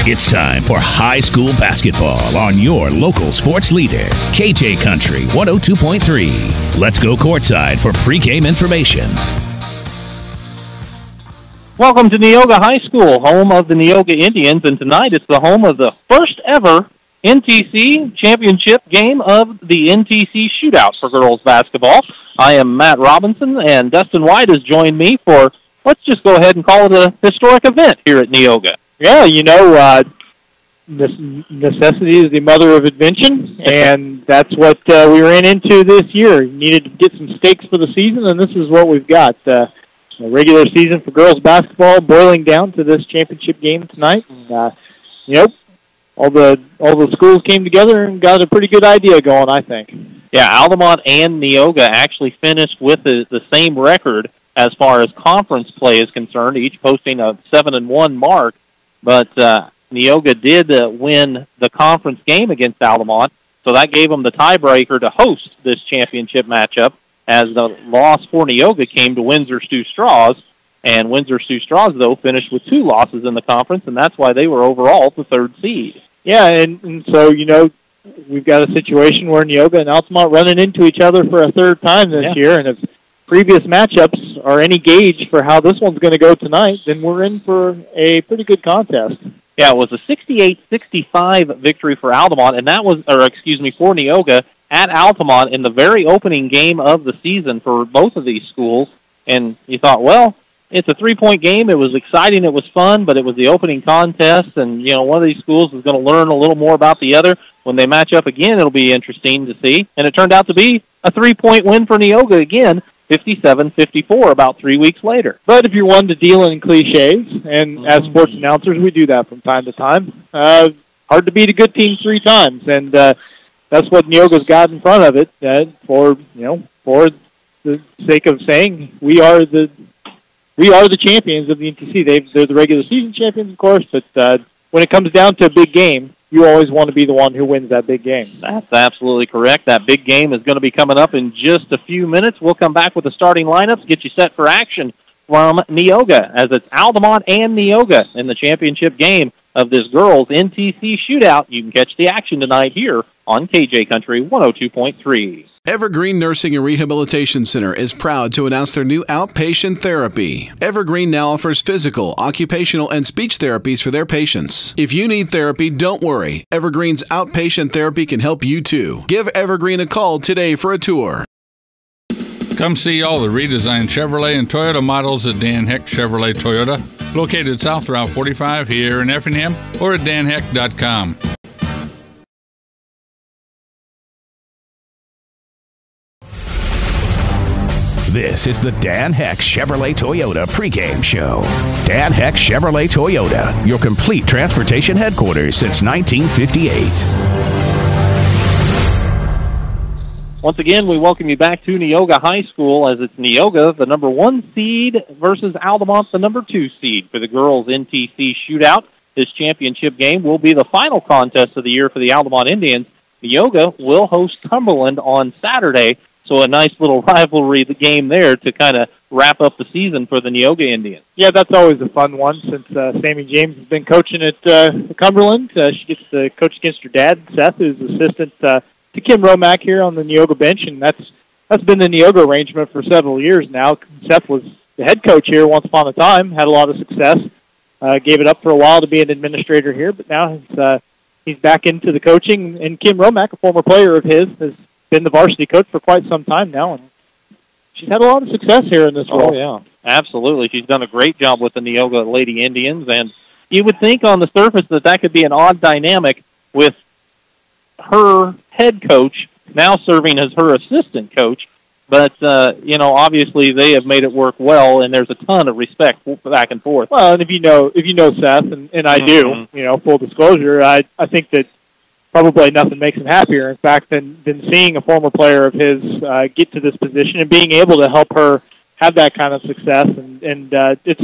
It's time for high school basketball on your local sports leader, KJ Country 102.3. Let's go courtside for pregame information. Welcome to Neoga High School, home of the Neoga Indians, and tonight it's the home of the first ever NTC championship game of the NTC Shootout for girls basketball. I am Matt Robinson, and Dustin White has joined me for, let's just go ahead and call it a historic event here at Neoga. Yeah, necessity is the mother of invention, and that's what we ran into this year. We needed to get some stakes for the season, and this is what we've got. A regular season for girls basketball boiling down to this championship game tonight. And, all the schools came together and got a pretty good idea going, I think. Yeah, Altamont and Neoga actually finished with the same record as far as conference play is concerned, each posting a 7-1 mark. But Neoga did win the conference game against Altamont, so that gave them the tiebreaker to host this championship matchup, as the loss for Neoga came to Windsor-Stu Straws. And Windsor-Stu Straws, though, finished with 2 losses in the conference, and that's why they were overall the 3rd seed. Yeah, and so, we've got a situation where Neoga and Altamont running into each other for a 3rd time this year, and if previous matchups are any gauge for how this one's going to go tonight, then we're in for a pretty good contest. Yeah, it was a 68-65 victory for Altamont, and for Neoga at Altamont in the very opening game of the season for both of these schools. And you thought, well, it's a 3-point game. It was exciting. It was fun, but it was the opening contest, and, one of these schools is going to learn a little more about the other. When they match up again, it'll be interesting to see. And it turned out to be a 3-point win for Neoga again, 57-54 about 3 weeks later. But if you're one to deal in cliches, and as sports announcers, we do that from time to time, hard to beat a good team 3 times, and that's what Neoga's got in front of it for the sake of saying we are the champions of the NTC. They're the regular season champions, of course, but when it comes down to a big game, you always want to be the one who wins that big game. That's absolutely correct. That big game is going to be coming up in just a few minutes. We'll come back with the starting lineups, get you set for action from Neoga, as it's Altamont and Neoga in the championship game of this girls' NTC Shootout. You can catch the action tonight here on KJ Country 102.3. Evergreen Nursing and Rehabilitation Center is proud to announce their new outpatient therapy. Evergreen now offers physical, occupational, and speech therapies for their patients. If you need therapy, don't worry. Evergreen's outpatient therapy can help you too. Give Evergreen a call today for a tour. Come see all the redesigned Chevrolet and Toyota models at Dan Heck Chevrolet Toyota, located South Route 45 here in Effingham, or at danheck.com. This is the Dan Heck Chevrolet Toyota pregame show. Dan Heck Chevrolet Toyota, your complete transportation headquarters since 1958. Once again, we welcome you back to Neoga High School, as it's Neoga, the number 1 seed, versus Altamont, the number 2 seed, for the girls' NTC Shootout. This championship game will be the final contest of the year for the Altamont Indians. Neoga will host Cumberland on Saturday, so a nice little rivalry game there to kind of wrap up the season for the Neoga Indians. Yeah, that's always a fun one, since Sammy James has been coaching at Cumberland. She gets to coach against her dad, Seth, who's assistant to Kim Romack here on the Neoga bench, and that's been the Neoga arrangement for several years now. Seth was the head coach here once upon a time, had a lot of success, gave it up for a while to be an administrator here, but now he's back into the coaching, and Kim Romack, a former player of his, has been the varsity coach for quite some time now, and she's had a lot of success here in this role. Oh, yeah, absolutely. She's done a great job with the Neoga Lady Indians, and you would think on the surface that could be an odd dynamic with her head coach now serving as her assistant coach, but, obviously they have made it work well, and there's a ton of respect back and forth. Well, and if you know Seth, and I do, full disclosure, I think that probably nothing makes him happier, in fact, than seeing a former player of his get to this position and being able to help her have that kind of success. And it's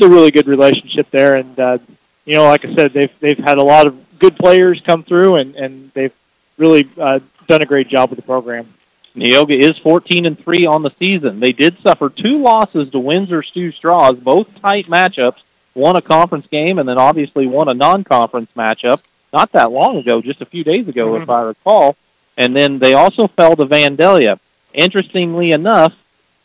a really good relationship there. And like I said, they've had a lot of good players come through, and they've really done a great job with the program. Neoga is 14-3 on the season. They did suffer 2 losses to Windsor-Stu Straws, both tight matchups. won a conference game and then obviously won a non-conference matchup not that long ago, just a few days ago, if I recall. And then they also fell to Vandalia. Interestingly enough,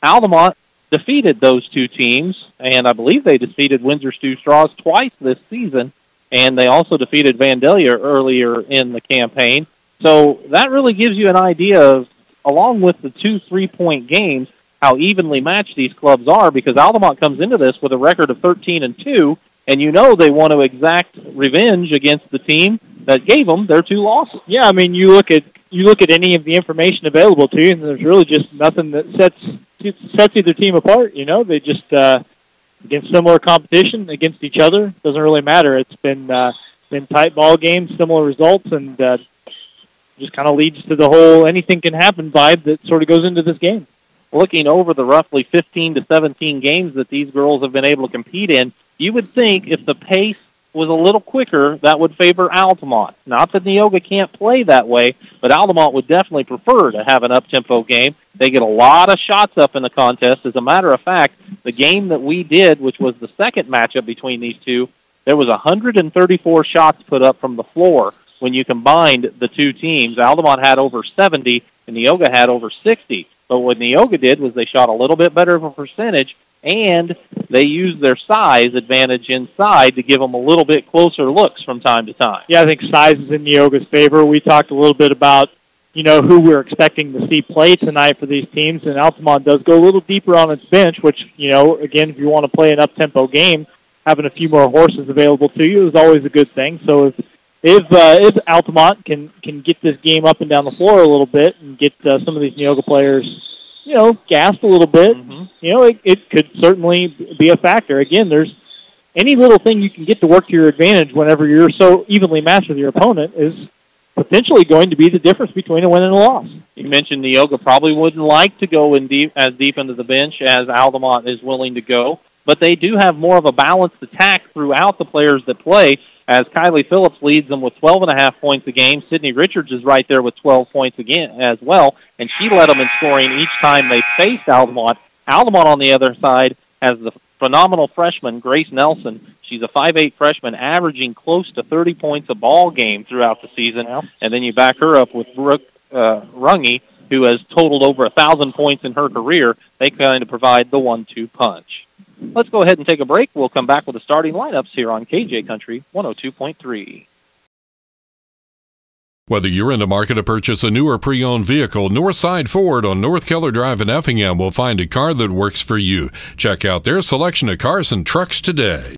Altamont defeated those two teams, and I believe they defeated Windsor Stew Straws twice this season, and they also defeated Vandalia earlier in the campaign. So that really gives you an idea of, along with the 2 3-point games, how evenly matched these clubs are, because Altamont comes into this with a record of 13-2, and you know they want to exact revenge against the team that gave them their 2 losses. Yeah, I mean, you look at any of the information available to you, and there's really just nothing that sets either team apart. You know, they just against similar competition against each other, doesn't really matter. It's been tight ball games, similar results, and just kind of leads to the whole anything can happen vibe that sort of goes into this game. Looking over the roughly 15 to 17 games that these girls have been able to compete in, you would think if the pace was a little quicker, that would favor Altamont. Not that Neoga can't play that way, but Altamont would definitely prefer to have an up-tempo game. They get a lot of shots up in the contest. As a matter of fact, the game that we did, which was the second matchup between these two, there was 134 shots put up from the floor when you combined the two teams. Altamont had over 70, and Neoga had over 60. But what Neoga did was they shot a little bit better of a percentage, and they used their size advantage inside to give them a little bit closer looks from time to time. Yeah, I think size is in Neoga's favor. We talked a little bit about, who we're expecting to see play tonight for these teams, and Altamont does go a little deeper on its bench, which, again, if you want to play an up-tempo game, having a few more horses available to you is always a good thing. So if Altamont can get this game up and down the floor a little bit and get some of these Neoga players, gassed a little bit, it could certainly be a factor. Again, there's any little thing you can get to work to your advantage whenever you're so evenly matched with your opponent is potentially going to be the difference between a win and a loss. You mentioned Neoga probably wouldn't like to go as deep into the bench as Altamont is willing to go, but they do have more of a balanced attack throughout the players that play, as Kylie Phillips leads them with 12.5 points a game. Sydney Richards is right there with 12 points again as well, and she led them in scoring each time they faced Altamont. Altamont, on the other side, has the phenomenal freshman, Grace Nelson. She's a 5'8" freshman, averaging close to 30 points a ball game throughout the season, and then you back her up with Brooke Runge, who has totaled over 1,000 points in her career. They kind of provide the 1-2 punch. Let's go ahead and take a break. We'll come back with the starting lineups here on KJ Country 102.3. Whether you're in the market to purchase a new or pre-owned vehicle, Northside Ford on North Keller Drive in Effingham will find a car that works for you. Check out their selection of cars and trucks today.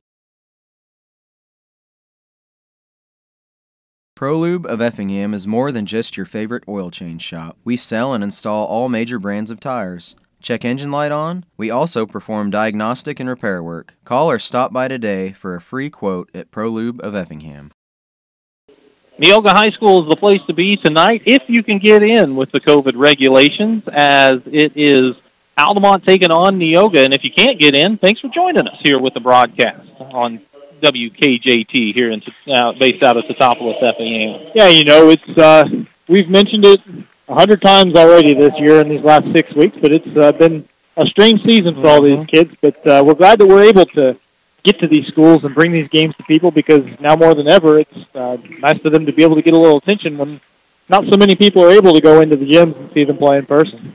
ProLube of Effingham is more than just your favorite oil change shop. We sell and install all major brands of tires. Check engine light on? We also perform diagnostic and repair work. Call or stop by today for a free quote at ProLube of Effingham. Neoga High School is the place to be tonight if you can get in with the COVID regulations, as it is Altamont taking on Neoga. And if you can't get in, thanks for joining us here with the broadcast on WKJT here based out of Teutopolis, Effingham. Yeah, it's we've mentioned it 100 times already this year in these last 6 weeks, but it's been a strange season for all these kids. But we're glad that we're able to get to these schools and bring these games to people, because now more than ever, it's nice for them to be able to get a little attention when not so many people are able to go into the gyms and see them play in person.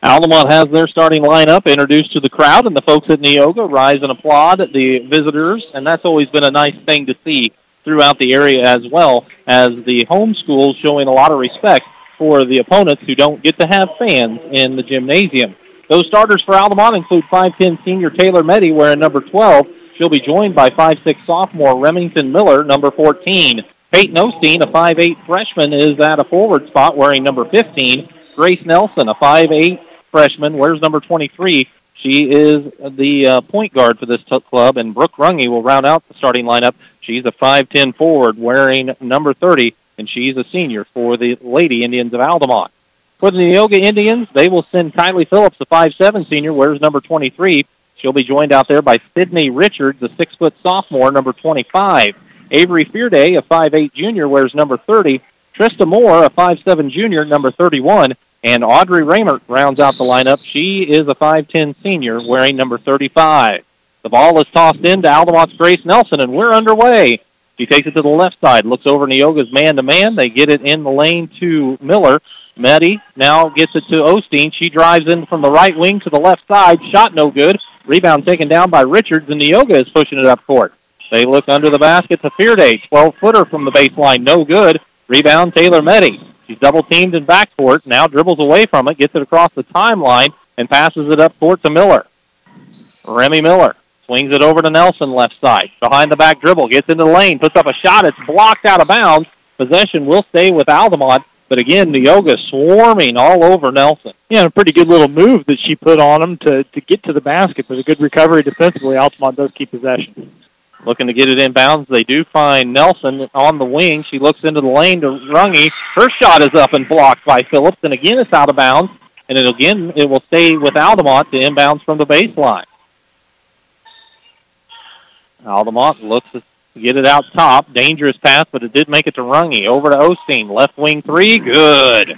Altamont has their starting lineup introduced to the crowd, and the folks at Neoga rise and applaud the visitors, and that's always been a nice thing to see throughout the area, as well as the home schools showing a lot of respect for the opponents who don't get to have fans in the gymnasium. Those starters for Altamont include 5'10" senior Taylor Meddy wearing number 12. She'll be joined by 5'6" sophomore Remington Miller, number 14. Peyton Osteen, a 5'8" freshman, is at a forward spot wearing number 15. Grace Nelson, a 5'8" freshman, wears number 23. She is the point guard for this club, and Brooke Runge will round out the starting lineup. She's a 5'10" forward wearing number 30, and she's a senior for the Lady Indians of Altamont. For the Neoga Indians, they will send Kylie Phillips, a 5'7" senior, wears number 23. She'll be joined out there by Sydney Richards, a 6' sophomore, number 25. Avery Fearday, a 5'8" junior, wears number 30. Trista Moore, a 5'7" junior, number 31. And Audrey Raymert rounds out the lineup. She is a 5'10" senior, wearing number 35. The ball is tossed into Altamont's Grace Nelson, and we're underway. She takes it to the left side, looks over Neoga's man-to-man. They get it in the lane to Miller. Meddy now gets it to Osteen. She drives in from the right wing to the left side. Shot no good. Rebound taken down by Richards, and Neoga is pushing it up court. They look under the basket to Fearday. 12-footer from the baseline, no good. Rebound, Taylor Meddy. She's double-teamed in backcourt. Now dribbles away from it, gets it across the timeline, and passes it up court to Miller. Remy Miller swings it over to Nelson left side. Behind the back dribble, gets into the lane, puts up a shot. It's blocked out of bounds. Possession will stay with Altamont. But again, Neoga swarming all over Nelson. Yeah, a pretty good little move that she put on him to get to the basket. But a good recovery defensively. Altamont does keep possession. Looking to get it inbounds. They do find Nelson on the wing. She looks into the lane to Runge. Her shot is up and blocked by Phillips. And again, it's out of bounds. And it will stay with Altamont to inbounds from the baseline. Altamont looks to get it out top. Dangerous pass, but it did make it to Runge. Over to Osteen. Left wing three. Good.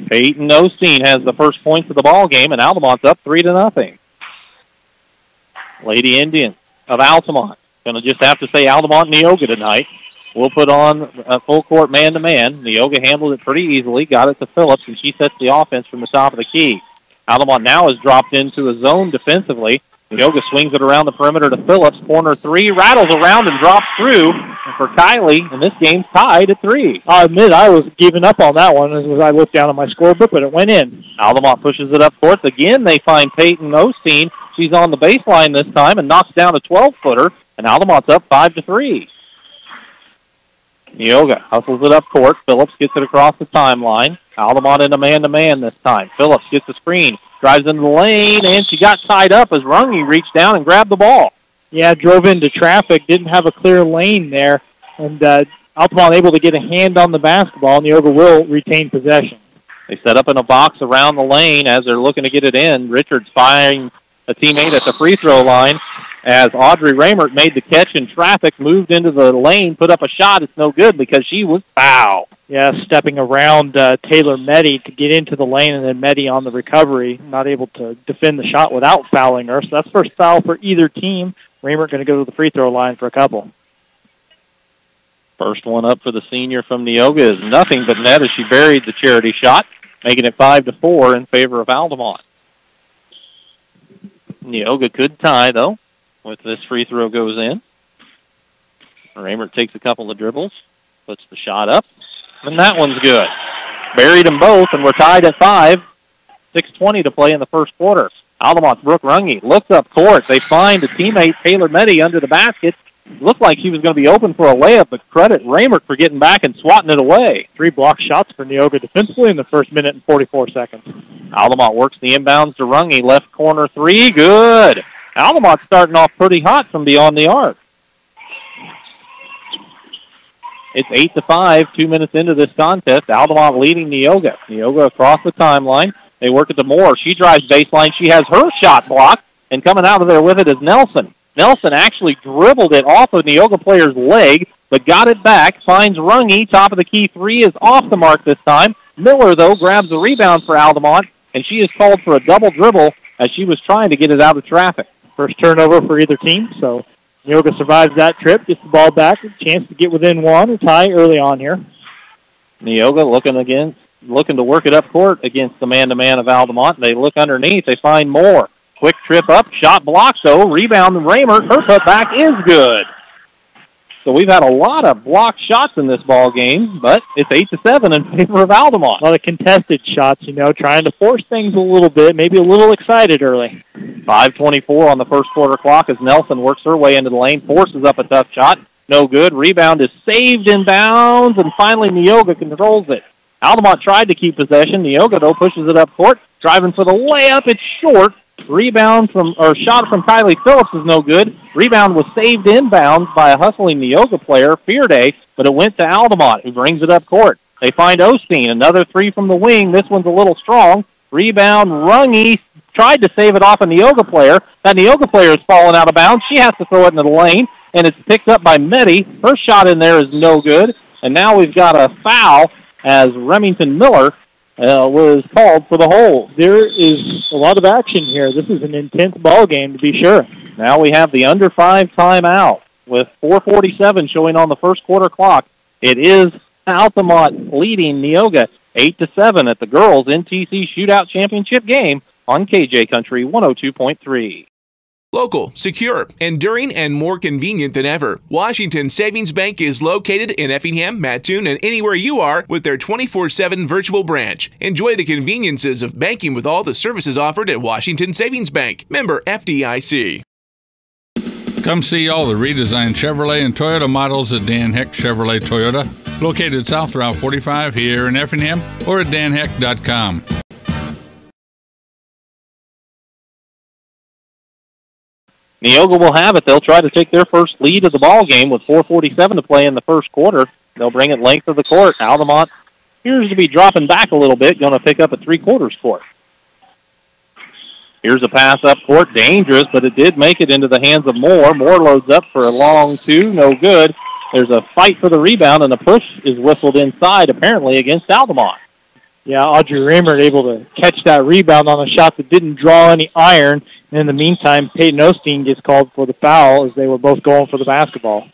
Peyton Osteen has the first points of the ball game, and Altamont's up 3-0. Lady Indians of Altamont. Going to just have to say Altamont Neoga tonight. We'll put on a full-court man-to-man. Neoga handled it pretty easily, got it to Phillips, and she sets the offense from the top of the key. Altamont now has dropped into a zone defensively. Neoga swings it around the perimeter to Phillips. Corner three, rattles around and drops through. And for Kylie, and this game's tied at 3. I admit I was giving up on that one as I looked down at my scorebook, but it went in. Altamont pushes it up court. Again, they find Peyton Osteen. She's on the baseline this time and knocks down a 12-footer, and Altamont's up 5-3. Neoga hustles it up court. Phillips gets it across the timeline. Altamont in a man-to-man this time. Phillips gets the screen, drives into the lane, and she got tied up as Runge reached down and grabbed the ball. Yeah, drove into traffic, didn't have a clear lane there, and Altamont able to get a hand on the basketball, and Neoga will retain possession. They set up in a box around the lane as they're looking to get it in. Richards finds a teammate at the free throw line as Audrey Raymert made the catch in traffic, moved into the lane, put up a shot. It's no good because she was fouled. Yeah, stepping around Taylor Meddy to get into the lane, and then Meddy on the recovery, not able to defend the shot without fouling her. So that's first foul for either team. Raymert going to go to the free throw line for a couple. First one up for the senior from Neoga is nothing but net as she buried the charity shot, making it 5-4 in favor of Altamont. Neoga could tie, though, if this free throw goes in. Raymert takes a couple of dribbles, puts the shot up, and that one's good. Buried them both, and we're tied at 5. 6:20 to play in the first quarter. Altamont's Brooke Runge looks up court. They find a teammate, Taylor Meddy, under the basket. Looked like she was going to be open for a layup, but credit Raymert for getting back and swatting it away. 3 block shots for Neoga defensively in the first minute and 44 seconds. Altamont works the inbounds to Runge. Left corner 3, good. Altamont's starting off pretty hot from beyond the arc. It's 8-5, 2 minutes into this contest. Altamont leading Neoga. Neoga across the timeline. They work it to Moore. She drives baseline. She has her shot blocked, and coming out of there with it is Nelson. Nelson actually dribbled it off of Neoga player's leg, but got it back, finds Runge. Top of the key 3 is off the mark this time. Miller, though, grabs the rebound for Altamont, and she is called for a double dribble as she was trying to get it out of traffic. First turnover for either team, so Neoga survives that trip, gets the ball back, a chance to get within 1 or tie early on here. Neoga looking to work it up court against the man-to-man of Altamont. They look underneath. They find Moore. Quick trip up, shot blocked, though. Rebound, Raymert. Her putback is good. So we've had a lot of blocked shots in this ball game, but it's 8-7 in favor of Altamont. A lot of contested shots, trying to force things a little bit, maybe a little excited early. 5:24 on the first quarter clock as Nelson works her way into the lane, forces up a tough shot. No good. Rebound is saved in bounds, and finally Neoga controls it. Altamont tried to keep possession. Neoga, though, pushes it up court, driving for the layup. It's short. Shot from Kylie Phillips is no good. Rebound was saved inbounds by a hustling Neoga player, Fearday, but it went to Altamont, who brings it up court. They find Osteen, another 3 from the wing. This one's a little strong. Rebound, Runge tried to save it off a Neoga player. That Neoga player is falling out of bounds. She has to throw it into the lane, and it's picked up by Meddy. Her shot in there is no good, and now we've got a foul as Remington Miller was called for the hold. There is a lot of action here. This is an intense ball game, to be sure. Now we have the under 5 timeout with 4:47 showing on the first quarter clock. It is Altamont leading Neoga 8-7 at the girls NTC Shootout Championship game on KJ Country 102.3. Local, secure, enduring, and more convenient than ever, Washington Savings Bank is located in Effingham, Mattoon, and anywhere you are with their 24/7 virtual branch. Enjoy the conveniences of banking with all the services offered at Washington Savings Bank. Member FDIC. Come see all the redesigned Chevrolet and Toyota models at Dan Heck Chevrolet Toyota, located South Route 45 here in Effingham, or at danheck.com. Neoga will have it. They'll try to take their first lead of the ball game with 4:47 to play in the first quarter. They'll bring it length of the court. Altamont appears to be dropping back a little bit, going to pick up a three-quarters court. Here's a pass up court, dangerous, but it did make it into the hands of Moore. Moore loads up for a long two, no good. There's a fight for the rebound, and a push is whistled inside, apparently against Altamont. Yeah, Audrey Raymer able to catch that rebound on a shot that didn't draw any iron. And in the meantime, Peyton Osteen gets called for the foul as they were both going for the basketball.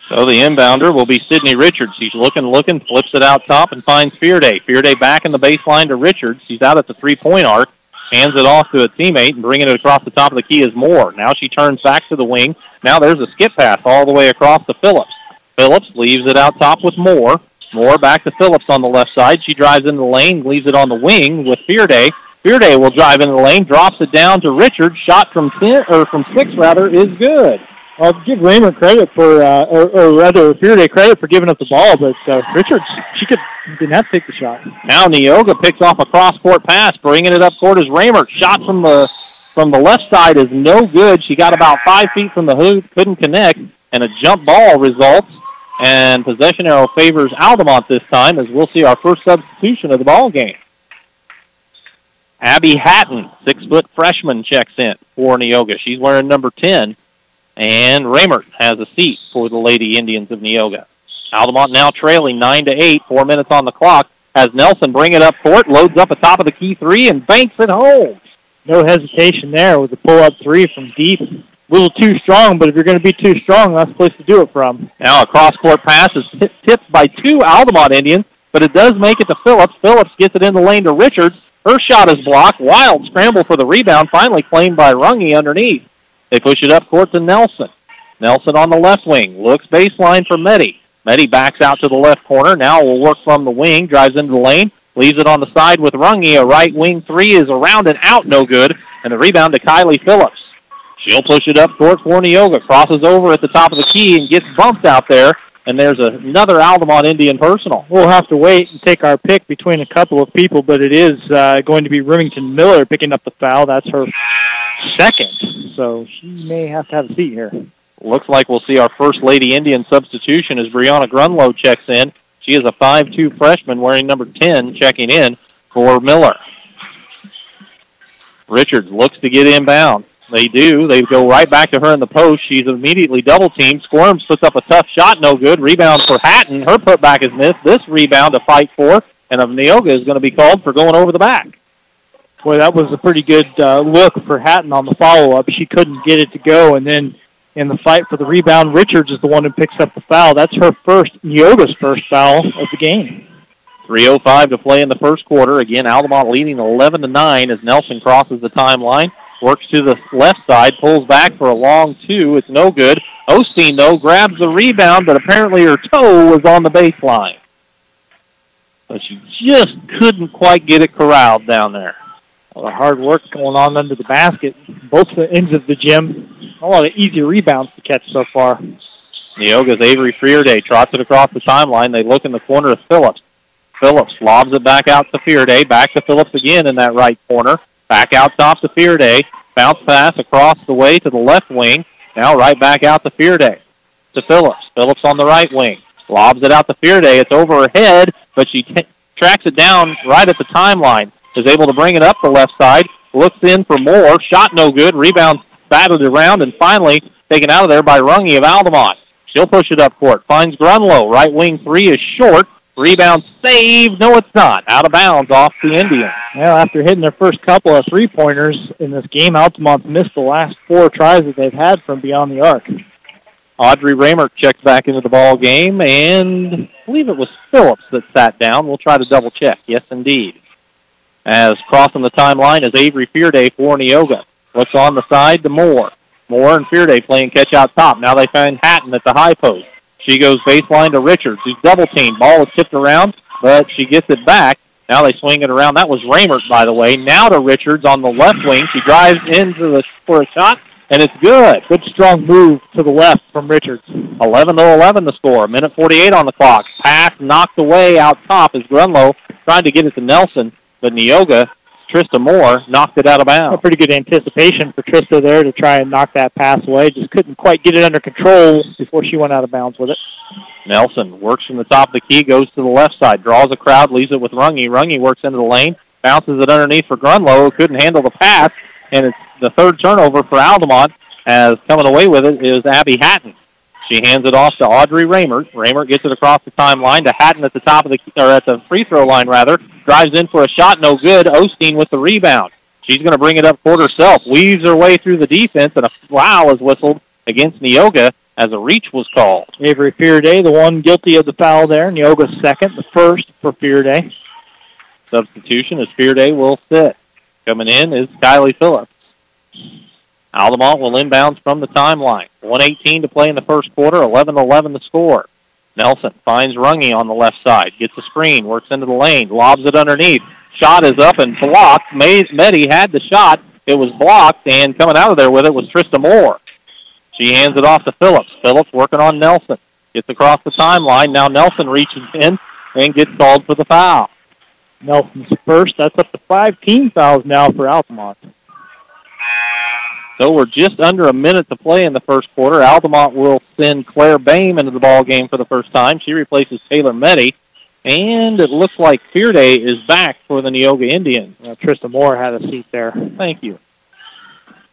So the inbounder will be Sydney Richards. He's looking, flips it out top and finds Fearday. Fearday back in the baseline to Richards. He's out at the three-point arc, hands it off to a teammate, and bringing it across the top of the key is Moore. Now she turns back to the wing. Now there's a skip pass all the way across to Phillips. Phillips leaves it out top with Moore. Moore back to Phillips on the left side. She drives into the lane, leaves it on the wing with Fearday. Fearday will drive into the lane, drops it down to Richards. Shot from 6 is good. I'll give Raymer credit for, or rather Fearday credit for giving up the ball, but Richards, didn't have to take the shot. Now Neoga picks off a cross-court pass, bringing it up court is Raymer. Shot from the left side is no good. She got about 5 feet from the hoop, couldn't connect, and a jump ball results. And possession arrow favors Altamont this time, as we'll see our first substitution of the ball game. Abby Hatton, 6-foot freshman, checks in for Neoga. She's wearing number 10. And Raymert has a seat for the Lady Indians of Neoga. Altamont now trailing 9-8, 4 minutes on the clock. Has Nelson bring it up court, loads up atop of the key three, and banks it home. No hesitation there with a pull-up three from deep. A little too strong, but if you're going to be too strong, that's the place to do it from. Now a cross-court pass is tipped by 2 Altamont Indians, but it does make it to Phillips. Phillips gets it in the lane to Richards. Her shot is blocked. Wild scramble for the rebound, finally claimed by Runge underneath. They push it up court to Nelson. Nelson on the left wing, looks baseline for Meddy. Meddy backs out to the left corner. Now will work from the wing, drives into the lane, leaves it on the side with Runge. A right wing three is around and out, no good. And the rebound to Kylie Phillips. She'll push it up court for Neoga. Crosses over at the top of the key and gets bumped out there. And there's another Altamont Indian personal. We'll have to wait and take our pick between a couple of people, but it is going to be Remington Miller picking up the foul. That's her second, so she may have to have a seat here. Looks like we'll see our first Lady Indian substitution as Brianna Grunlow checks in. She is a 5'2" freshman wearing number 10 checking in for Miller. Richards looks to get inbound. They do. They go right back to her in the post. She's immediately double-teamed. Squirms puts up a tough shot, no good. Rebound for Hatton. Her putback is missed. This rebound to fight for, and Neoga is going to be called for going over the back. Boy, that was a pretty good look for Hatton on the follow-up. She couldn't get it to go, and then in the fight for the rebound, Richards is the one who picks up the foul. That's her Neoga's first foul of the game. 3:05 to play in the first quarter. Again, Altamont leading 11-9 as Nelson crosses the timeline. Works to the left side, pulls back for a long two. It's no good. Osteen, though, grabs the rebound, but apparently her toe was on the baseline. So she just couldn't quite get it corralled down there. A lot of hard work going on under the basket. Both ends of the gym. A lot of easy rebounds to catch so far. Neoga's Avery Fearday trots it across the timeline. They look in the corner of Phillips. Phillips lobs it back out to Fearday. Back to Phillips again in that right corner. Back out top to Fearday. Bounce pass across the way to the left wing. Now right back out to Fearday. To Phillips. Phillips on the right wing. Lobs it out to Fearday. It's over her head, but she tracks it down right at the timeline. Is able to bring it up the left side. Looks in for more. Shot no good. Rebound batted around and finally taken out of there by Runge of Altamont. She'll push it up court. Finds Grunlow. Right wing three is short. Rebound saved. No, it's not. Out of bounds off the Indians. Well, after hitting their first couple of three-pointers in this game, Altamont missed the last 4 tries that they've had from beyond the arc. Audrey Raymer checked back into the ball game, and I believe it was Phillips that sat down. We'll try to double-check. Yes, indeed. As crossing the timeline is Avery Fearday for Neoga. Looks on the side to Moore. Moore and Fearday playing catch-out top. Now they find Hatton at the high post. She goes baseline to Richards, who's double-teamed. Ball is tipped around, but she gets it back. Now they swing it around. That was Raymert, by the way. Now to Richards on the left wing. She drives for a shot, and it's good. Good strong move to the left from Richards. 11-11 the score. 1:48 on the clock. Pass knocked away out top as Grunlow tried to get it to Nelson, but Neoga, Trista Moore, knocked it out of bounds. A pretty good anticipation for Trista there to try and knock that pass away. Just couldn't quite get it under control before she went out of bounds with it. Nelson works from the top of the key, goes to the left side, draws a crowd, leaves it with Runge. Runge works into the lane, bounces it underneath for Grunlow, who couldn't handle the pass, and it's the third turnover for Altamont, as coming away with it is Abby Hatton. She hands it off to Audrey Raymert. Raymert gets it across the timeline to Hatton at the top of at the free throw line rather. Drives in for a shot, no good. Osteen with the rebound. She's going to bring it up court herself. Weaves her way through the defense, and a foul is whistled against Neoga as a reach was called. Avery Fearday, the one guilty of the foul there. Neoga's second, the first for Fearday. Substitution as Fearday will sit. Coming in is Kylie Phillips. Altamont will inbounds from the timeline. 1:18 to play in the first quarter, 11-11 the score. Nelson finds Runge on the left side, gets a screen, works into the lane, lobs it underneath. Shot is up and blocked. Meddy had the shot. It was blocked, and coming out of there with it was Trista Moore. She hands it off to Phillips. Phillips working on Nelson. Gets across the timeline. Now Nelson reaches in and gets called for the foul. Nelson's first. That's up to 5 team fouls now for Altamont. So we're just under a minute to play in the first quarter. Altamont will send Claire Bame into the ball game for the first time. She replaces Taylor Meddy. And it looks like Fearday is back for the Neoga Indians. Trista Moore had a seat there. Thank you.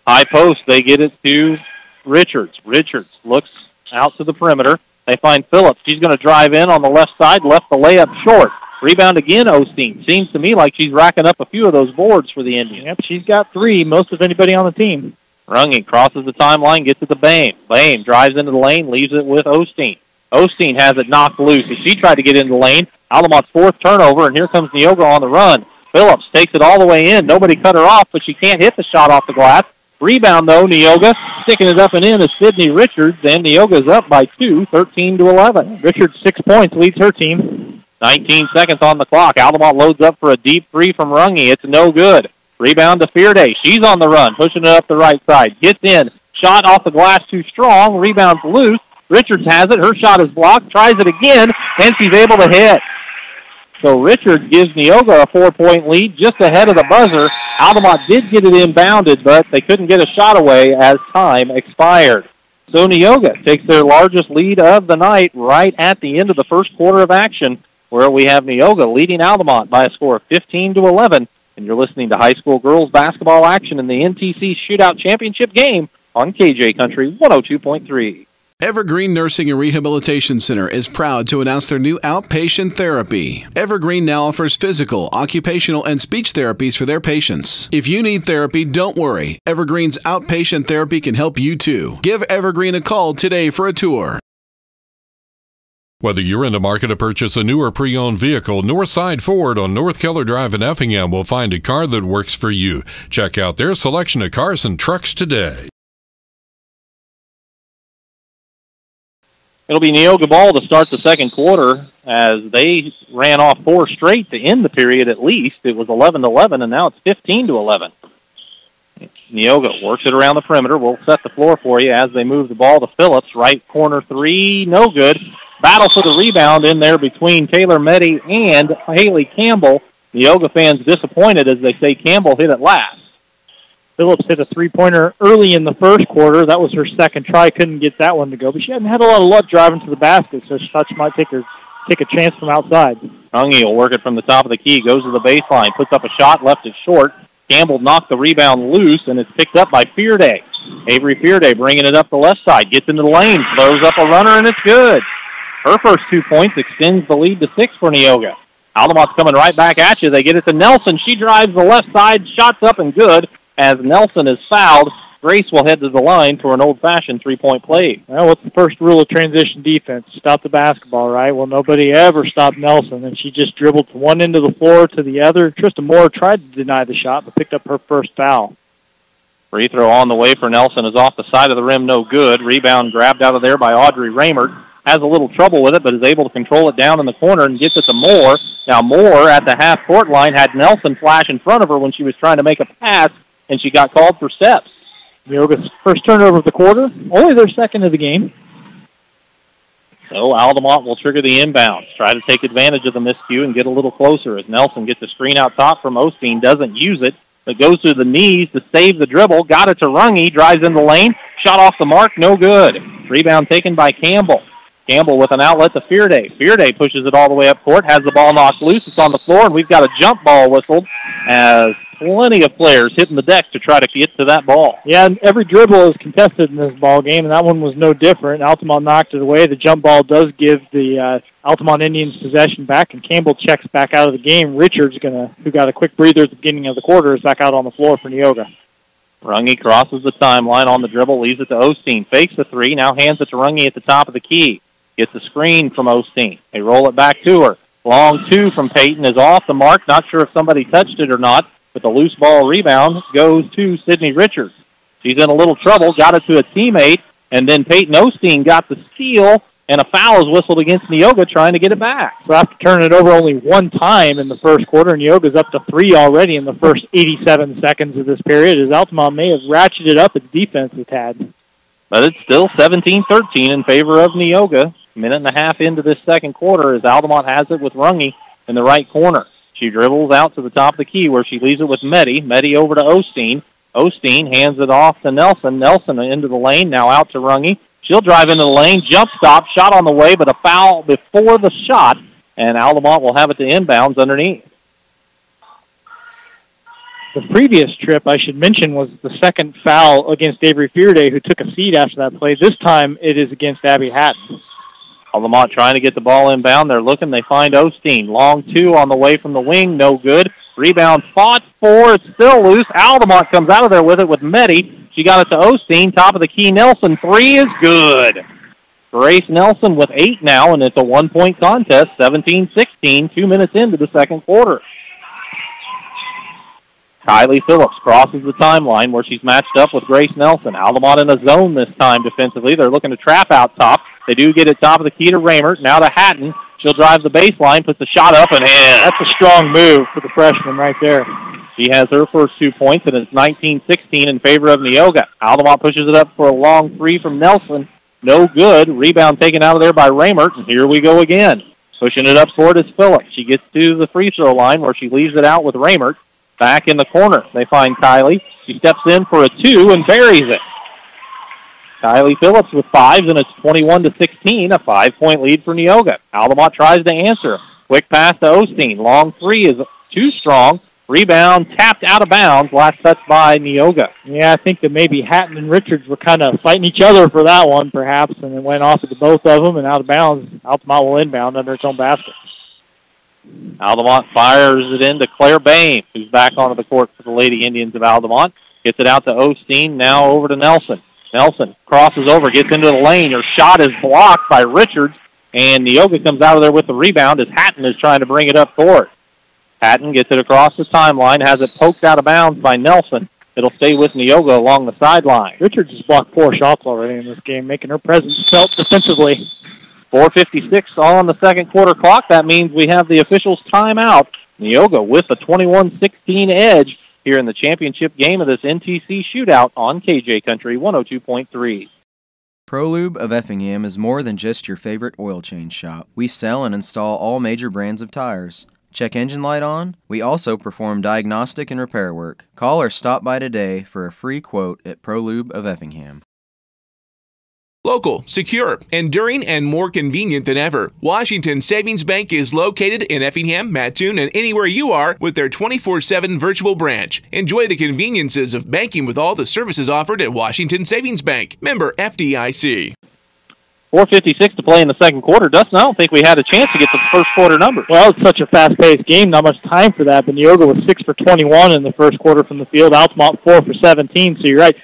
High post, they get it to Richards. Richards looks out to the perimeter. They find Phillips. She's going to drive in on the left side, left the layup short. Rebound again, Osteen. Seems to me like she's racking up a few of those boards for the Indians. Yep, she's got 3, most of anybody on the team. Runge crosses the timeline, gets it to Bame. Bame drives into the lane, leaves it with Osteen. Osteen has it knocked loose as she tried to get into the lane. Altamont's 4th turnover, and here comes Neoga on the run. Phillips takes it all the way in. Nobody cut her off, but she can't hit the shot off the glass. Rebound, though, Neoga sticking it up and in is Sydney Richards, and Neoga's up by 2, 13-11. Richards, 6 points, leads her team. 19 seconds on the clock. Altamont loads up for a deep 3 from Runge. It's no good. Rebound to Fearday. She's on the run, pushing it up the right side. Gets in. Shot off the glass too strong. Rebound's loose. Richards has it. Her shot is blocked. Tries it again, and she's able to hit. So Richards gives Neoga a 4-point lead just ahead of the buzzer. Altamont did get it inbounded, but they couldn't get a shot away as time expired. So Neoga takes their largest lead of the night right at the end of the first quarter of action, where we have Neoga leading Altamont by a score of 15-11. And you're listening to high school girls basketball action in the NTC Shootout Championship game on KJ Country 102.3. Evergreen Nursing and Rehabilitation Center is proud to announce their new outpatient therapy. Evergreen now offers physical, occupational, and speech therapies for their patients. If you need therapy, don't worry. Evergreen's outpatient therapy can help you too. Give Evergreen a call today for a tour. Whether you're in the market to purchase a new or pre-owned vehicle, Northside Ford on North Keller Drive in Effingham will find a car that works for you. Check out their selection of cars and trucks today. It'll be Neoga ball to start the second quarter as they ran off 4 straight to end the period at least. It was 11-11, and now it's 15-11. Neoga works it around the perimeter. We'll set the floor for you as they move the ball to Phillips. Right corner 3, no good. Battle for the rebound in there between Taylor Meddy and Haley Campbell. Neoga fans disappointed as they say Campbell hit it last. Phillips hit a 3-pointer early in the first quarter. That was her second try. Couldn't get that one to go, but she hadn't had a lot of luck driving to the basket, so she thought she might take a chance from outside. Runge will work it from the top of the key, goes to the baseline, puts up a shot, left it short. Campbell knocked the rebound loose, and it's picked up by Fearday. Avery Fearday bringing it up the left side, gets into the lane, throws up a runner, and it's good. Her first 2 points extends the lead to 6 for Neoga. Altamont's coming right back at you. They get it to Nelson. She drives the left side, shots up and good. As Nelson is fouled, Grace will head to the line for an old-fashioned three-point play. Well, what's the first rule of transition defense? Stop the basketball, right? Well, nobody ever stopped Nelson, and she just dribbled from one end of the floor to the other. Tristan Moore tried to deny the shot, but picked up her first foul. Free throw on the way for Nelson is off the side of the rim, no good. Rebound grabbed out of there by Audrey Raymert. Has a little trouble with it, but is able to control it down in the corner and gets it to Moore. Now Moore at the half-court line had Nelson flash in front of her when she was trying to make a pass, and she got called for steps. Neoga's first turnover of the quarter, only their second of the game. So Altamont will trigger the inbound, try to take advantage of the miscue and get a little closer as Nelson gets a screen out top from Osteen, doesn't use it, but goes to the knees to save the dribble, got it to Runge, drives in the lane, shot off the mark, no good. Rebound taken by Campbell. Campbell with an outlet to Fearday. Fearday pushes it all the way up court, has the ball knocked loose, it's on the floor, and we've got a jump ball whistled as plenty of players hitting the deck to try to get to that ball. Yeah, and every dribble is contested in this ball game, and that one was no different. Altamont knocked it away. The jump ball does give the Altamont Indians possession back, and Campbell checks back out of the game. Richards, who got a quick breather at the beginning of the quarter, is back out on the floor for Neoga. Runge crosses the timeline on the dribble, leaves it to Osteen, fakes the three, now hands it to Runge at the top of the key. Gets a screen from Osteen. They roll it back to her. Long two from Peyton is off the mark. Not sure if somebody touched it or not, but the loose ball rebound goes to Sydney Richards. She's in a little trouble, got it to a teammate, and then Peyton Osteen got the steal, and a foul is whistled against Neoga trying to get it back. So after turning it over only one time in the first quarter, Neoga's up to 3 already in the first 87 seconds of this period, as Altamont may have ratcheted up its defense a tad. But it's still 17-13 in favor of Neoga. Minute and a half into this second quarter as Altamont has it with Runge in the right corner. She dribbles out to the top of the key where she leaves it with Meddy. Meddy over to Osteen. Osteen hands it off to Nelson. Nelson into the lane, now out to Runge. She'll drive into the lane, jump stop, shot on the way, but a foul before the shot, and Altamont will have it to inbounds underneath. The previous trip, I should mention, was the second foul against Avery Fearday, who took a seat after that play. This time it is against Abby Hatton. Altamont trying to get the ball inbound. They're looking. They find Osteen. Long two on the way from the wing. No good. Rebound fought for. It's still loose. Altamont comes out of there with it with Meddy. She got it to Osteen. Top of the key. Nelson. Three is good. Grace Nelson with 8 now, and it's a one-point contest. 17-16, 2 minutes into the second quarter. Kylie Phillips crosses the timeline where she's matched up with Grace Nelson. Altamont in a zone this time defensively. They're looking to trap out top. They do get it top of the key to Raymert. Now to Hatton. She'll drive the baseline, puts the shot up and in. That's a strong move for the freshman right there. She has her first 2 points, and it's 19-16 in favor of Neoga. Altamont pushes it up for a long three from Nelson. No good. Rebound taken out of there by Raymert, and here we go again. Pushing it up for it is Phillips. She gets to the free throw line where she leaves it out with Raymert. Back in the corner, they find Kylie. She steps in for a 2 and buries it. Kylie Phillips with 5, and it's 21-16, a 5-point lead for Neoga. Altamont tries to answer. Quick pass to Osteen. Long three is too strong. Rebound tapped out of bounds. Last touch by Neoga. Yeah, I think that maybe Hatton and Richards were kind of fighting each other for that one, perhaps, and it went off at the both of them and out of bounds. Altamont will inbound under its own basket. Altamont fires it into Claire Bain, who's back onto the court for the Lady Indians of Altamont. Gets it out to Osteen, now over to Nelson. Nelson crosses over, gets into the lane. Her shot is blocked by Richards, and Neoga comes out of there with the rebound as Hatton is trying to bring it up court. Hatton gets it across the timeline, has it poked out of bounds by Nelson. It'll stay with Neoga along the sideline. Richards has blocked 4 shots already in this game, making her presence felt defensively. 4:56 on the second quarter clock. That means we have the officials' timeout. Neoga with a 21-16 edge here in the championship game of this NTC shootout on KJ Country 102.3. ProLube of Effingham is more than just your favorite oil change shop. We sell and install all major brands of tires. Check engine light on? We also perform diagnostic and repair work. Call or stop by today for a free quote at ProLube of Effingham. Local, secure, enduring, and more convenient than ever. Washington Savings Bank is located in Effingham, Mattoon, and anywhere you are with their 24/7 virtual branch. Enjoy the conveniences of banking with all the services offered at Washington Savings Bank. Member FDIC. 4:56 to play in the second quarter. Dustin, I don't think we had a chance to get to the first quarter numbers. Well, it's such a fast-paced game, not much time for that. But Neoga was 6 for 21 in the first quarter from the field. Altamont 4 for 17. So you're right.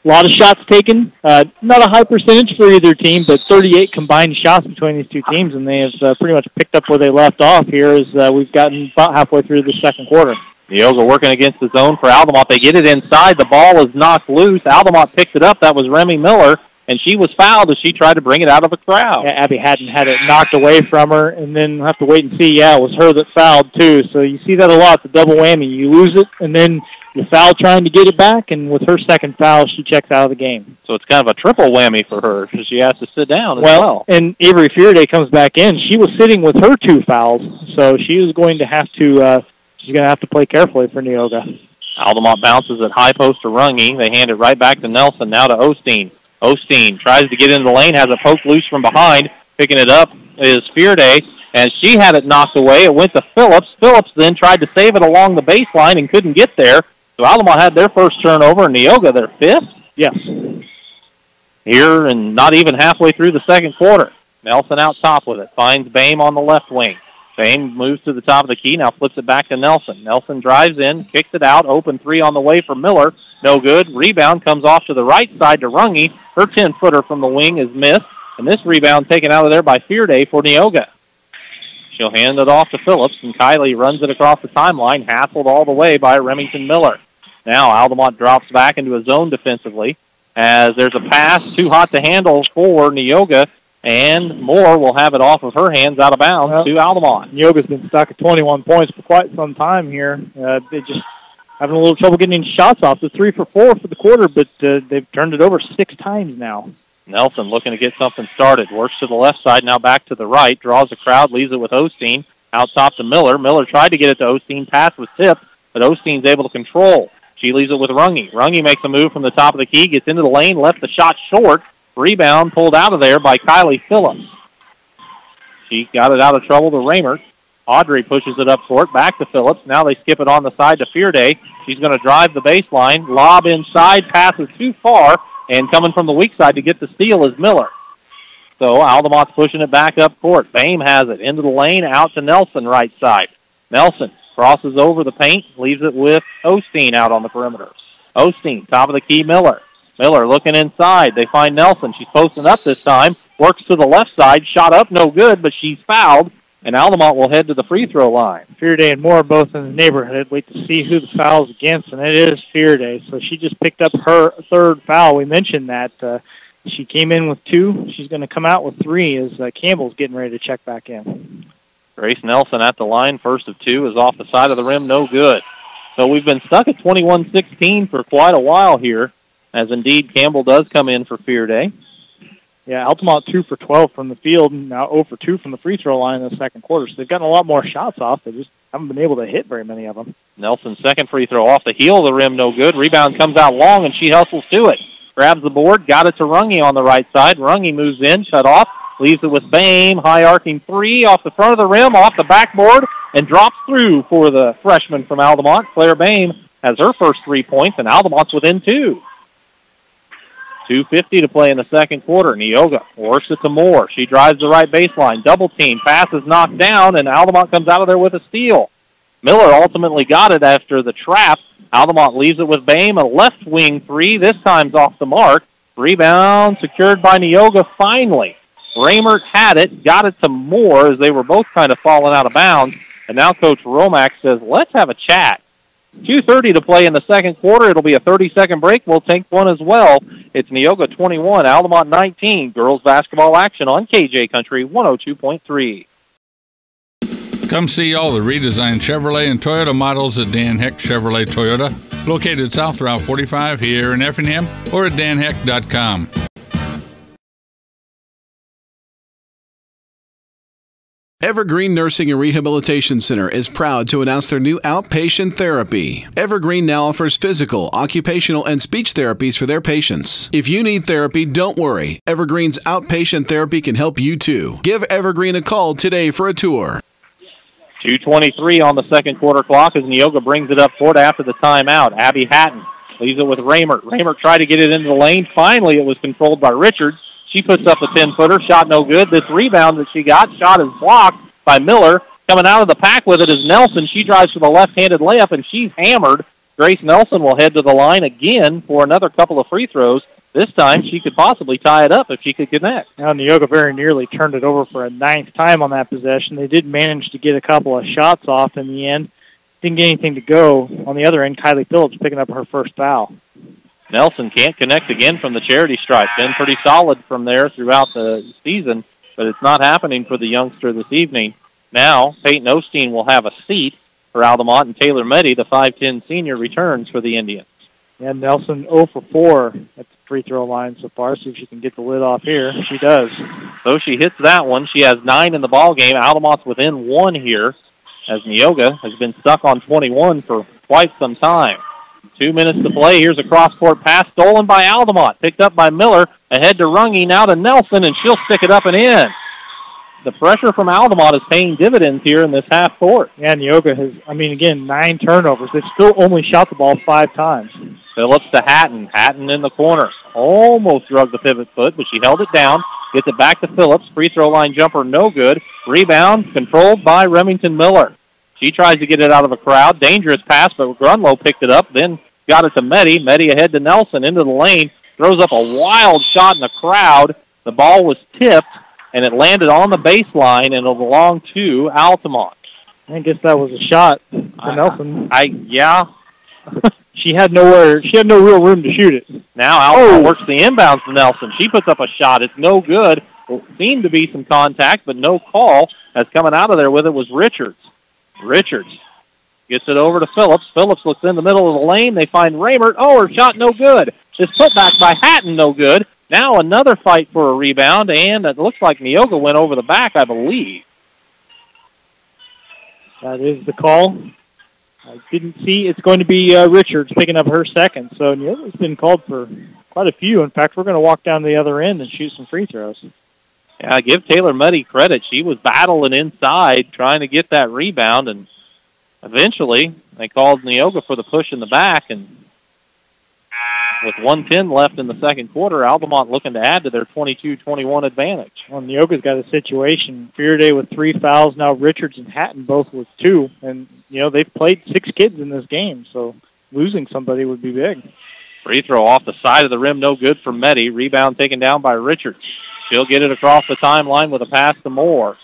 A lot of shots taken. Not a high percentage for either team, but 38 combined shots between these two teams, and they have pretty much picked up where they left off here as we've gotten about halfway through the second quarter. Neoga working against the zone for Altamont. They get it inside. The ball is knocked loose. Altamont picked it up. That was Remy Miller, and she was fouled as she tried to bring it out of the crowd. Yeah, Abby Hatton had it knocked away from her, and then we'll have to wait and see. Yeah, it was her that fouled, too. So you see that a lot, the double whammy. You lose it, and then you foul trying to get it back, and with her second foul, she checks out of the game. So it's kind of a triple whammy for her, because she has to sit down as well. And Avery Fearday comes back in. She was sitting with her 2 fouls, so she is going to have to she's going to have to play carefully for Neoga. Altamont bounces at high post to Runge. They hand it right back to Nelson, now to Osteen. Osteen tries to get into the lane, has it poked loose from behind. Picking it up is Fearday, and she had it knocked away. It went to Phillips. Phillips then tried to save it along the baseline and couldn't get there. So Altamont had their first turnover, and Neoga their 5th. Yes. Here and not even halfway through the second quarter. Nelson out top with it. Finds Bame on the left wing. Bame moves to the top of the key, now flips it back to Nelson. Nelson drives in, kicks it out, open 3 on the way for Miller. No good. Rebound comes off to the right side to Runge. Her 10-footer from the wing is missed, and this rebound taken out of there by Fearday for Neoga. She'll hand it off to Phillips, and Kylie runs it across the timeline, hassled all the way by Remington Miller. Now Altamont drops back into a zone defensively as there's a pass too hot to handle for Neoga, and Moore will have it off of her hands out of bounds to Altamont. Neoga's been stuck at 21 points for quite some time here. They just having a little trouble getting any shots off. They're 3 for 4 for the quarter, but they've turned it over 6 times now. Nelson looking to get something started. Works to the left side, now back to the right. Draws the crowd, leaves it with Osteen. Out top to Miller. Miller tried to get it to Osteen. Pass was tipped, but Osteen's able to control. She leaves it with Runge. Runge makes a move from the top of the key, gets into the lane, left the shot short. Rebound pulled out of there by Kylie Phillips. She got it out of trouble to Raymert. Audrey pushes it up court, back to Phillips. Now they skip it on the side to Fearday. She's going to drive the baseline. Lob inside, passes too far, and coming from the weak side to get the steal is Miller. So Altamont's pushing it back up court. Bame has it into the lane, out to Nelson right side. Nelson crosses over the paint, leaves it with Osteen out on the perimeter. Osteen, top of the key, Miller. Miller looking inside. They find Nelson. She's posting up this time. Works to the left side. Shot up, no good, but she's fouled, and Altamont will head to the free throw line. Fearday and Moore both in the neighborhood. Wait to see who the foul's against, and it is Fearday. So she just picked up her 3rd foul. We mentioned that she came in with 2. She's going to come out with 3 as Campbell's getting ready to check back in. Grace Nelson at the line. First of 2 is off the side of the rim. No good. So we've been stuck at 21-16 for quite a while here, as indeed Campbell does come in for Fearday. Yeah, Altamont 2 for 12 from the field, and now 0 for 2 from the free throw line in the second quarter. So they've gotten a lot more shots off. They just haven't been able to hit very many of them. Nelson's second free throw off the heel of the rim, no good. Rebound comes out long, and she hustles to it. Grabs the board, got it to Runge on the right side. Runge moves in, cut off, leaves it with Bame. High arcing 3 off the front of the rim, off the backboard, and drops through for the freshman from Altamont. Claire Bame has her first 3 points, and Altamont's within 2. 2:50 to play in the second quarter. Neoga works it to Moore. She drives the right baseline. Double team. Pass is knocked down, and Altamont comes out of there with a steal. Miller ultimately got it after the trap. Altamont leaves it with Bame. A left wing 3. This time's off the mark. Rebound secured by Neoga finally. Raymert had it, got it to Moore as they were both kind of falling out of bounds. And now Coach Romack says, let's have a chat. 2:30 to play in the second quarter. It'll be a 30-second break. We'll take one as well. It's Neoga 21, Altamont 19. Girls basketball action on KJ Country 102.3. Come see all the redesigned Chevrolet and Toyota models at Dan Heck Chevrolet Toyota, located South Route 45 here in Effingham, or at danheck.com. Evergreen Nursing and Rehabilitation Center is proud to announce their new outpatient therapy. Evergreen now offers physical, occupational, and speech therapies for their patients. If you need therapy, don't worry. Evergreen's outpatient therapy can help you too. Give Evergreen a call today for a tour. 2:23 on the second quarter clock as Neoga brings it up court after the timeout. Abby Hatton leaves it with Raymert. Raymert tried to get it into the lane. Finally, it was controlled by Richards. She puts up a 10-footer. Shot no good. This rebound that she got, shot is blocked by Miller. Coming out of the pack with it is Nelson. She drives for the left-handed layup, and she's hammered. Grace Nelson will head to the line again for another couple of free throws. This time she could possibly tie it up if she could connect. Now Neoga very nearly turned it over for a 9th time on that possession. They did manage to get a couple of shots off in the end. Didn't get anything to go. On the other end, Kylie Phillips picking up her first foul. Nelson can't connect again from the charity stripe. Been pretty solid from there throughout the season, but it's not happening for the youngster this evening. Now, Peyton Osteen will have a seat for Altamont, and Taylor Meddy, the 5'10 senior, returns for the Indians. Yeah, Nelson 0 for 4 at the free throw line so far. See if she can get the lid off here. She does. So she hits that one. She has 9 in the ball game. Altamont's within 1 here, as Neoga has been stuck on 21 for quite some time. 2 minutes to play. Here's a cross-court pass stolen by Altamont. Picked up by Miller. Ahead to Runge, now to Nelson, and she'll stick it up and in. The pressure from Altamont is paying dividends here in this half court. Yeah, Neoga has, again, 9 turnovers. They've still only shot the ball 5 times. Phillips to Hatton. Hatton in the corner. Almost drug the pivot foot, but she held it down. Gets it back to Phillips. Free throw line jumper, no good. Rebound controlled by Remington Miller. She tries to get it out of a crowd. Dangerous pass, but Grunlow picked it up, then got it to Meddy. Meddy ahead to Nelson, into the lane. Throws up a wild shot in the crowd. The ball was tipped, and it landed on the baseline, and it'll belong to Altamont. I guess that was a shot for Nelson. Yeah. She had no real room to shoot it. Now Altamont works the inbounds to Nelson. She puts up a shot. It's no good. It seemed to be some contact, but no call, as coming out of there with it was Richards. Richards gets it over to Phillips. Phillips looks in the middle of the lane. They find Raymert. Her shot no good. This putback by Hatton no good. Now another fight for a rebound, and it looks like Neoga went over the back, I believe. That is the call. I didn't see. It's going to be Richards picking up her second. So Neoga's been called for quite a few. In fact, we're going to walk down the other end and shoot some free throws. Yeah, give Taylor Muddy credit. She was battling inside, trying to get that rebound, and eventually they called Neoga for the push in the back, and with 1:10 left in the second quarter, Altamont looking to add to their 22-21 advantage. Well, Neoga's got a situation. Fearday with 3 fouls, now Richards and Hatton both with 2, and they've played 6 kids in this game, so losing somebody would be big. Free throw off the side of the rim, no good for Meddy. Rebound taken down by Richards. She'll get it across the timeline with a pass to Moore.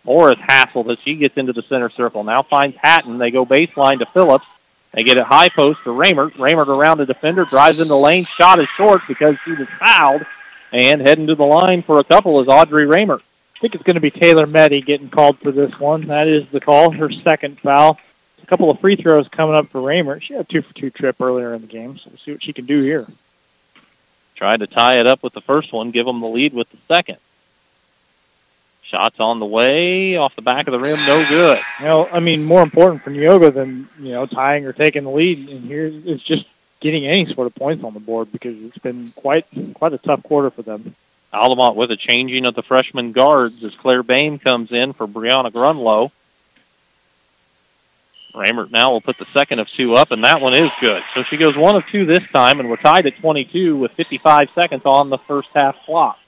Moore is hassled as she gets into the center circle. Now finds Hatton. They go baseline to Phillips. They get it high post to Raymert. Raymert around the defender, drives in the lane. Shot is short because she was fouled. And heading to the line for a couple is Audrey Raymert. I think it's going to be Taylor Meddy getting called for this one. That is the call, her second foul. A couple of free throws coming up for Raymert. She had a 2-for-2 trip earlier in the game, so we'll see what she can do here. Tried to tie it up with the first one, give them the lead with the second. Shots on the way, off the back of the rim, no good. More important for Neoga than, tying or taking the lead in here is just getting any sort of points on the board, because it's been quite a tough quarter for them. Altamont with a changing of the freshman guards as Claire Bain comes in for Brianna Grunlow. Raymert now will put the second of 2 up, and that one is good. So she goes 1 of 2 this time, and we're tied at 22 with 55 seconds on the first half clock.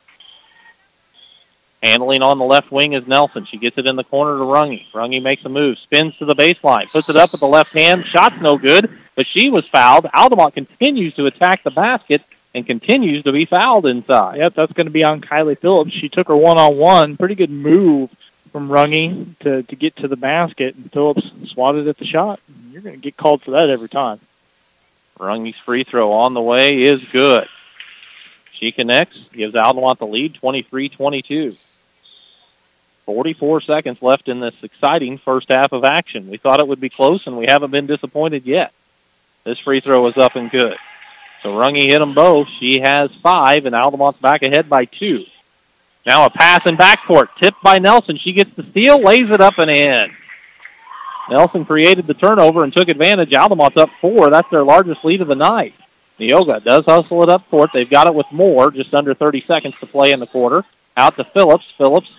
Handling on the left wing is Nelson. She gets it in the corner to Runge. Runge makes a move, spins to the baseline, puts it up with the left hand. Shot's no good, but she was fouled. Altamont continues to attack the basket and continues to be fouled inside. Yep, that's going to be on Kylie Phillips. She took her one-on-one. Pretty good move from Runge to get to the basket, and Phillips swatted at the shot. You're going to get called for that every time. Runge's free throw on the way is good. She connects, gives Altamont the lead, 23-22. 44 seconds left in this exciting first half of action. We thought it would be close, and we haven't been disappointed yet. This free throw is up and good. So Runge hit them both. She has 5, and Altamont's back ahead by 2. Now a pass in backcourt, tipped by Nelson. She gets the steal, lays it up and in. Nelson created the turnover and took advantage. Altamont's up 4. That's their largest lead of the night. Neoga does hustle it up court. They've got it with Moore, just under 30 seconds to play in the quarter. Out to Phillips. Phillips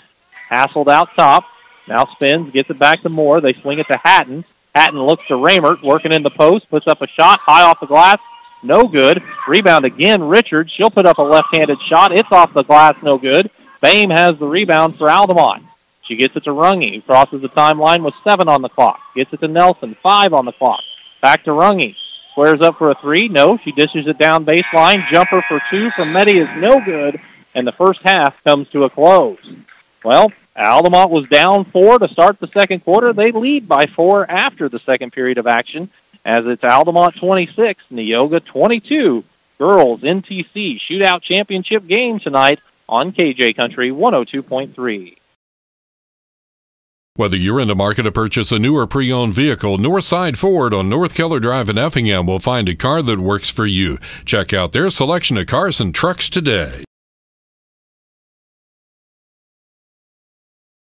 hassled out top. Now spins, gets it back to Moore. They swing it to Hatton. Hatton looks to Raymert, working in the post, puts up a shot, high off the glass, no good. Rebound again, Richards. She'll put up a left-handed shot. It's off the glass, no good. Bame has the rebound for Altamont. She gets it to Runge, who crosses the timeline with 7 on the clock. Gets it to Nelson, 5 on the clock. Back to Runge. Squares up for a 3. No, she dishes it down baseline. Jumper for 2 from Meddy is no good, and the first half comes to a close. Well, Altamont was down 4 to start the second quarter. They lead by 4 after the second period of action, as it's Altamont 26, Neoga 22. Girls NTC Shootout Championship game tonight on KJ Country 102.3. Whether you're in the market to purchase a new or pre-owned vehicle, Northside Ford on North Keller Drive in Effingham will find a car that works for you. Check out their selection of cars and trucks today.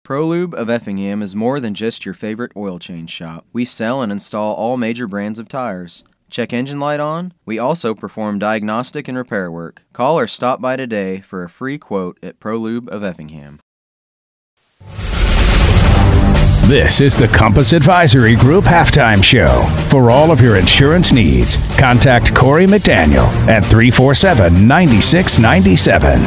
ProLube of Effingham is more than just your favorite oil change shop. We sell and install all major brands of tires. Check engine light on? We also perform diagnostic and repair work. Call or stop by today for a free quote at ProLube of Effingham. This is the Compass Advisory Group Halftime Show. For all of your insurance needs, contact Corey McDaniel at 347-9697.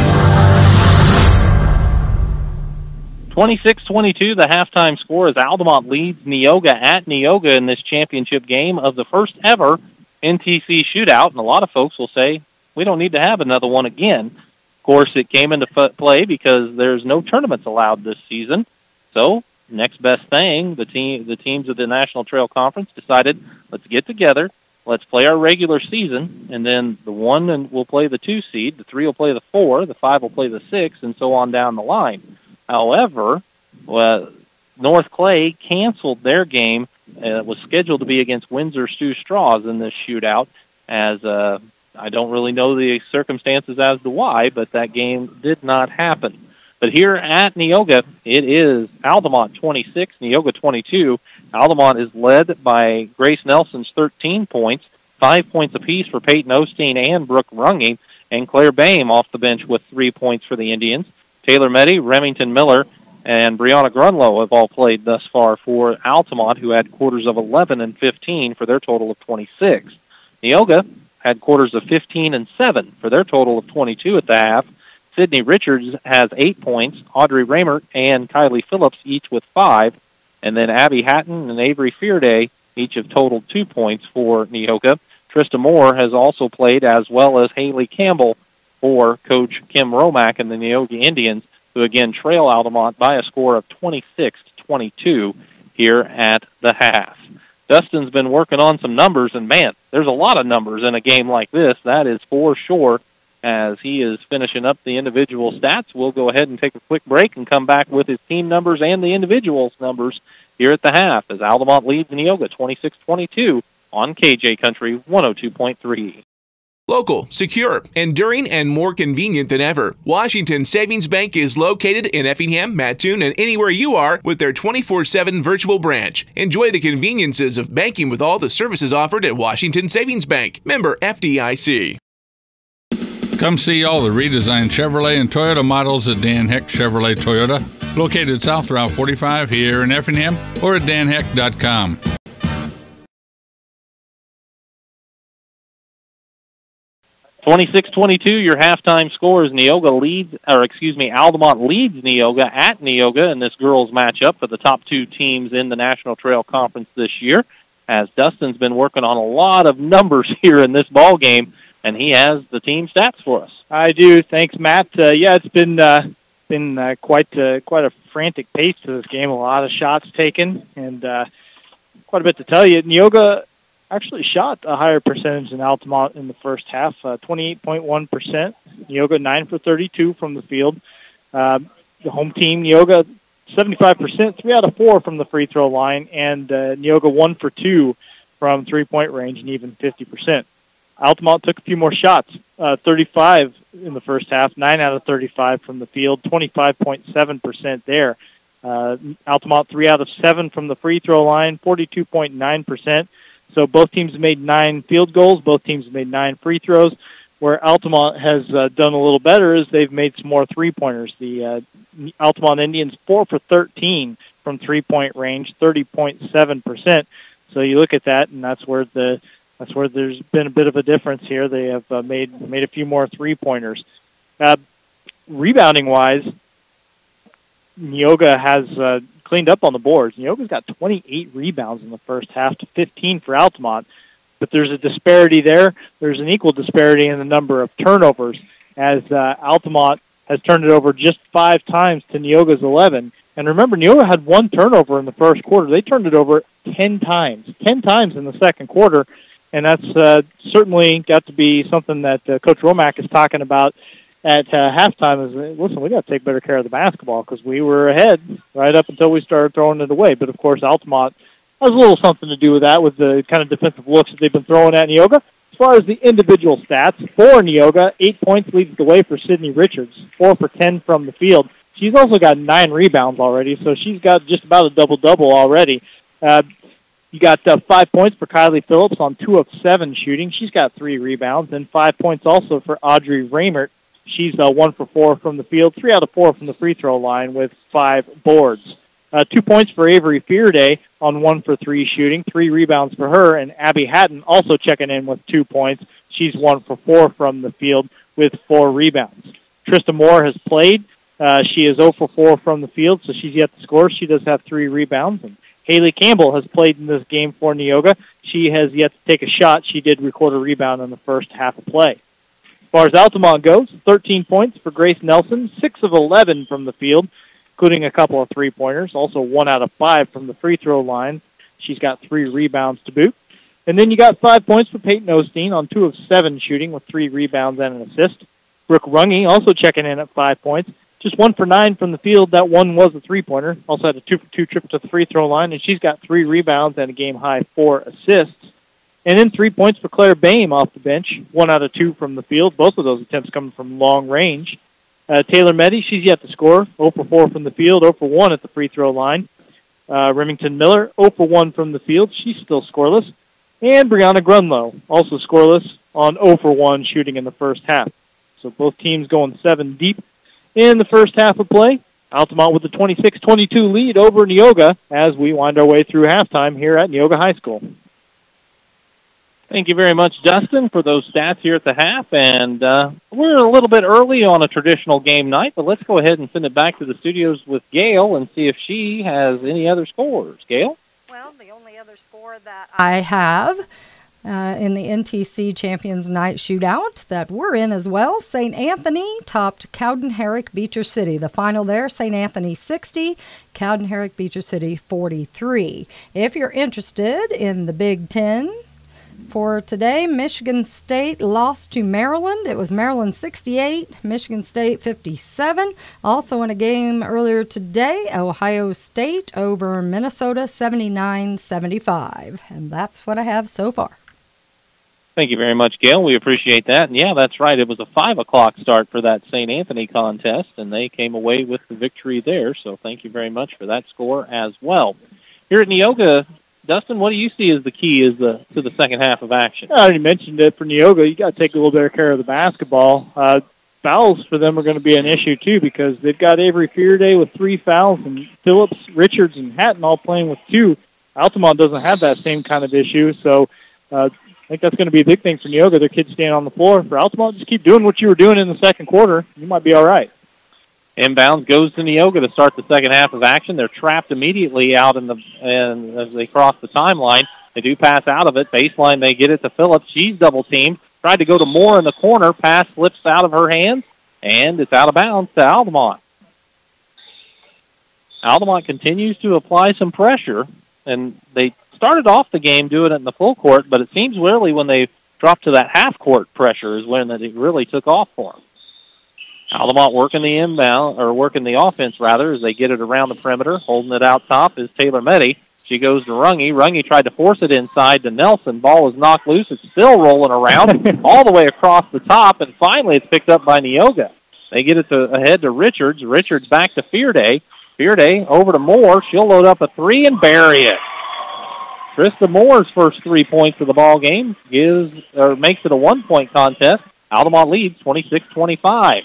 26-22, the halftime score as Altamont leads Neoga at Neoga in this championship game of the first ever NTC shootout. And a lot of folks will say, we don't need to have another one again. Of course, it came into play because there's no tournaments allowed this season. So, next best thing, the teams of the National Trail Conference decided, let's get together, let's play our regular season, and then the 1 will play the 2 seed, the 3 will play the 4, the 5 will play the 6, and so on down the line. However, North Clay canceled their game. It was scheduled to be against Windsor Stew Straws in this shootout, as I don't really know the circumstances as to why, but that game did not happen. But here at Neoga, it is Altamont 26, Neoga 22. Altamont is led by Grace Nelson's 13 points, 5 points apiece for Peyton Osteen and Brooke Runge, and Claire Bame off the bench with 3 points for the Indians. Taylor Meddy, Remington Miller, and Brianna Grunlow have all played thus far for Altamont, who had quarters of 11 and 15 for their total of 26. Neoga had quarters of 15 and 7 for their total of 22 at the half. Sydney Richards has 8 points, Audrey Raymer and Kylie Phillips each with 5, and then Abby Hatton and Avery Fearday each have totaled 2 points for Neoga. Trista Moore has also played, as well as Haley Campbell, for Coach Kim Romack and the Neoga Indians, who again trail Altamont by a score of 26-22 here at the half. Dustin's been working on some numbers, and man, there's a lot of numbers in a game like this, that is for sure. As he is finishing up the individual stats, we'll go ahead and take a quick break and come back with his team numbers and the individuals' numbers here at the half, as Altamont leads Neoga 26-22 on KJ Country 102.3. Local, secure, enduring, and more convenient than ever, Washington Savings Bank is located in Effingham, Mattoon, and anywhere you are with their 24/7 virtual branch. Enjoy the conveniences of banking with all the services offered at Washington Savings Bank. Member FDIC. Come see all the redesigned Chevrolet and Toyota models at Dan Heck Chevrolet Toyota, located South Route 45 here in Effingham, or at danheck.com. 26-22, your halftime score is Altamont leads Neoga at Neoga in this girls matchup for the top 2 teams in the National Trail Conference this year, as Dustin's been working on a lot of numbers here in this ball game, and he has the team stats for us. I do. Thanks, Matt. It's been quite a frantic pace to this game. A lot of shots taken, and quite a bit to tell you. Neoga actually shot a higher percentage than Altamont in the first half, 28.1%. Neoga 9 for 32 from the field. The home team, Neoga 75%, 3 out of 4 from the free throw line, and Neoga 1 for 2 from 3-point range, and even 50%. Altamont took a few more shots, 35 in the first half, 9 out of 35 from the field, 25.7% there. Altamont 3 out of 7 from the free throw line, 42.9%. So both teams made 9 field goals, both teams made 9 free throws. Where Altamont has done a little better is they've made some more three-pointers. The Altamont Indians 4 for 13 from 3-point range, 30.7%. So you look at that, and that's where the That's where there's been a bit of a difference here. They have made a few more three-pointers. Rebounding-wise, Neoga has cleaned up on the boards. Neoga's got 28 rebounds in the first half to 15 for Altamont. But there's a disparity there. There's an equal disparity in the number of turnovers, as Altamont has turned it over just 5 times to Neoga's 11. And remember, Neoga had 1 turnover in the first quarter. They turned it over 10 times in the second quarter. And that's certainly got to be something that Coach Romack is talking about at halftime is, listen, we got to take better care of the basketball because we were ahead right up until we started throwing it away. But, of course, Altamont has a little something to do with that, with the kind of defensive looks that they've been throwing at Neoga. As far as the individual stats, for Neoga, 8 points leads the way for Sydney Richards, 4 for 10 from the field. She's also got 9 rebounds already, so she's got just about a double-double already. You got 5 points for Kylie Phillips on 2 of 7 shooting. She's got 3 rebounds, and 5 points also for Audrey Raymert. She's 1 for 4 from the field, 3 out of 4 from the free throw line with 5 boards. 2 points for Avery Fearday on 1 for 3 shooting, 3 rebounds for her, and Abby Hatton also checking in with 2 points. She's 1 for 4 from the field with 4 rebounds. Trista Moore has played. She is 0 for 4 from the field, so she's yet to score. She does have 3 rebounds. And Haley Campbell has played in this game for Neoga. She has yet to take a shot. She did record a rebound in the first half of play. As far as Altamont goes, 13 points for Grace Nelson, 6 of 11 from the field, including a couple of three-pointers, also 1 out of 5 from the free throw line. She's got 3 rebounds to boot. And then you got 5 points for Peyton Osteen on 2 of 7 shooting with 3 rebounds and an assist. Brooke Runge also checking in at 5 points. Just 1 for 9 from the field. That one was a three-pointer. Also had a 2 for 2 trip to the free throw line, and she's got 3 rebounds and a game-high 4 assists. And then 3 points for Claire Boehm off the bench, 1 out of 2 from the field. Both of those attempts coming from long range. Taylor Meddy, she's yet to score, 0 for 4 from the field, 0 for 1 at the free throw line. Remington Miller, 0 for 1 from the field. She's still scoreless. And Brianna Grunlow, also scoreless, on 0 for 1 shooting in the first half. So both teams going 7 deep in the first half of play. Altamont with the 26-22 lead over Neoga as we wind our way through halftime here at Neoga High School. Thank you very much, Dustin, for those stats here at the half. And we're a little bit early on a traditional game night, but let's go ahead and send it back to the studios with Gail and see if she has any other scores. Gail? Well, the only other score that I have in the NTC Champions Night Shootout that we're in as well, St. Anthony topped Cowden-Herrick Beecher City. The final there, St. Anthony 60, Cowden-Herrick Beecher City 43. If you're interested in the Big Ten, for today, Michigan State lost to Maryland. It was Maryland 68, Michigan State 57. Also in a game earlier today, Ohio State over Minnesota 79-75. And that's what I have so far. Thank you very much, Gail. We appreciate that. And, yeah, that's right. It was a 5 o'clock start for that St. Anthony contest, and they came away with the victory there. So thank you very much for that score as well. Here at Neoga, Dustin, what do you see as the key to the second half of action? I already mentioned it for Neoga. You got to take a little better care of the basketball. Fouls for them are going to be an issue too because they've got Avery Fearday with 3 fouls and Phillips, Richards, and Hatton all playing with 2. Altamont doesn't have that same kind of issue, so I think that's going to be a big thing for Neoga. Their kids staying on the floor. For Altamont, just keep doing what you were doing in the second quarter. You might be all right. Inbounds goes to Neoga to start the second half of action. They're trapped immediately out and as they cross the timeline. They do pass out of it. Baseline, they get it to Phillips. She's double-teamed. Tried to go to Moore in the corner. Pass slips out of her hands, and it's out of bounds to Altamont. Altamont continues to apply some pressure, and they started off the game doing it in the full court, but it seems really when they dropped to that half-court pressure is when it really took off for them. Altamont working the offense rather, as they get it around the perimeter. Holding it out top is Taylor Meddy. She goes to Runge. Runge tried to force it inside to Nelson. Ball is knocked loose. It's still rolling around all the way across the top, and finally it's picked up by Neoga. They get it ahead to Richards. Richards back to Fearday. Fearday over to Moore. She'll load up a 3 and bury it. Trista Moore's first 3 points of the ball game makes it a 1-point contest. Altamont leads 26-25.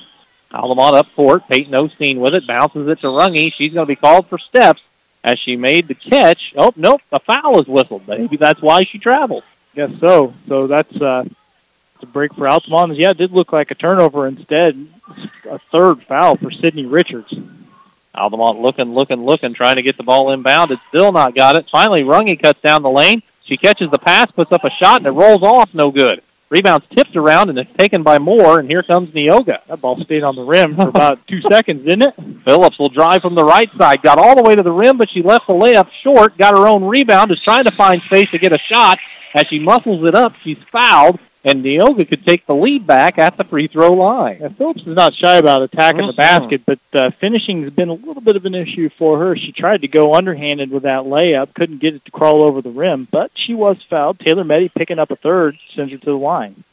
Altamont up for it. Peyton Osteen with it. Bounces it to Runge. She's going to be called for steps as she made the catch. Oh, nope. A foul is whistled. Maybe that's why she traveled. Guess so. So that's a break for Altamont. Yeah, it did look like a turnover instead. A third foul for Sydney Richards. Altamont looking, trying to get the ball inbounded. Still not got it. Finally, Runge cuts down the lane. She catches the pass, puts up a shot, and it rolls off. No good. Rebound's tipped around, and it's taken by Moore, and here comes Neoga. That ball stayed on the rim for about 2 seconds, didn't it? Phillips will drive from the right side. Got all the way to the rim, but she left the layup short. Got her own rebound. Is trying to find space to get a shot. As she muscles it up, she's fouled, and Neoga could take the lead back at the free throw line. Yeah, Phillips is not shy about attacking the basket, but finishing has been a little bit of an issue for her. She tried to go underhanded with that layup, couldn't get it to crawl over the rim, but she was fouled. Taylor Meddy picking up a third, sends her to the line.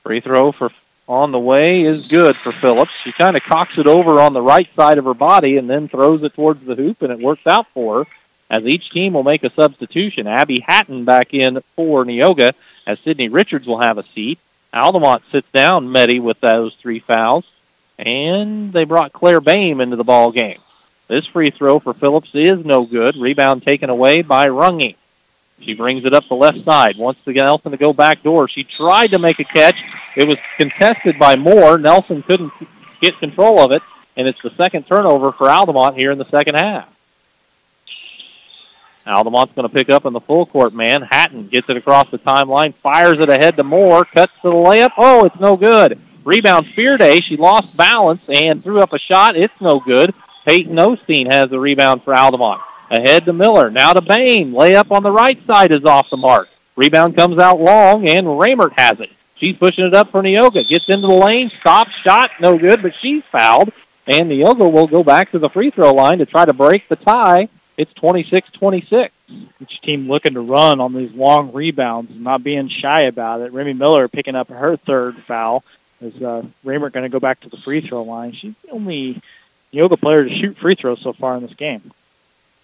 Free throw for on the way is good for Phillips. She kind of cocks it over on the right side of her body and then throws it towards the hoop, and it works out for her, as each team will make a substitution. Abby Hatton back in for Neoga, as Sydney Richards will have a seat. Altamont sits down Meddy with those 3 fouls, and they brought Claire Boehm into the ball game. This free throw for Phillips is no good. Rebound taken away by Runge. She brings it up the left side. Wants to get Nelson to go back door. She tried to make a catch. It was contested by Moore. Nelson couldn't get control of it, and it's the second turnover for Altamont here in the second half. Altamont's going to pick up in the full court man. Hatton gets it across the timeline, fires it ahead to Moore, cuts to the layup. Oh, it's no good. Rebound Fearday. She lost balance and threw up a shot. It's no good. Peyton Osteen has the rebound for Altamont. Ahead to Miller. Now to Bain. Layup on the right side is off the mark. Rebound comes out long, and Raymert has it. She's pushing it up for Neoga. Gets into the lane. Stops. Shot. No good, but she's fouled. And Neoga will go back to the free throw line to try to break the tie. It's 26-26. Each team looking to run on these long rebounds and not being shy about it. Remy Miller picking up her third foul. Is Raymert going to go back to the free throw line? She's the only Neoga player to shoot free throws so far in this game.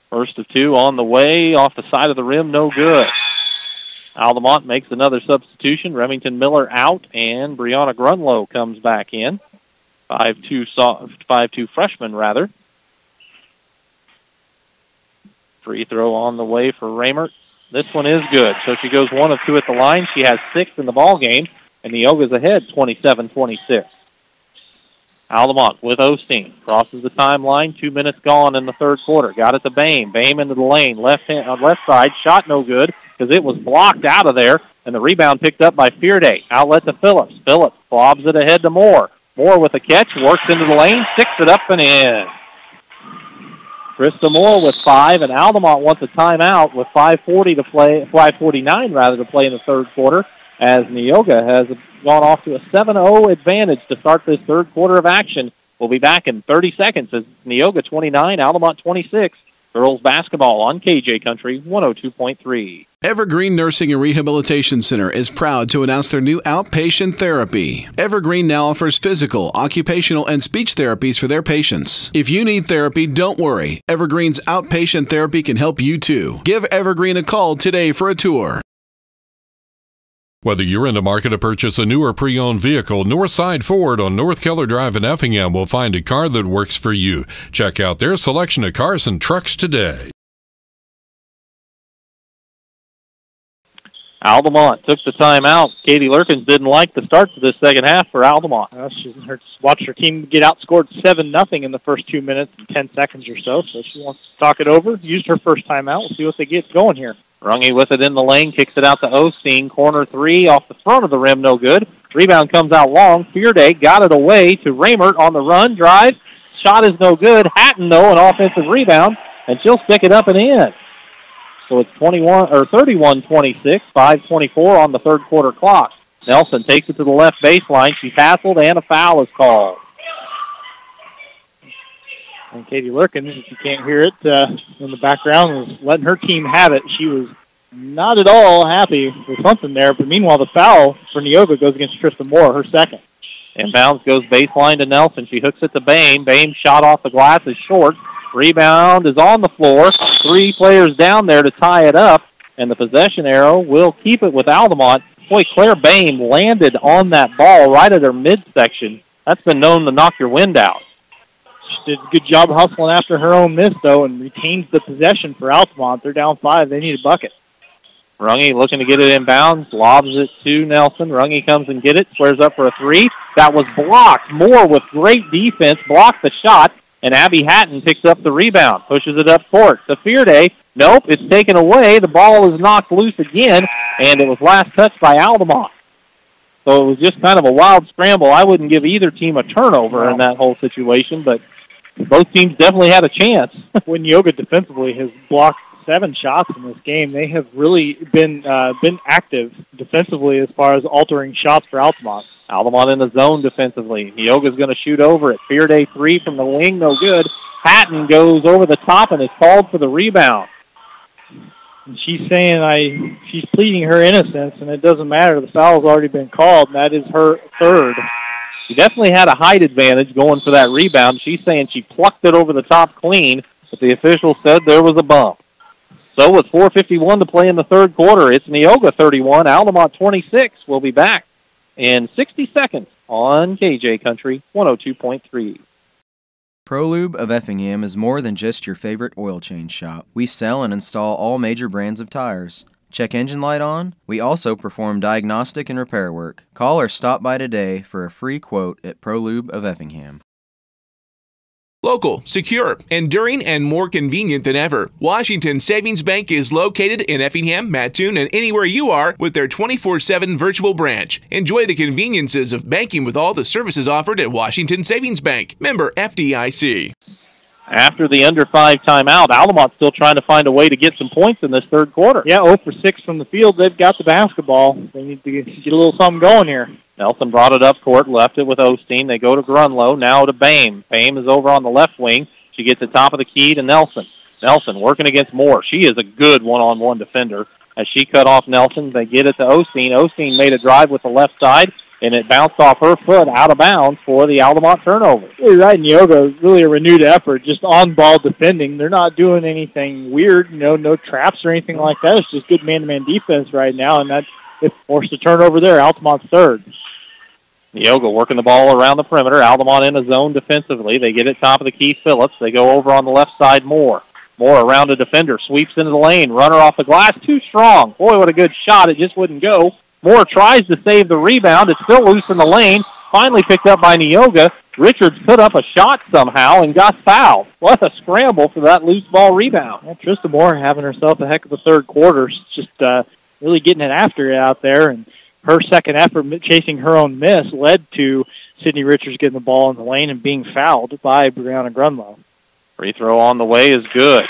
First of 2 on the way, off the side of the rim, no good. Altamont makes another substitution. Remington Miller out, and Brianna Grunlow comes back in. 5'2" freshman, rather. Free throw on the way for Raymert. This one is good, so she goes 1 of 2 at the line. She has 6 in the ball game, and Neoga's ahead 27-26. Altamont with Osteen. Crosses the timeline. 2 minutes gone in the third quarter. Got it to Boehm. Boehm into the lane. Left side. Shot no good because it was blocked out of there. And the rebound picked up by Fearday. Outlet to Phillips. Phillips lobs it ahead to Moore. Moore with a catch. Works into the lane. Sticks it up and in. Krista Moore with 5. And Altamont wants a timeout with 5:49 rather to play in the third quarter, as Neoga has gone off to a 7-0 advantage to start this third quarter of action. We'll be back in 30 seconds as Neoga 29, Altamont 26. Girls basketball on KJ Country 102.3. Evergreen Nursing and Rehabilitation Center is proud to announce their new outpatient therapy. Evergreen now offers physical, occupational, and speech therapies for their patients. If you need therapy, don't worry. Evergreen's outpatient therapy can help you too. Give Evergreen a call today for a tour. Whether you're in the market to purchase a new or pre-owned vehicle, Northside Ford on North Keller Drive in Effingham will find a car that works for you. Check out their selection of cars and trucks today. Altamont took the timeout. Katie Lurkins didn't like the start to this second half for Altamont. She's watched her team get outscored 7-0 in the first 2 minutes and 10 seconds or so she wants to talk it over. Used her first timeout. We'll see what they get going here. Runge with it in the lane, kicks it out to Osteen. Corner 3 off the front of the rim, no good. Rebound comes out long. Fearday got it away to Raymert on the run, drive. Shot is no good. Hatton, though, an offensive rebound, and she'll stick it up and in. So it's 31-26, 5:24 on the third quarter clock. Nelson takes it to the left baseline. She tasseled, and a foul is called. And Katie Lurkins, if you can't hear it in the background, was letting her team have it. She was not at all happy with something there. But meanwhile, the foul for Neoga goes against Trista Moore, her second. Inbounds goes baseline to Nelson. She hooks it to Boehm. Boehm shot off the glass is short. Rebound is on the floor. 3 players down there to tie it up. And the possession arrow will keep it with Altamont. Boy, Claire Boehm landed on that ball right at her midsection. That's been known to knock your wind out. She did a good job hustling after her own miss, though, and retains the possession for Altamont. They're down 5. They need a bucket. Runge looking to get it inbounds, lobs it to Nelson. Runge comes and get it, squares up for a three. That was blocked. Moore with great defense blocked the shot, and Abby Hatton picks up the rebound, pushes it up court to Fearday. Nope, it's taken away. The ball is knocked loose again, and it was last touched by Altamont. So it was just kind of a wild scramble. I wouldn't give either team a turnover in that whole situation, but both teams definitely had a chance. When Neoga defensively has blocked 7 shots in this game, they have really been active defensively as far as altering shots for Altamont. Altamont in the zone defensively. Neoga's going to shoot over it. Fearday three from the wing, no good. Hatton goes over the top and is called for the rebound. And she's saying she's pleading her innocence, and it doesn't matter. The foul's already been called, and that is her third. She definitely had a height advantage going for that rebound. She's saying she plucked it over the top clean, but the official said there was a bump. So with 4:51 to play in the third quarter, it's Neoga 31, Altamont 26. We'll be back in 60 seconds on KJ Country 102.3. ProLube of Effingham is more than just your favorite oil change shop. We sell and install all major brands of tires. Check engine light on? We also perform diagnostic and repair work. Call or stop by today for a free quote at ProLube of Effingham. Local, secure, enduring, and more convenient than ever. Washington Savings Bank is located in Effingham, Mattoon, and anywhere you are with their 24/7 virtual branch. Enjoy the conveniences of banking with all the services offered at Washington Savings Bank. Member FDIC. After the under 5 timeout, Altamont's still trying to find a way to get some points in this third quarter. Yeah, 0 for 6 from the field. They've got the basketball. They need to get a little something going here. Nelson brought it up court, left it with Osteen. They go to Grunlow, now to Bame. Bame is over on the left wing. She gets the top of the key to Nelson. Nelson working against Moore. She is a good one-on-one defender. As she cut off Nelson, they get it to Osteen. Osteen made a drive with the left side, and it bounced off her foot out of bounds for the Altamont turnover. You're right, Neoga, really a renewed effort, just on-ball defending. They're not doing anything weird, no traps or anything like that. It's just good man-to-man defense right now, and that it forced a turnover there. Altamont's third. Neoga working the ball around the perimeter. Altamont in a zone defensively. They get it top of the key, Phillips. They go over on the left side, Moore. Moore around a defender, sweeps into the lane. Runner off the glass, too strong. Boy, what a good shot. It just wouldn't go. Moore tries to save the rebound. It's still loose in the lane. Finally picked up by Neoga. Richards put up a shot somehow and got fouled. What a scramble for that loose ball rebound. Yeah, Trista Moore having herself a heck of a third quarter. Just really getting it after it out there, and her second effort chasing her own miss led to Sydney Richards getting the ball in the lane and being fouled by Brianna Grunlow. Free throw on the way is good.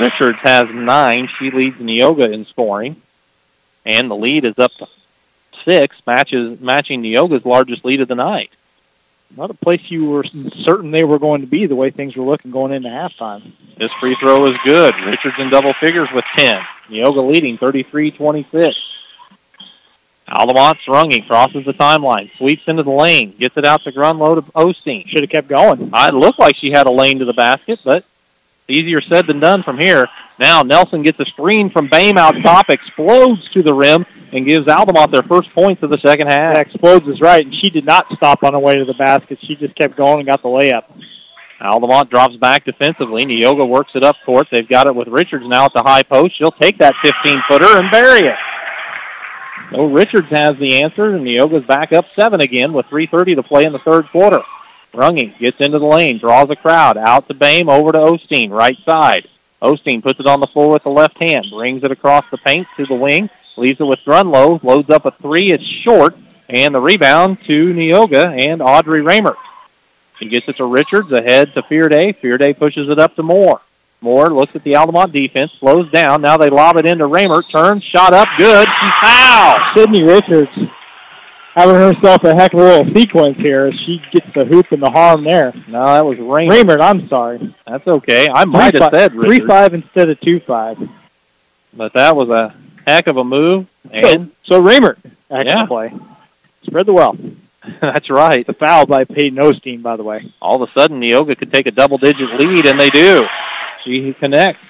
Richards has 9. She leads Neoga in scoring, and the lead is up to 6, matching Neoga's largest lead of the night. Not a place you were certain they were going to be the way things were looking going into halftime. This free throw is good. Richards in double figures with 10. Neoga leading 33-26. Altamont Runge crosses the timeline, sweeps into the lane, gets it out to Grunlow to Osteen. Should have kept going. It looked like she had a lane to the basket, but easier said than done from here. Now Nelson gets a screen from Bame out top, explodes to the rim, and gives Altamont their first points of the second half. That explodes is right, and she did not stop on the way to the basket. She just kept going and got the layup. Altamont drops back defensively. Neoga works it up court. They've got it with Richards now at the high post. She'll take that 15-footer and bury it. So Richards has the answer, and Neoga's back up 7 again with 3:30 to play in the third quarter. Runge gets into the lane, draws a crowd, out to Bame, over to Osteen, right side. Osteen puts it on the floor with the left hand, brings it across the paint to the wing, leaves it with Grunlow, loads up a 3, it's short, and the rebound to Neoga and Audrey Raymer. She gets it to Richards, ahead to Fearday. Fearday pushes it up to Moore. Moore looks at the Altamont defense, slows down. Now they lob it into Raymer. Turns, shot up, good. She's fouled. Sydney Richards having herself a heck of a little sequence here as she gets the hoop and the harm there. No, that was Raymer. Raymer, I'm sorry. That's okay. I might have said Richards. 3-5 instead of 2-5. But that was a heck of a move. And so Raymer, excellent play. Spread the wealth. That's right. The foul by Peyton Osteen, by the way. All of a sudden, Neoga could take a double-digit lead, and they do. She connects.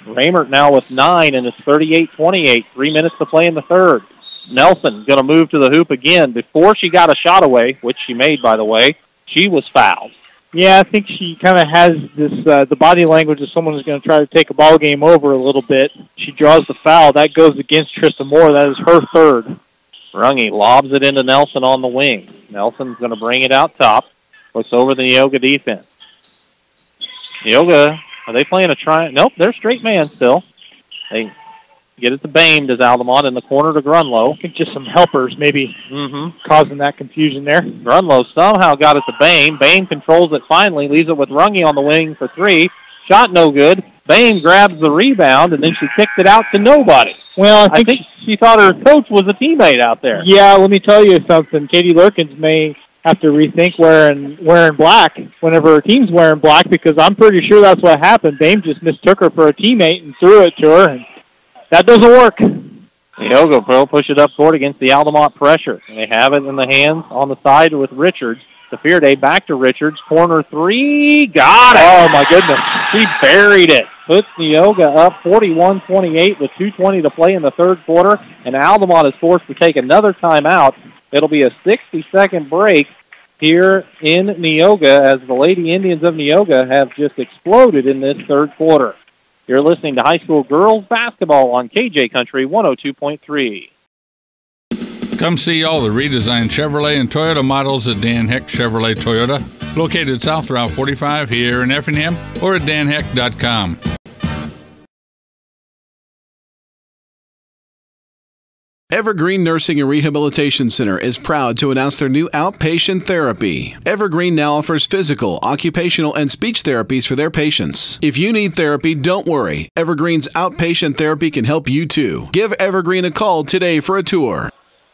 Raymer now with 9, and it's 38-28. 3 minutes to play in the third. Nelson going to move to the hoop again. Before she got a shot away, which she made, by the way, she was fouled. Yeah, I think she kind of has this the body language of someone who's going to try to take a ball game over a little bit. She draws the foul. That goes against Trista Moore. That is her third. Runge lobs it into Nelson on the wing. Nelson's going to bring it out top. Looks over the Neoga defense. Neoga, are they playing a try? Nope, they're straight man still. They get it to Bame, does Altamont, in the corner to Grunlow. I think just some helpers maybe causing that confusion there. Grunlow somehow got it to Bame. Bame controls it finally, leaves it with Runge on the wing for three. Shot no good. Bame grabs the rebound, and then she kicked it out to nobody. Well, I think she thought her coach was a teammate out there. Yeah, let me tell you something. Katie Lurkins may have to rethink wearing black whenever her team's wearing black, because I'm pretty sure that's what happened. Bame just mistook her for a teammate and threw it to her, and that doesn't work. Neoga will push it up court against the Altamont pressure. And they have it in the hands on the side with Richards. Tefirde back to Richards. Corner three. Got it. Oh, my goodness. She buried it. Puts Neoga up 41-28 with 2:20 to play in the third quarter. And Altamont is forced to take another timeout. It'll be a 60-second break here in Neoga as the Lady Indians of Neoga have just exploded in this third quarter. You're listening to high school girls basketball on KJ Country 102.3. Come see all the redesigned Chevrolet and Toyota models at Dan Heck Chevrolet Toyota, located South Route 45 here in Effingham, or at danheck.com. Evergreen Nursing and Rehabilitation Center is proud to announce their new outpatient therapy. Evergreen now offers physical, occupational, and speech therapies for their patients. If you need therapy, don't worry. Evergreen's outpatient therapy can help you too. Give Evergreen a call today for a tour.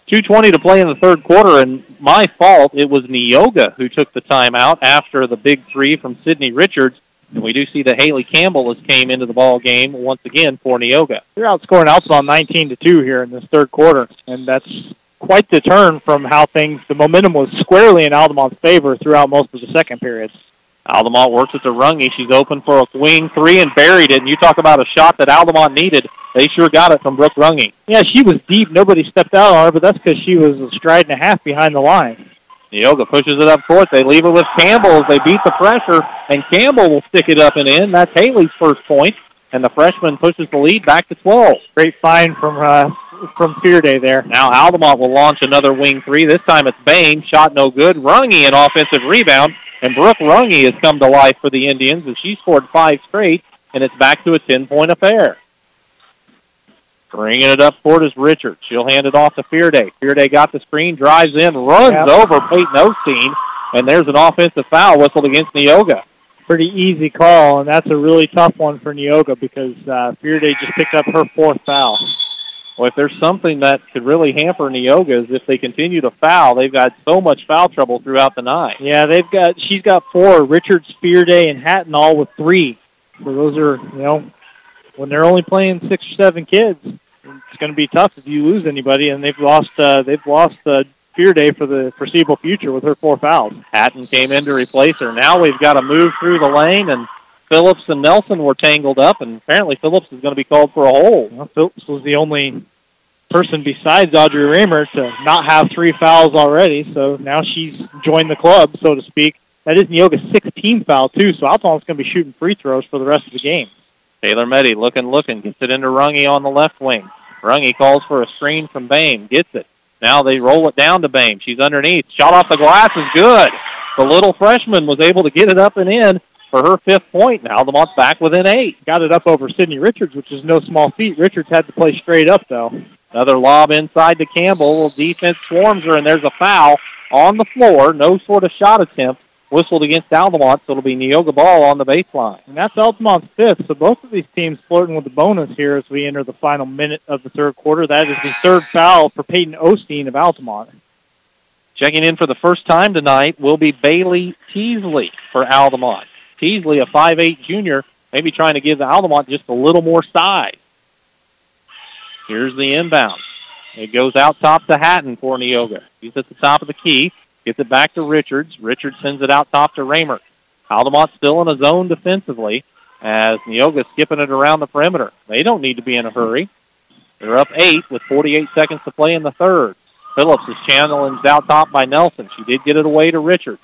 2:20 to play in the third quarter, and my fault, it was Neoga who took the timeout after the big three from Sydney Richards. And we do see that Haley Campbell has came into the ball game once again for Neoga. They're outscoring Altamont 19-2 here in this third quarter, and that's quite the turn from how the momentum was squarely in Altamont's favor throughout most of the second period. Altamont works it to Runge. She's open for a wing three and buried it. And you talk about a shot that Altamont needed. They sure got it from Brooke Runge. Yeah, she was deep. Nobody stepped out on her, but that's because she was a stride and a half behind the line. Neoga pushes it up court. They leave it with Campbell as they beat the pressure, and Campbell will stick it up and in. That's Haley's first point, and the freshman pushes the lead back to 12. Great find from Fearday there. Now Altamont will launch another wing three. This time it's Bame. Shot no good. Runge an offensive rebound, and Brooke Runge has come to life for the Indians as she scored 5 straight, and it's back to a 10-point affair. Bringing it up court is Richards. She'll hand it off to Fearday. Fearday got the screen, drives in, runs over Peyton Osteen, and there's an offensive foul whistled against Neoga. Pretty easy call, and that's a really tough one for Neoga because Fearday just picked up her 4th foul. Well, if there's something that could really hamper Neoga is if they continue to foul. They've got so much foul trouble throughout the night. Yeah, she's got 4. Richards, Fearday, and Hatton all with 3. So those are, when they're only playing 6 or 7 kids, it's going to be tough if you lose anybody, and they've lost Fearday for the foreseeable future with her 4 fouls. Hatton came in to replace her. Now we've got to move through the lane, and Phillips and Nelson were tangled up, and apparently Phillips is going to be called for a hold. Well, Phillips was the only person besides Audrey Raymer to not have 3 fouls already, so now she's joined the club, so to speak. That is Neoga's 16th foul, too, so Altamont's going to be shooting free throws for the rest of the game. Taylor Meddy looking, gets it into Runge on the left wing. Runge calls for a screen from Bame, gets it. Now they roll it down to Bame. She's underneath. Shot off the glass is good. The little freshman was able to get it up and in for her 5th point. Now Altamont's back within 8. Got it up over Sydney Richards, which is no small feat. Richards had to play straight up, though. Another lob inside to Campbell. Defense swarms her, and there's a foul on the floor. No sort of shot attempt whistled against Altamont, so it'll be Neoga ball on the baseline. And that's Altamont's 5th, so both of these teams flirting with the bonus here as we enter the final minute of the third quarter. That is the 3rd foul for Peyton Osteen of Altamont. Checking in for the first time tonight will be Bailey Teasley for Altamont. Teasley, a 5'8 junior, maybe trying to give Altamont just a little more size. Here's the inbound. It goes out top to Hatton for Neoga. He's at the top of the key. Gets it back to Richards. Richards sends it out top to Raymer. Altamont still in a zone defensively as Neoga's skipping it around the perimeter. They don't need to be in a hurry. They're up 8 with 48 seconds to play in the third. Phillips is challenged out top by Nelson. She did get it away to Richards.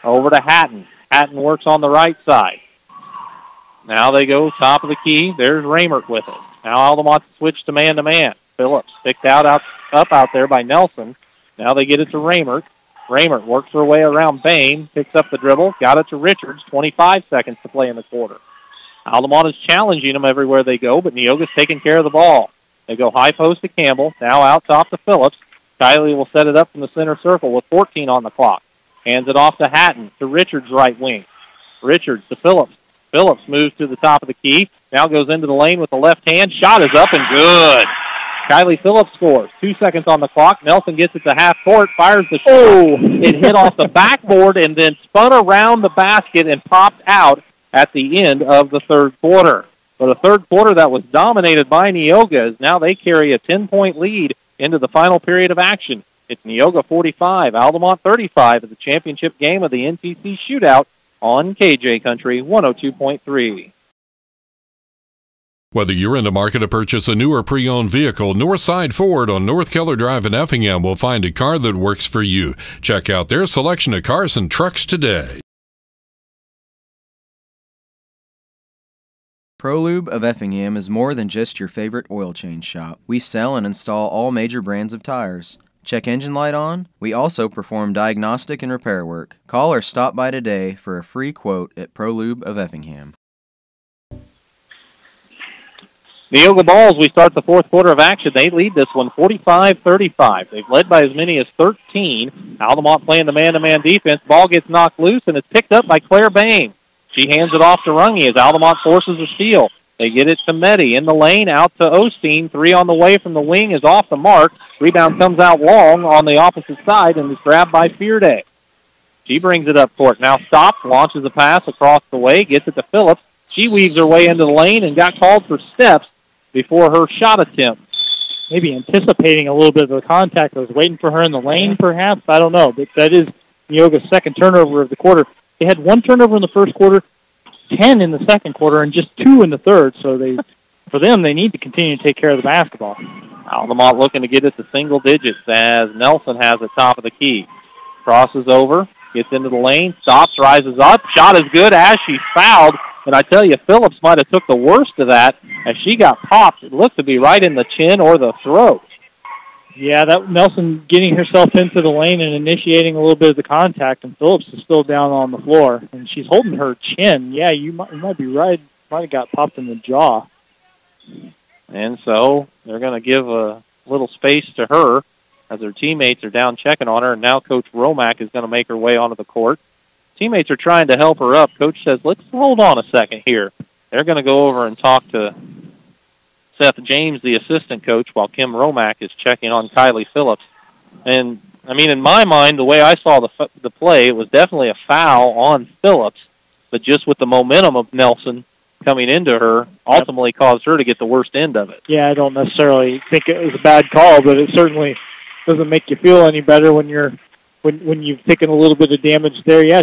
Over to Hatton. Hatton works on the right side. Now they go top of the key. There's Raymert with it. Now Altamont switch to man-to-man. Phillips picked up out there by Nelson. Now they get it to Raymert. Raymert works her way around Bain, picks up the dribble, got it to Richards, 25 seconds to play in the quarter. Altamont is challenging them everywhere they go, but Neoga's taking care of the ball. They go high post to Campbell, now out top to Phillips. Kylie will set it up from the center circle with 14 on the clock. Hands it off to Hatton, to Richards' right wing. Richards to Phillips. Phillips moves to the top of the key, now goes into the lane with the left hand. Shot is up and good. Kylie Phillips scores. 2 seconds on the clock. Nelson gets it to half court, fires the shot. Oh, it hit off the backboard and then spun around the basket and popped out at the end of the third quarter. But a third quarter that was dominated by Neoga, as now they carry a 10-point lead into the final period of action. It's Neoga 45, Altamont 35 at the championship game of the NTC Shootout on KJ Country 102.3. Whether you're in the market to purchase a new or pre-owned vehicle, Northside Ford on North Keller Drive in Effingham will find a car that works for you. Check out their selection of cars and trucks today. ProLube of Effingham is more than just your favorite oil change shop. We sell and install all major brands of tires. Check engine light on? We also perform diagnostic and repair work. Call or stop by today for a free quote at ProLube of Effingham. Neoga balls, we start the fourth quarter of action. They lead this one 45-35. They've led by as many as 13. Altamont playing the man-to-man defense. Ball gets knocked loose, and it's picked up by Claire Bain. She hands it off to Runge as Altamont forces a steal. They get it to Meddy in the lane, out to Osteen. 3 on the way from the wing is off the mark. Rebound comes out long on the opposite side and is grabbed by Fearday. She brings it up court. Now stops, launches a pass across the way, gets it to Phillips. She weaves her way into the lane and got called for steps before her shot attempt. Maybe anticipating a little bit of the contact. I was waiting for her in the lane, perhaps. I don't know. But that is Neoga's second turnover of the quarter. They had 1 turnover in the first quarter, 10 in the second quarter, and just 2 in the third. So for them, they need to continue to take care of the basketball. Altamont looking to get it to single digits as Nelson has it top of the key. Crosses over, gets into the lane, stops, rises up. Shot is good as she's fouled. And I tell you, Phillips might have took the worst of that as she got popped. It looked to be right in the chin or the throat. Yeah, that Nelson getting herself into the lane and initiating a little bit of the contact, and Phillips is still down on the floor, and she's holding her chin. Yeah, you might be right. Might have got popped in the jaw. And so they're going to give a little space to her as her teammates are down checking on her, and now Coach Romack is going to make her way onto the court. Teammates are trying to help her up. Coach says, let's hold on a second here. They're going to go over and talk to Seth James, the assistant coach, while Kim Romack is checking on Kylie Phillips. And, I mean, in my mind, the way I saw the play, it was definitely a foul on Phillips, but just with the momentum of Nelson coming into her, ultimately caused her to get the worst end of it. Yeah, I don't necessarily think it was a bad call, but it certainly doesn't make you feel any better when you've taken a little bit of damage there. Yeah,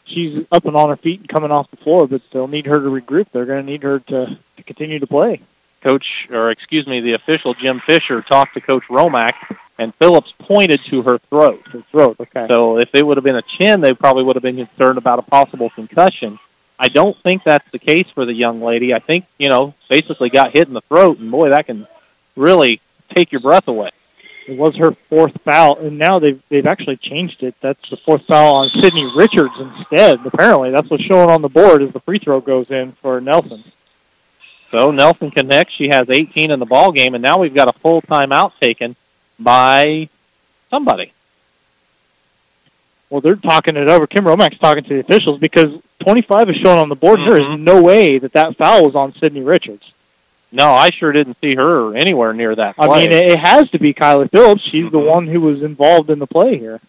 she's up and on her feet and coming off the floor, but they'll need her to regroup. They're going to need her to continue to play. The official, Jim Fisher, talked to Coach Romack, and Phillips pointed to her throat. Her throat, okay. So if it would have been a chin, they probably would have been concerned about a possible concussion. I don't think that's the case for the young lady. I think, basically got hit in the throat, and boy, that can really take your breath away. It was her 4th foul, and now they've actually changed it. That's the 4th foul on Sydney Richards instead. Apparently, that's what's showing on the board as the free throw goes in for Nelson. So Nelson connects. She has 18 in the ball game, and now we've got a full timeout taken by somebody. Well, they're talking it over. Kim Romack's talking to the officials because 25 is shown on the board. Mm-hmm. There is no way that foul was on Sydney Richards. No, I sure didn't see her anywhere near that play. I mean, it has to be Kylie Phillips. She's the one who was involved in the play here.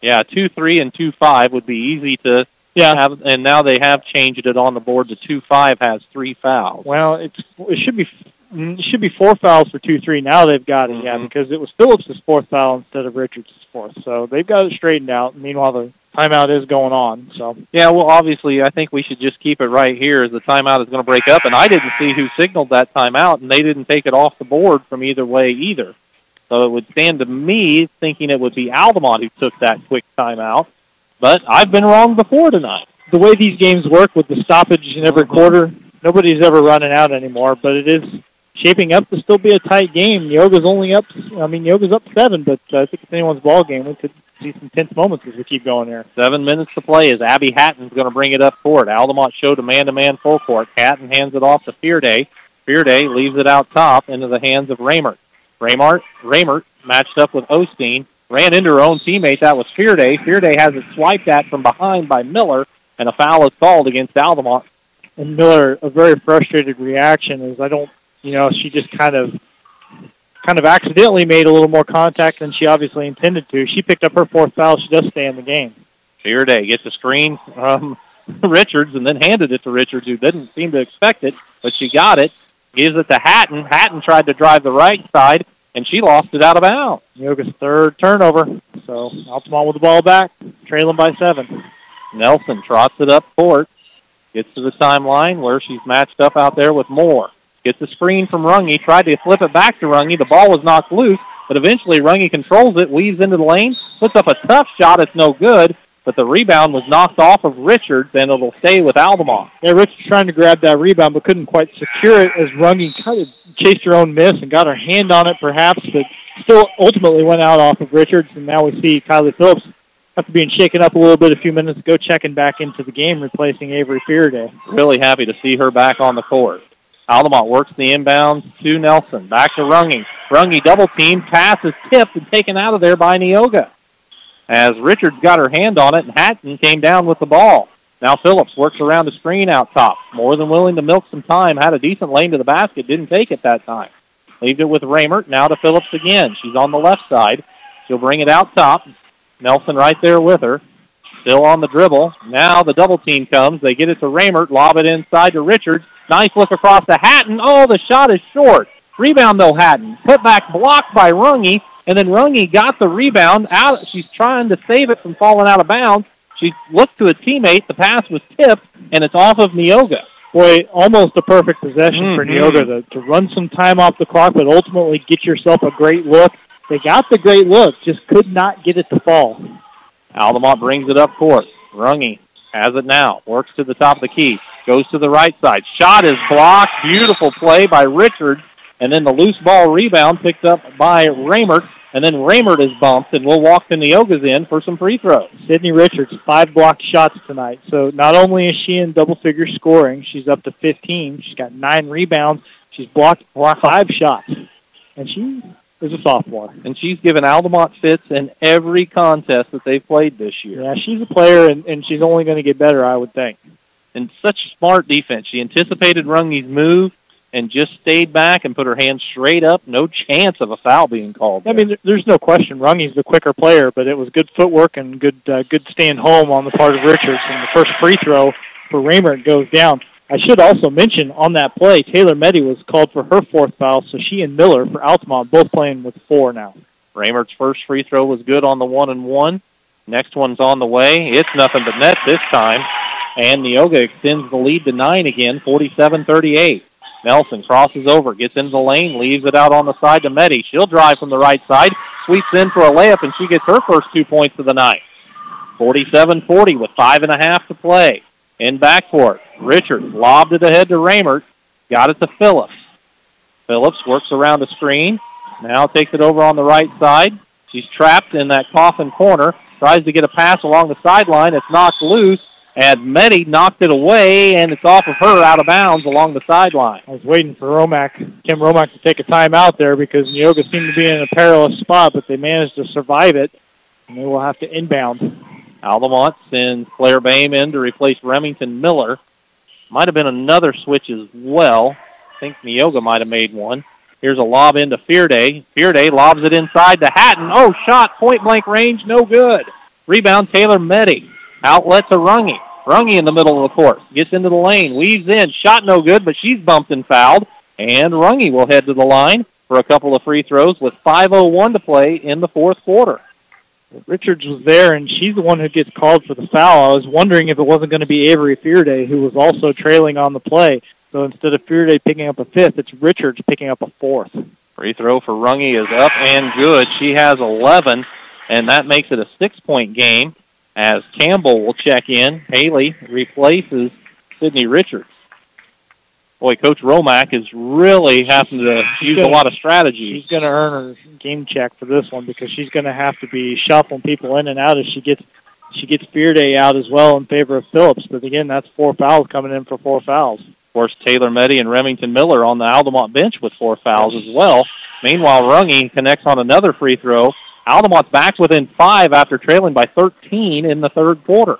Yeah, 2-3 and 2-5 would be easy to have, and now they have changed it on the board to 2-5 has 3 fouls. Well, it should be 4 fouls for 2-3. Now they've got it, because it was Phillips' 4th foul instead of Richards' 4th. So they've got it straightened out. Meanwhile, the timeout is going on. So yeah, well, obviously, I think we should just keep it right here as the timeout is going to break up. And I didn't see who signaled that timeout, and they didn't take it off the board from either way either. So it would stand to me thinking it would be Altamont who took that quick timeout. but I've been wrong before tonight. The way these games work with the stoppage in every quarter, nobody's ever running out anymore, but it is shaping up to still be a tight game. Neoga's up 7, but I think it's anyone's ball game. We could see some tense moments as we keep going here. 7 minutes to play as Abby Hatton's going to bring it up court. Altamont showed a man-to-man full court. Hatton hands it off to Fearday. Fearday leaves it out top into the hands of Raymert. Raymert matched up with Osteen, ran into her own teammate. That was Fearday. Fearday has it swiped at from behind by Miller, and a foul is called against Altamont. And Miller, a very frustrated reaction is she just kind of accidentally made a little more contact than she obviously intended to. She picked up her 4th foul. She does stay in the game. Fearday gets a screen from Richards and then handed it to Richards, who didn't seem to expect it, but she got it. Gives it to Hatton. Hatton tried to drive the right side, and she lost it out of bounds. Neoga's 3rd turnover. So Altamont with the ball back, trailing by 7. Nelson trots it up court, gets to the timeline where she's matched up out there with Moore. Gets the screen from Runge, tried to flip it back to Runge. The ball was knocked loose, but eventually Runge controls it, weaves into the lane, puts up a tough shot. It's no good, but the rebound was knocked off of Richards, and it'll stay with Altamont. Yeah, Richards trying to grab that rebound, but couldn't quite secure it as Runge kind of chased her own miss and got her hand on it perhaps, but still ultimately went out off of Richards, and now we see Kylie Phillips after being shaken up a little bit a few minutes ago, checking back into the game, replacing Avery Fearday. Really happy to see her back on the court. Altamont works the inbounds to Nelson. Back to Runge. Runge double team. Pass is tipped and taken out of there by Neoga. As Richards got her hand on it, and Hatton came down with the ball. Now Phillips works around the screen out top. More than willing to milk some time. Had a decent lane to the basket. Didn't take it that time. Leaves it with Raymert. Now to Phillips again. She's on the left side. She'll bring it out top. Nelson right there with her. Still on the dribble. Now the double team comes. They get it to Raymert. Lob it inside to Richards. Nice look across to Hatton. Oh, the shot is short. Rebound, though, Hatton. Put back blocked by Runge, and then Runge got the rebound. Out. She's trying to save it from falling out of bounds. She looked to a teammate. The pass was tipped, and it's off of Neoga. Boy, almost a perfect possession for Neoga to run some time off the clock, but ultimately get yourself a great look. They got the great look, just could not get it to fall. Altamont brings it up court. Runge has it now. Works to the top of the key. Goes to the right side. Shot is blocked. Beautiful play by Richards. And then the loose ball rebound picked up by Raymert. And then Raymert is bumped, and we'll walk to Neoga's in for some free throws. Sydney Richards, 5 blocked shots tonight. So not only is she in double-figure scoring, she's up to 15. She's got 9 rebounds. She's blocked 5 shots. And she is a sophomore. And she's given Altamont fits in every contest that they've played this year. Yeah, she's a player, and she's only going to get better, I would think. And such smart defense. She anticipated Runge's move and just stayed back and put her hands straight up. No chance of a foul being called there. I mean, there's no question Runge's the quicker player, but it was good footwork and good stand home on the part of Richards. And the first free throw for Raymert goes down. I should also mention on that play, Taylor Meddy was called for her 4th foul, so she and Miller for Altamont both playing with 4 now. Raymert's first free throw was good on the 1-and-1. Next one's on the way. It's nothing but net this time. And Neoga extends the lead to 9 again, 47-38. Nelson crosses over, gets into the lane, leaves it out on the side to Meddy. She'll drive from the right side, sweeps in for a layup, and she gets her first 2 points of the night. 47-40 with 5.5 to play. In backcourt, Richards lobbed it ahead to Raymert, got it to Phillips. Phillips works around the screen, now takes it over on the right side. She's trapped in that coffin corner, tries to get a pass along the sideline. It's knocked loose, and Meddy knocked it away, and it's off of her out of bounds along the sideline. I was waiting for Kim Romack to take a timeout there because Neoga seemed to be in a perilous spot, but they managed to survive it, and they will have to inbound. Altamont sends Claire Boehm in to replace Remington Miller. Might have been another switch as well. I think Neoga might have made one. Here's a lob into Fearday. Fearday lobs it inside to Hatton. Oh, shot, point-blank range, no good. Rebound, Taylor Meddy. Outlet to Runge. Runge in the middle of the court. Gets into the lane, weaves in. Shot no good, but she's bumped and fouled. And Runge will head to the line for a couple of free throws with 5:01 to play in the 4th quarter. Richards was there, and she's the one who gets called for the foul. I was wondering if it wasn't going to be Avery Fearday, who was also trailing on the play. So instead of Fearday picking up a 5th, it's Richards picking up a 4th. Free throw for Runge is up and good. She has 11, and that makes it a 6-point game. as Campbell will check in. Haley replaces Sydney Richards. Boy, Coach Romack is really having to use a lot of strategy. She's going to earn her game check for this one because she's going to have to be shuffling people in and out as she gets Fearday out as well in favor of Phillips. But again, that's 4 fouls coming in for 4 fouls. Of course, Taylor Meddy and Remington Miller on the Altamont bench with 4 fouls as well. Meanwhile, Runge connects on another free throw. Altamont's back within 5 after trailing by 13 in the third quarter.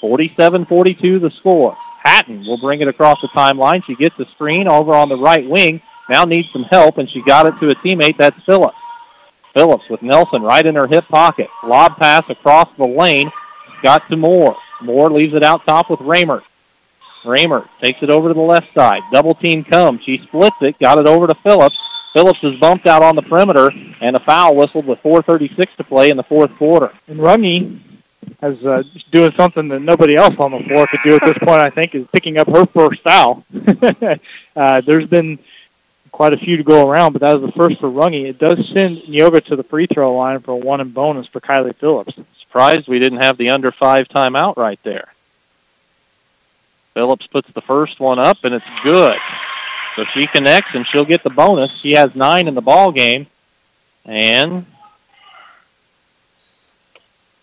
47-42 the score. Patton will bring it across the timeline. She gets the screen over on the right wing. Now needs some help, and she got it to a teammate. That's Phillips. Phillips with Nelson right in her hip pocket. Lob pass across the lane. Got to Moore. Moore leaves it out top with Raymer. Raymer takes it over to the left side. Double team comes. She splits it. Got it over to Phillips. Phillips is bumped out on the perimeter, and a foul whistled with 4:36 to play in the fourth quarter. And Runge is doing something that nobody else on the floor could do at this point, I think, is picking up her first foul. There's been quite a few to go around, but that was the first for Runge. It does send Neoga to the free throw line for a 1 and bonus for Kylie Phillips. Surprised we didn't have the under 5 timeout right there. Phillips puts the first one up, and it's good. So she connects, and she'll get the bonus. She has 9 in the ball game, and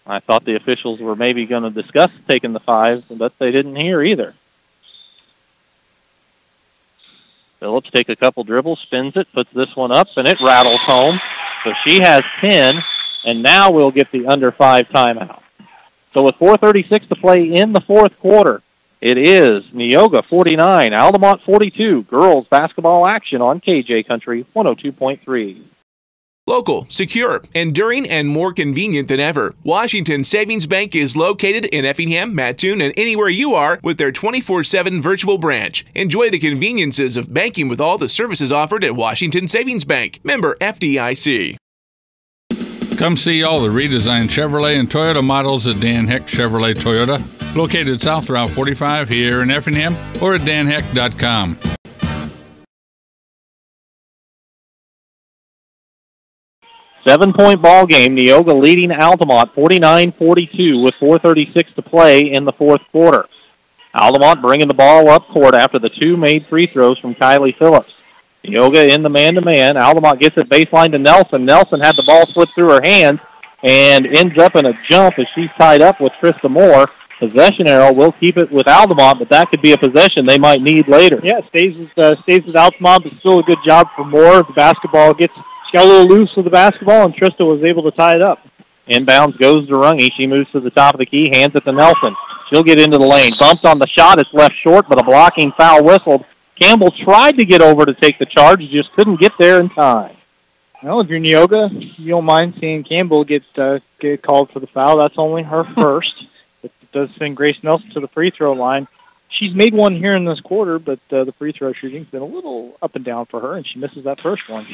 I thought the officials were maybe going to discuss taking the 5, but they didn't hear either. Phillips takes a couple dribbles, spins it, puts this one up, and it rattles home. So she has 10, and now we'll get the under 5 timeout. So with 4:36 to play in the fourth quarter, it is Neoga 49, Altamont 42, girls basketball action on KJ Country 102.3. Local, secure, enduring, and more convenient than ever. Washington Savings Bank is located in Effingham, Mattoon, and anywhere you are with their 24/7 virtual branch. Enjoy the conveniences of banking with all the services offered at Washington Savings Bank. Member FDIC. Come see all the redesigned Chevrolet and Toyota models at Dan Heck Chevrolet Toyota, located south Route 45 here in Effingham, or at danheck.com. Seven-point ball game. Neoga leading Altamont 49-42 with 4:36 to play in the fourth quarter. Altamont bringing the ball up court after the 2 made free throws from Kylie Phillips. Neoga in the man-to-man. Altamont gets it baseline to Nelson. Nelson had the ball slip through her hands and ends up in a jump as she's tied up with Trista Moore. Possession arrow will keep it with Altamont, but that could be a possession they might need later. Yeah, stays with Altamont, but still a good job for Moore. The basketball got a little loose with the basketball, and Trista was able to tie it up. Inbounds goes to Runge. She moves to the top of the key, hands it to Nelson. She'll get into the lane. Bumped on the shot. It's left short, but a blocking foul whistled. Campbell tried to get over to take the charge, just couldn't get there in time. Well, if you're Neoga, you don't mind seeing Campbell get called for the foul. That's only her first. It does send Grace Nelson to the free throw line. She's made one here in this quarter, but the free throw shooting's been a little up and down for her, and she misses that first one.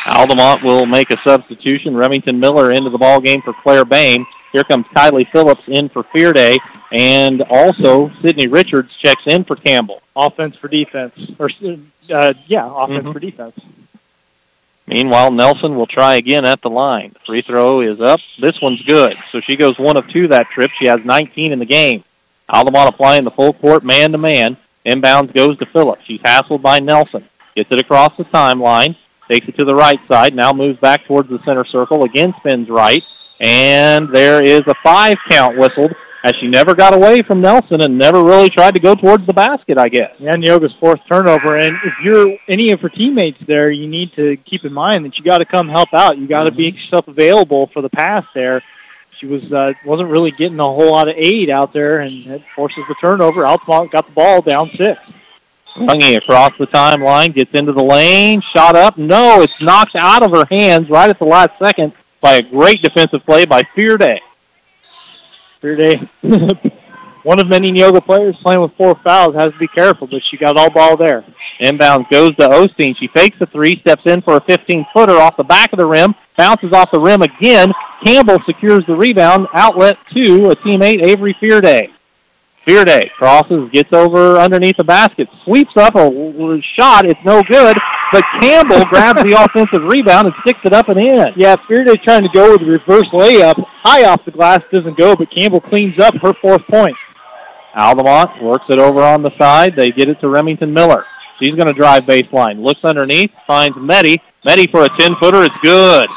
Altamont will make a substitution. Remington Miller into the ball game for Claire Bain. Here comes Kylie Phillips in for Fearday, and also Sydney Richards checks in for Campbell. Offense for defense. Offense for defense. Meanwhile, Nelson will try again at the line. The free throw is up. This one's good. So she goes 1 of 2 that trip. She has 19 in the game. Altamont applying the full court man-to-man. Inbounds goes to Phillips. She's hassled by Nelson. Gets it across the timeline. Takes it to the right side. Now moves back towards the center circle. Again spins right. And there is a 5 count whistled as she never got away from Nelson and never really tried to go towards the basket, I guess. Yeah, Neoga's 4th turnover. And if you're any of her teammates there, you need to keep in mind that you got to come help out. You got to make yourself available for the pass there. She wasn't really getting a whole lot of aid out there, and it forces the turnover. Altamont got the ball down 6. Runge across the timeline, gets into the lane, shot up. No, it's knocked out of her hands right at the last second by a great defensive play by Fearday. Fearday, one of many Neoga players playing with 4 fouls, has to be careful, but she got all ball there. Inbound goes to Osteen. She fakes a 3, steps in for a 15-footer off the back of the rim, bounces off the rim again. Campbell secures the rebound, outlet to a teammate, Avery Fearday. Fearday crosses, gets over underneath the basket, sweeps up a shot. It's no good. but Campbell grabs the offensive rebound and sticks it up and in. Yeah, Faraday trying to go with a reverse layup. High off the glass, doesn't go, but Campbell cleans up her 4th point. Altamont works it over on the side. They get it to Remington Miller. She's going to drive baseline. Looks underneath, finds Meddy. Meddy for a 10-footer. It's good.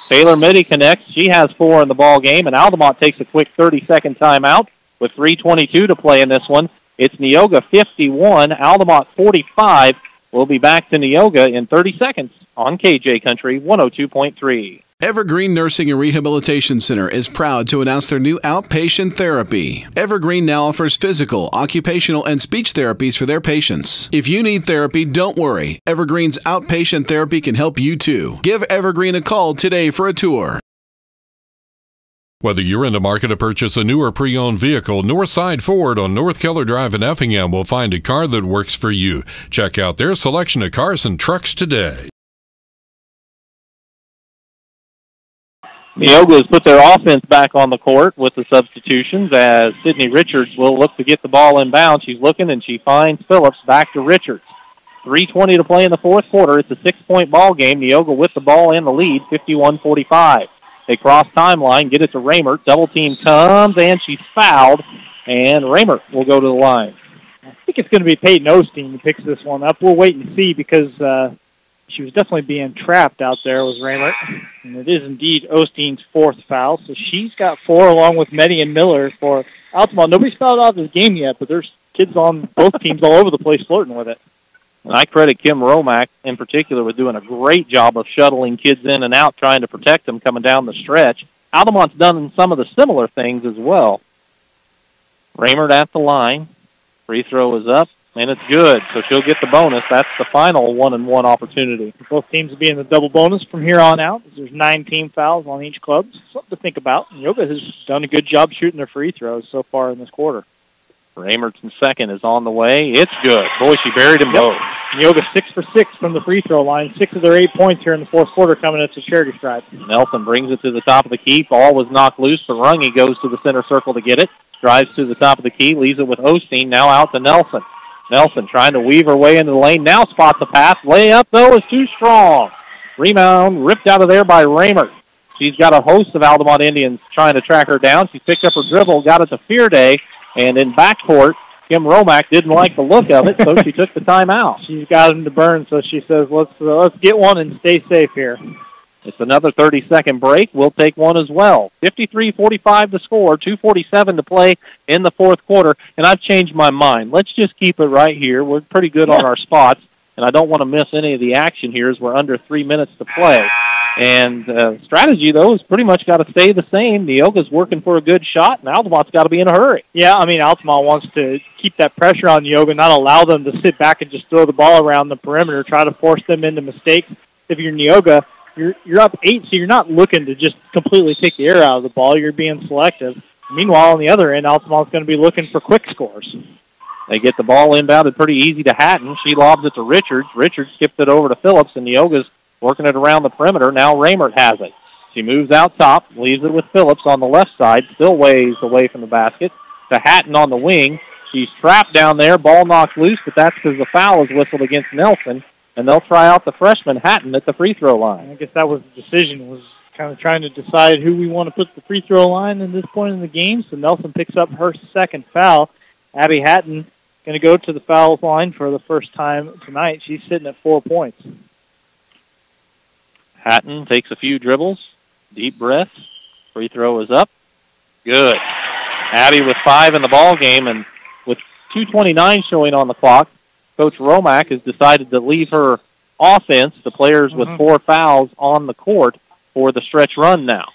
Taylor Meddy connects. She has 4 in the ball game, and Altamont takes a quick 30-second timeout with 3:22 to play in this one. It's Neoga 51, Altamont 45. We'll be back to Neoga in 30 seconds on KJ Country 102.3. Evergreen Nursing and Rehabilitation Center is proud to announce their new outpatient therapy. Evergreen now offers physical, occupational, and speech therapies for their patients. If you need therapy, don't worry. Evergreen's outpatient therapy can help you too. Give Evergreen a call today for a tour. Whether you're in the market to purchase a new or pre-owned vehicle, Northside Ford on North Keller Drive in Effingham will find a car that works for you. Check out their selection of cars and trucks today. Neoga has put their offense back on the court with the substitutions as Sydney Richards will look to get the ball inbound. She's looking, and she finds Phillips. Back to Richards. 3:20 to play in the 4th quarter. It's a 6-point ball game. Neoga with the ball in the lead, 51-45. They cross timeline, get it to Raymert. Double team comes, and she's fouled, and Raymert will go to the line. I think it's going to be Peyton Osteen who picks this one up. We'll wait and see because she was definitely being trapped out there with Raymert. And it is indeed Osteen's 4th foul. So she's got 4 along with Meddy and Miller for Altamont. Nobody's fouled out this game yet, but there's kids on both teams all over the place flirting with it. And I credit Kim Romack in particular with doing a great job of shuttling kids in and out, trying to protect them coming down the stretch. Altamont's done some of the similar things as well. Raymert at the line. Free throw is up, and it's good. So she'll get the bonus. That's the final 1-and-1 opportunity. Both teams will be in the double bonus from here on out. There's 9 team fouls on each club. Something to think about. Neoga has done a good job shooting their free throws so far in this quarter. Raymert's second is on the way. It's good. Boy, she buried them both. Neoga 6 for 6 from the free throw line. 6 of their 8 points here in the 4th quarter coming at the charity stripe. Nelson brings it to the top of the key. Ball was knocked loose, but Runge goes to the center circle to get it. Drives to the top of the key, leaves it with Osteen. Now out to Nelson. Nelson trying to weave her way into the lane. Now spots the pass. Layup, though, is too strong. Rebound ripped out of there by Raymert. She's got a host of Altamont Indians trying to track her down. She picked up her dribble, got it to Fearday. And in backcourt, Kim Romack didn't like the look of it, so she took the timeout. She's got him to burn, so she says, let's get one and stay safe here. It's another 30-second break. We'll take one as well. 53-45 to score, 2:47 to play in the 4th quarter. And I've changed my mind. Let's just keep it right here. We're pretty good on our spots, and I don't want to miss any of the action here as we're under 3 minutes to play. And strategy, though, has pretty much got to stay the same. Neoga's working for a good shot, and Altamont's got to be in a hurry. Yeah, I mean, Altamont wants to keep that pressure on Neoga, not allow them to sit back and just throw the ball around the perimeter, try to force them into mistakes. If you're Neoga, you're up 8, so you're not looking to just completely take the air out of the ball. You're being selective. Meanwhile, on the other end, Altamont's going to be looking for quick scores. They get the ball inbounded pretty easy to Hatton. She lobs it to Richards. Richards skipped it over to Phillips, and Neoga's working it around the perimeter. Now Raymert has it. She moves out top, leaves it with Phillips on the left side, still ways away from the basket. To Hatton on the wing. She's trapped down there. Ball knocked loose, but that's because the foul is whistled against Nelson. And they'll try out the freshman Hatton at the free throw line. I guess that was the decision, was kind of trying to decide who we want to put the free throw line at this point in the game. So Nelson picks up her 2nd foul. Abby Hatton going to go to the foul line for the first time tonight. She's sitting at 4 points. Hatton takes a few dribbles, deep breath. Free throw is up. Good. Abby with 5 in the ball game, and with 2:29 showing on the clock, Coach Romack has decided to leave her offense, the players with 4 fouls on the court, for the stretch run now.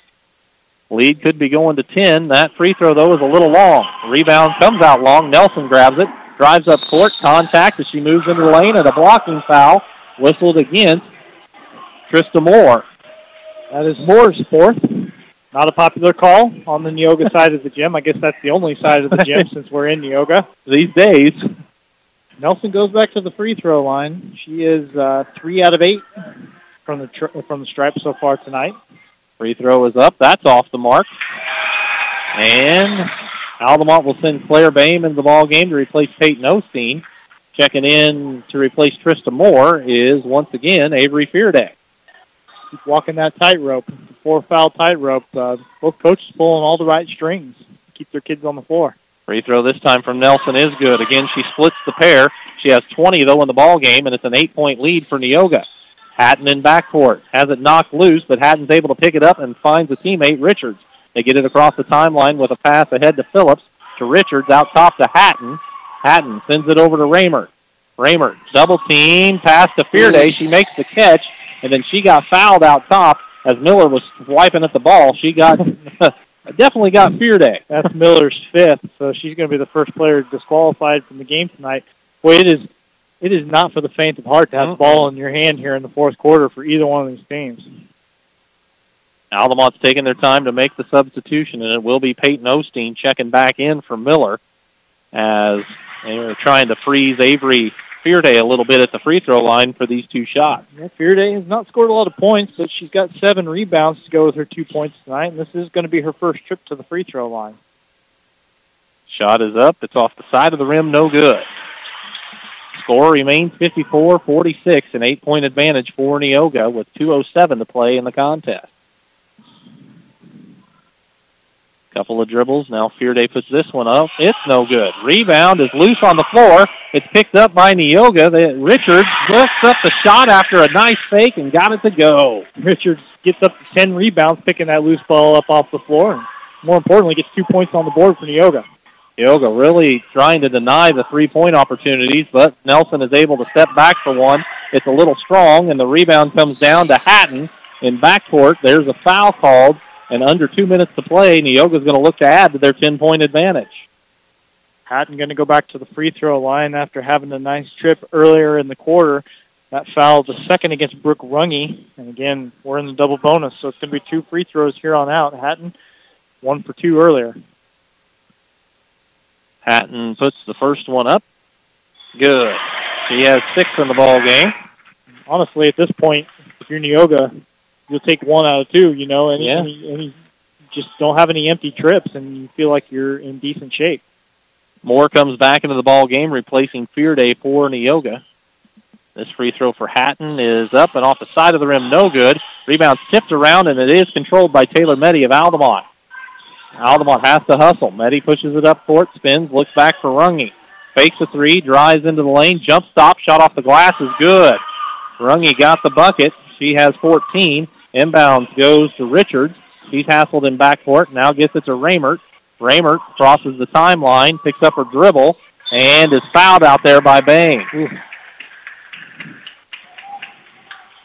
Lead could be going to 10. That free throw, though, is a little long. Rebound comes out long. Nelson grabs it, drives up court, contact as she moves into the lane, and a blocking foul whistled against Trista Moore. That is Moore's 4th. Not a popular call on the Neoga side of the gym. I guess that's the only side of the gym since we're in Neoga these days. Nelson goes back to the free throw line. She is 3 out of 8 from the stripe so far tonight. Free throw is up. That's off the mark. And Altamont will send Claire Boehm into the ball game to replace Peyton Osteen. Checking in to replace Trista Moore is, once again, Avery Fearday. Keep walking that tightrope, the 4-foul tightrope. Both coaches pulling all the right strings to keep their kids on the floor. Free throw this time from Nelson is good. Again, she splits the pair. She has 20, though, in the ball game, and it's an 8-point lead for Neoga. Hatton in backcourt. Has it knocked loose, but Hatton's able to pick it up and finds a teammate, Richards. They get it across the timeline with a pass ahead to Phillips, to Richards, out top to Hatton. Hatton sends it over to Raymer. Raymer, double team, pass to Fearday. She makes the catch, and then she got fouled out top as Miller was wiping at the ball. She got definitely got Fearday. That's Miller's 5th, so she's going to be the first player disqualified from the game tonight. Boy, it is not for the faint of heart to have the ball in your hand here in the fourth quarter for either one of these teams. Altamont's taking their time to make the substitution, and it will be Peyton Osteen checking back in for Miller as they were trying to freeze Avery Fearday a little bit at the free throw line for these two shots. Yeah, Fearday has not scored a lot of points, but she's got 7 rebounds to go with her 2 points tonight, and this is going to be her first trip to the free throw line. Shot is up. It's off the side of the rim, no good. Score remains 54-46, an 8-point advantage for Neoga with 2:07 to play in the contest. Couple of dribbles. Now Fearday puts this one up. It's no good. Rebound is loose on the floor. It's picked up by Neoga. Richards lifts up the shot after a nice fake and got it to go. Richards gets up to 10 rebounds, picking that loose ball up off the floor, and more importantly, gets 2 points on the board for Neoga. Neoga really trying to deny the three-point opportunities, but Nelson is able to step back for one. It's a little strong, and the rebound comes down to Hatton in backcourt. There's a foul called. And under 2 minutes to play, Neoga's going to look to add to their 10-point advantage. Hatton going to go back to the free throw line after having a nice trip earlier in the quarter. That foul, the second against Brooke Runge. And again, we're in the double bonus, so it's going to be 2 free throws here on out. Hatton, 1 for 2 earlier. Hatton puts the first one up. Good. She has 6 in the ball game. Honestly, at this point, if you're Neoga, you'll take 1 out of 2, you know, and you just don't have any empty trips, and you feel like you're in decent shape. Moore comes back into the ball game, replacing Fearday for Neoga. This free throw for Hatton is up and off the side of the rim, no good. Rebound's tipped around, and it is controlled by Taylor Meddy of Altamont. Altamont has to hustle. Meddy pushes it up court, spins, looks back for Runge. Fakes a 3, drives into the lane, jump stop, shot off the glass is good. Runge got the bucket. She has 14. Inbounds goes to Richards. She's hassled in backcourt. Now gets it to Raymert. Raymert crosses the timeline, picks up her dribble, and is fouled out there by Bain.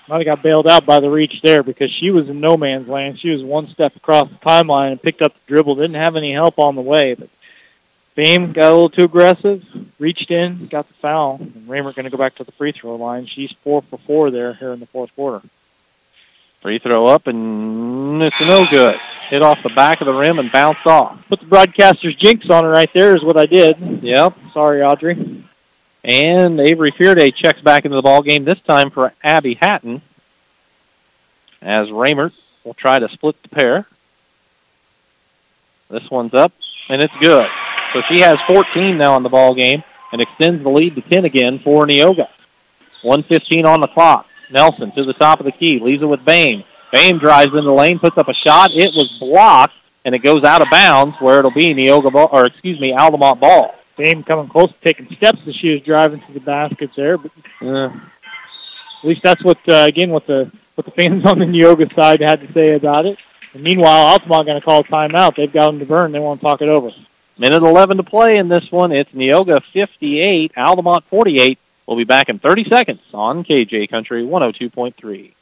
Might have got bailed out by the reach there because she was in no man's land. She was 1 step across the timeline and picked up the dribble. Didn't have any help on the way, but Bain got a little too aggressive, reached in, got the foul. And Raymert going to go back to the free throw line. She's 4 for 4 there here in the fourth quarter. Free throw up, and it's no good. Hit off the back of the rim and bounced off. Put the broadcaster's jinx on it right there is what I did. Yep. Sorry, Audrey. And Avery Fearday checks back into the ball game, this time for Abby Hatton, as Raymert will try to split the pair. This one's up, and it's good. So she has 14 now in the ball game and extends the lead to 10 again for Neoga. 1:15 on the clock. Nelson to the top of the key, leaves it with Bain. Bain drives into the lane, puts up a shot. It was blocked, and it goes out of bounds where it'll be Neoga ball, or excuse me, Altamont ball. Bain coming close, taking steps as she was driving to the baskets there. But at least that's what again what the fans on the Neoga side had to say about it. And meanwhile, Altamont going to call a timeout. They've got them to burn. They want to talk it over. Minute 11 to play in this one. It's Neoga 58, Altamont 48. We'll be back in 30 seconds on KJ Country 102.3.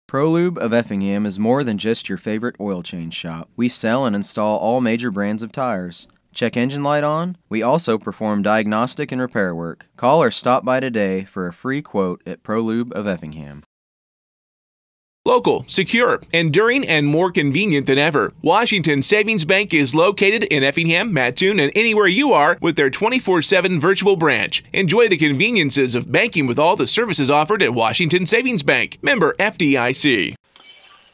ProLube of Effingham is more than just your favorite oil change shop. We sell and install all major brands of tires. Check engine light on? We also perform diagnostic and repair work. Call or stop by today for a free quote at ProLube of Effingham. Local, secure, enduring, and more convenient than ever. Washington Savings Bank is located in Effingham, Mattoon, and anywhere you are with their 24/7 virtual branch. Enjoy the conveniences of banking with all the services offered at Washington Savings Bank. Member FDIC.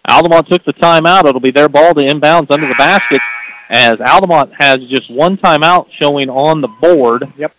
Altamont took the timeout. It'll be their ball to inbounds under the basket as Altamont has just one timeout showing on the board. Yep.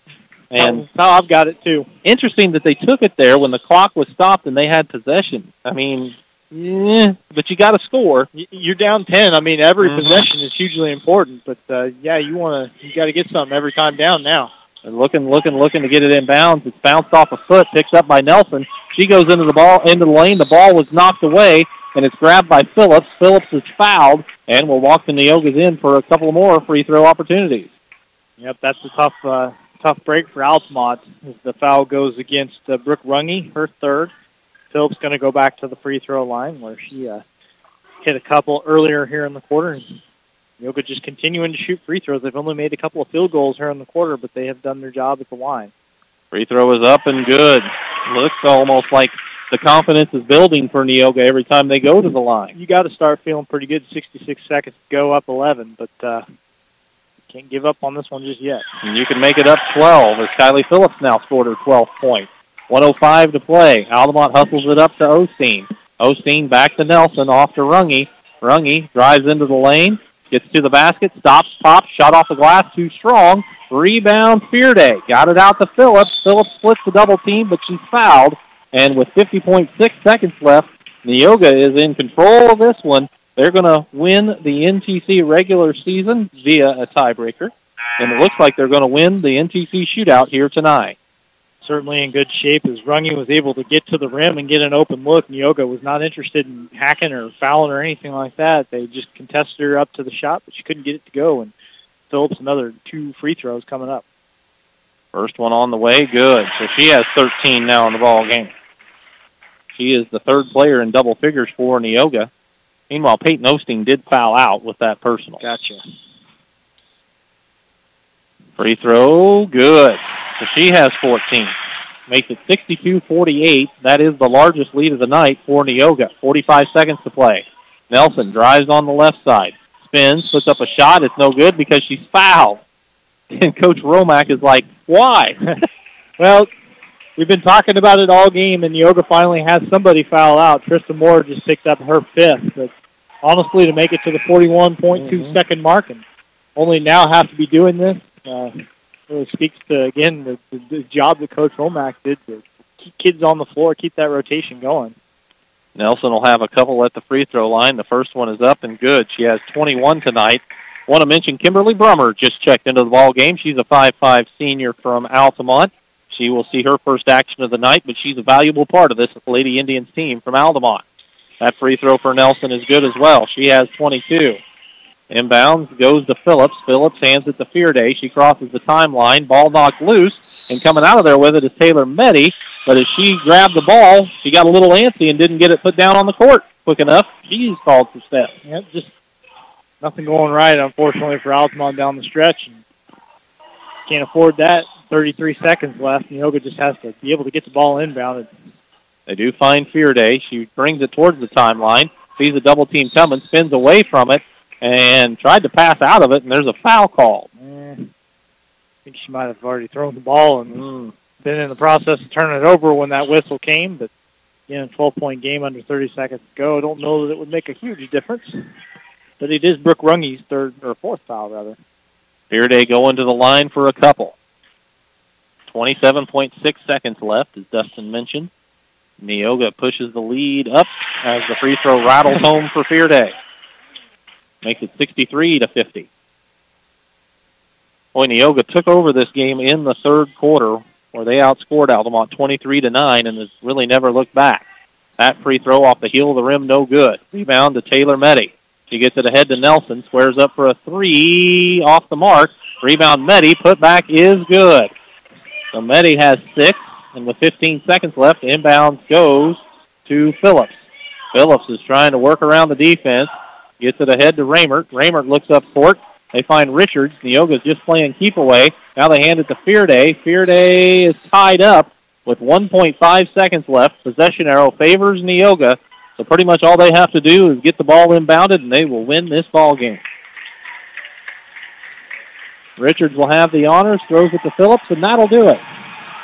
And that's how I've got it, too. Interesting that they took it there when the clock was stopped and they had possession. I mean, but you got to score. You're down 10. I mean, every possession is hugely important, but you got to get something every time down now. And looking to get it in bounds. It's bounced off a foot, picked up by Nelson. She goes into the lane. The ball was knocked away, and it's grabbed by Phillips. Phillips is fouled, and will walk the Neogas in for a couple more free throw opportunities. Yep, that's a tough break for Altamont as the foul goes against Brooke Runge, her third. Phillips going to go back to the free throw line where she hit a couple earlier here in the quarter. And Neoga just continuing to shoot free throws. They've only made a couple of field goals here in the quarter, but they have done their job at the line. Free throw is up and good. Looks almost like the confidence is building for Neoga every time they go to the line. You got to start feeling pretty good. 66 seconds to go, up 11, but can't give up on this one just yet. And you can make it up 12 as Kylie Phillips now scored her 12th point. 1:05 to play. Altamont hustles it up to Osteen. Osteen back to Nelson, off to Runge. Runge drives into the lane, gets to the basket, stops, pops, shot off the glass, too strong. Rebound, Fearday. Got it out to Phillips. Phillips splits the double team, but she's fouled. And with 50.6 seconds left, Neoga is in control of this one. They're going to win the NTC regular season via a tiebreaker. And it looks like they're going to win the NTC shootout here tonight. Certainly in good shape as Runge was able to get to the rim and get an open look. Neoga was not interested in hacking or fouling or anything like that. They just contested her up to the shot, but she couldn't get it to go. And Phillips, another 2 free throws coming up. First one on the way, good. So she has 13 now in the ball game. She is the third player in double figures for Neoga. Meanwhile, Peyton Osteen did foul out with that personal. Gotcha. Free throw, good. So she has 14. Makes it 62-48. That is the largest lead of the night for Neoga. 45 seconds to play. Nelson drives on the left side. Spins, puts up a shot. It's no good because she's fouled. And Coach Romack is like, why? Well, we've been talking about it all game, and Neoga finally has somebody foul out. Tristan Moore just picked up her 5th. But honestly, to make it to the 41.2 second mark and only now have to be doing this, really speaks to, again, the job that Coach Romack did to keep kids on the floor, keep that rotation going. Nelson will have a couple at the free throw line. The first one is up and good. She has 21 tonight. Want to mention Kimberly Brummer just checked into the ball game. She's a 5'5" senior from Altamont. She will see her first action of the night, but she's a valuable part of this Lady Indians team from Altamont. That free throw for Nelson is good as well. She has 22. Inbounds goes to Phillips. Phillips hands it to Fearday. She crosses the timeline. Ball knocked loose, and coming out of there with it is Taylor Meddy. But as she grabbed the ball, she got a little antsy and didn't get it put down on the court quick enough. She's called for steps. Yep, just nothing going right, unfortunately, for Altamont down the stretch. And can't afford that. 33 seconds left. Neoga just has to be able to get the ball inbounded. They do find Fearday. She brings it towards the timeline, sees a double team coming, spins away from it, and tried to pass out of it, and there's a foul call. I think she might have already thrown the ball and been in the process of turning it over when that whistle came, but again, a 12-point game under 30 seconds to go. I don't know that it would make a huge difference, but it is Brooke Runge's fourth foul, rather. Fearday going to the line for a couple. 27.6 seconds left, as Dustin mentioned. Neoga pushes the lead up as the free throw rattles home for Fearday. Makes it 63-50. Boy, Neoga took over this game in the third quarter, where they outscored Altamont 23-9 and has really never looked back. That free throw off the heel of the rim, no good. Rebound to Taylor Meddy. She gets it ahead to Nelson, squares up for a 3 off the mark. Rebound Meddy, put back is good. So Meddy has 6, and with 15 seconds left, inbounds goes to Phillips. Phillips is trying to work around the defense, gets it ahead to Raymert. Raymert looks up court. They find Richards. Neoga's just playing keep away. Now they hand it to Fearday. Fearday is tied up with 1.5 seconds left. Possession arrow favors Neoga. So pretty much all they have to do is get the ball inbounded, and they will win this ball game. Richards will have the honors, throws it to Phillips, and that'll do it.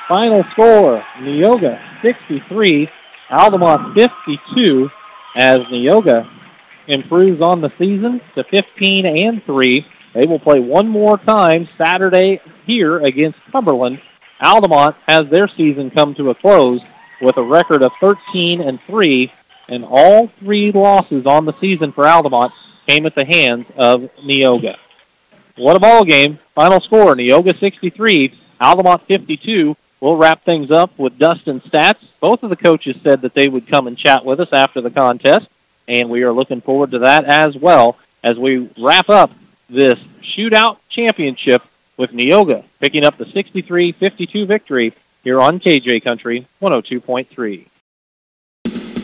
Final score, Neoga 63, Altamont 52, as Neoga improves on the season to 15-3. They will play one more time Saturday here against Cumberland. Altamont has their season come to a close with a record of 13-3, and all 3 losses on the season for Altamont came at the hands of Neoga. What a ball game. Final score, Neoga 63, Altamont 52. We'll wrap things up with Dustin's stats. Both of the coaches said that they would come and chat with us after the contest, and we are looking forward to that as well as we wrap up this shootout championship with Neoga picking up the 63-52 victory here on KJ Country 102.3.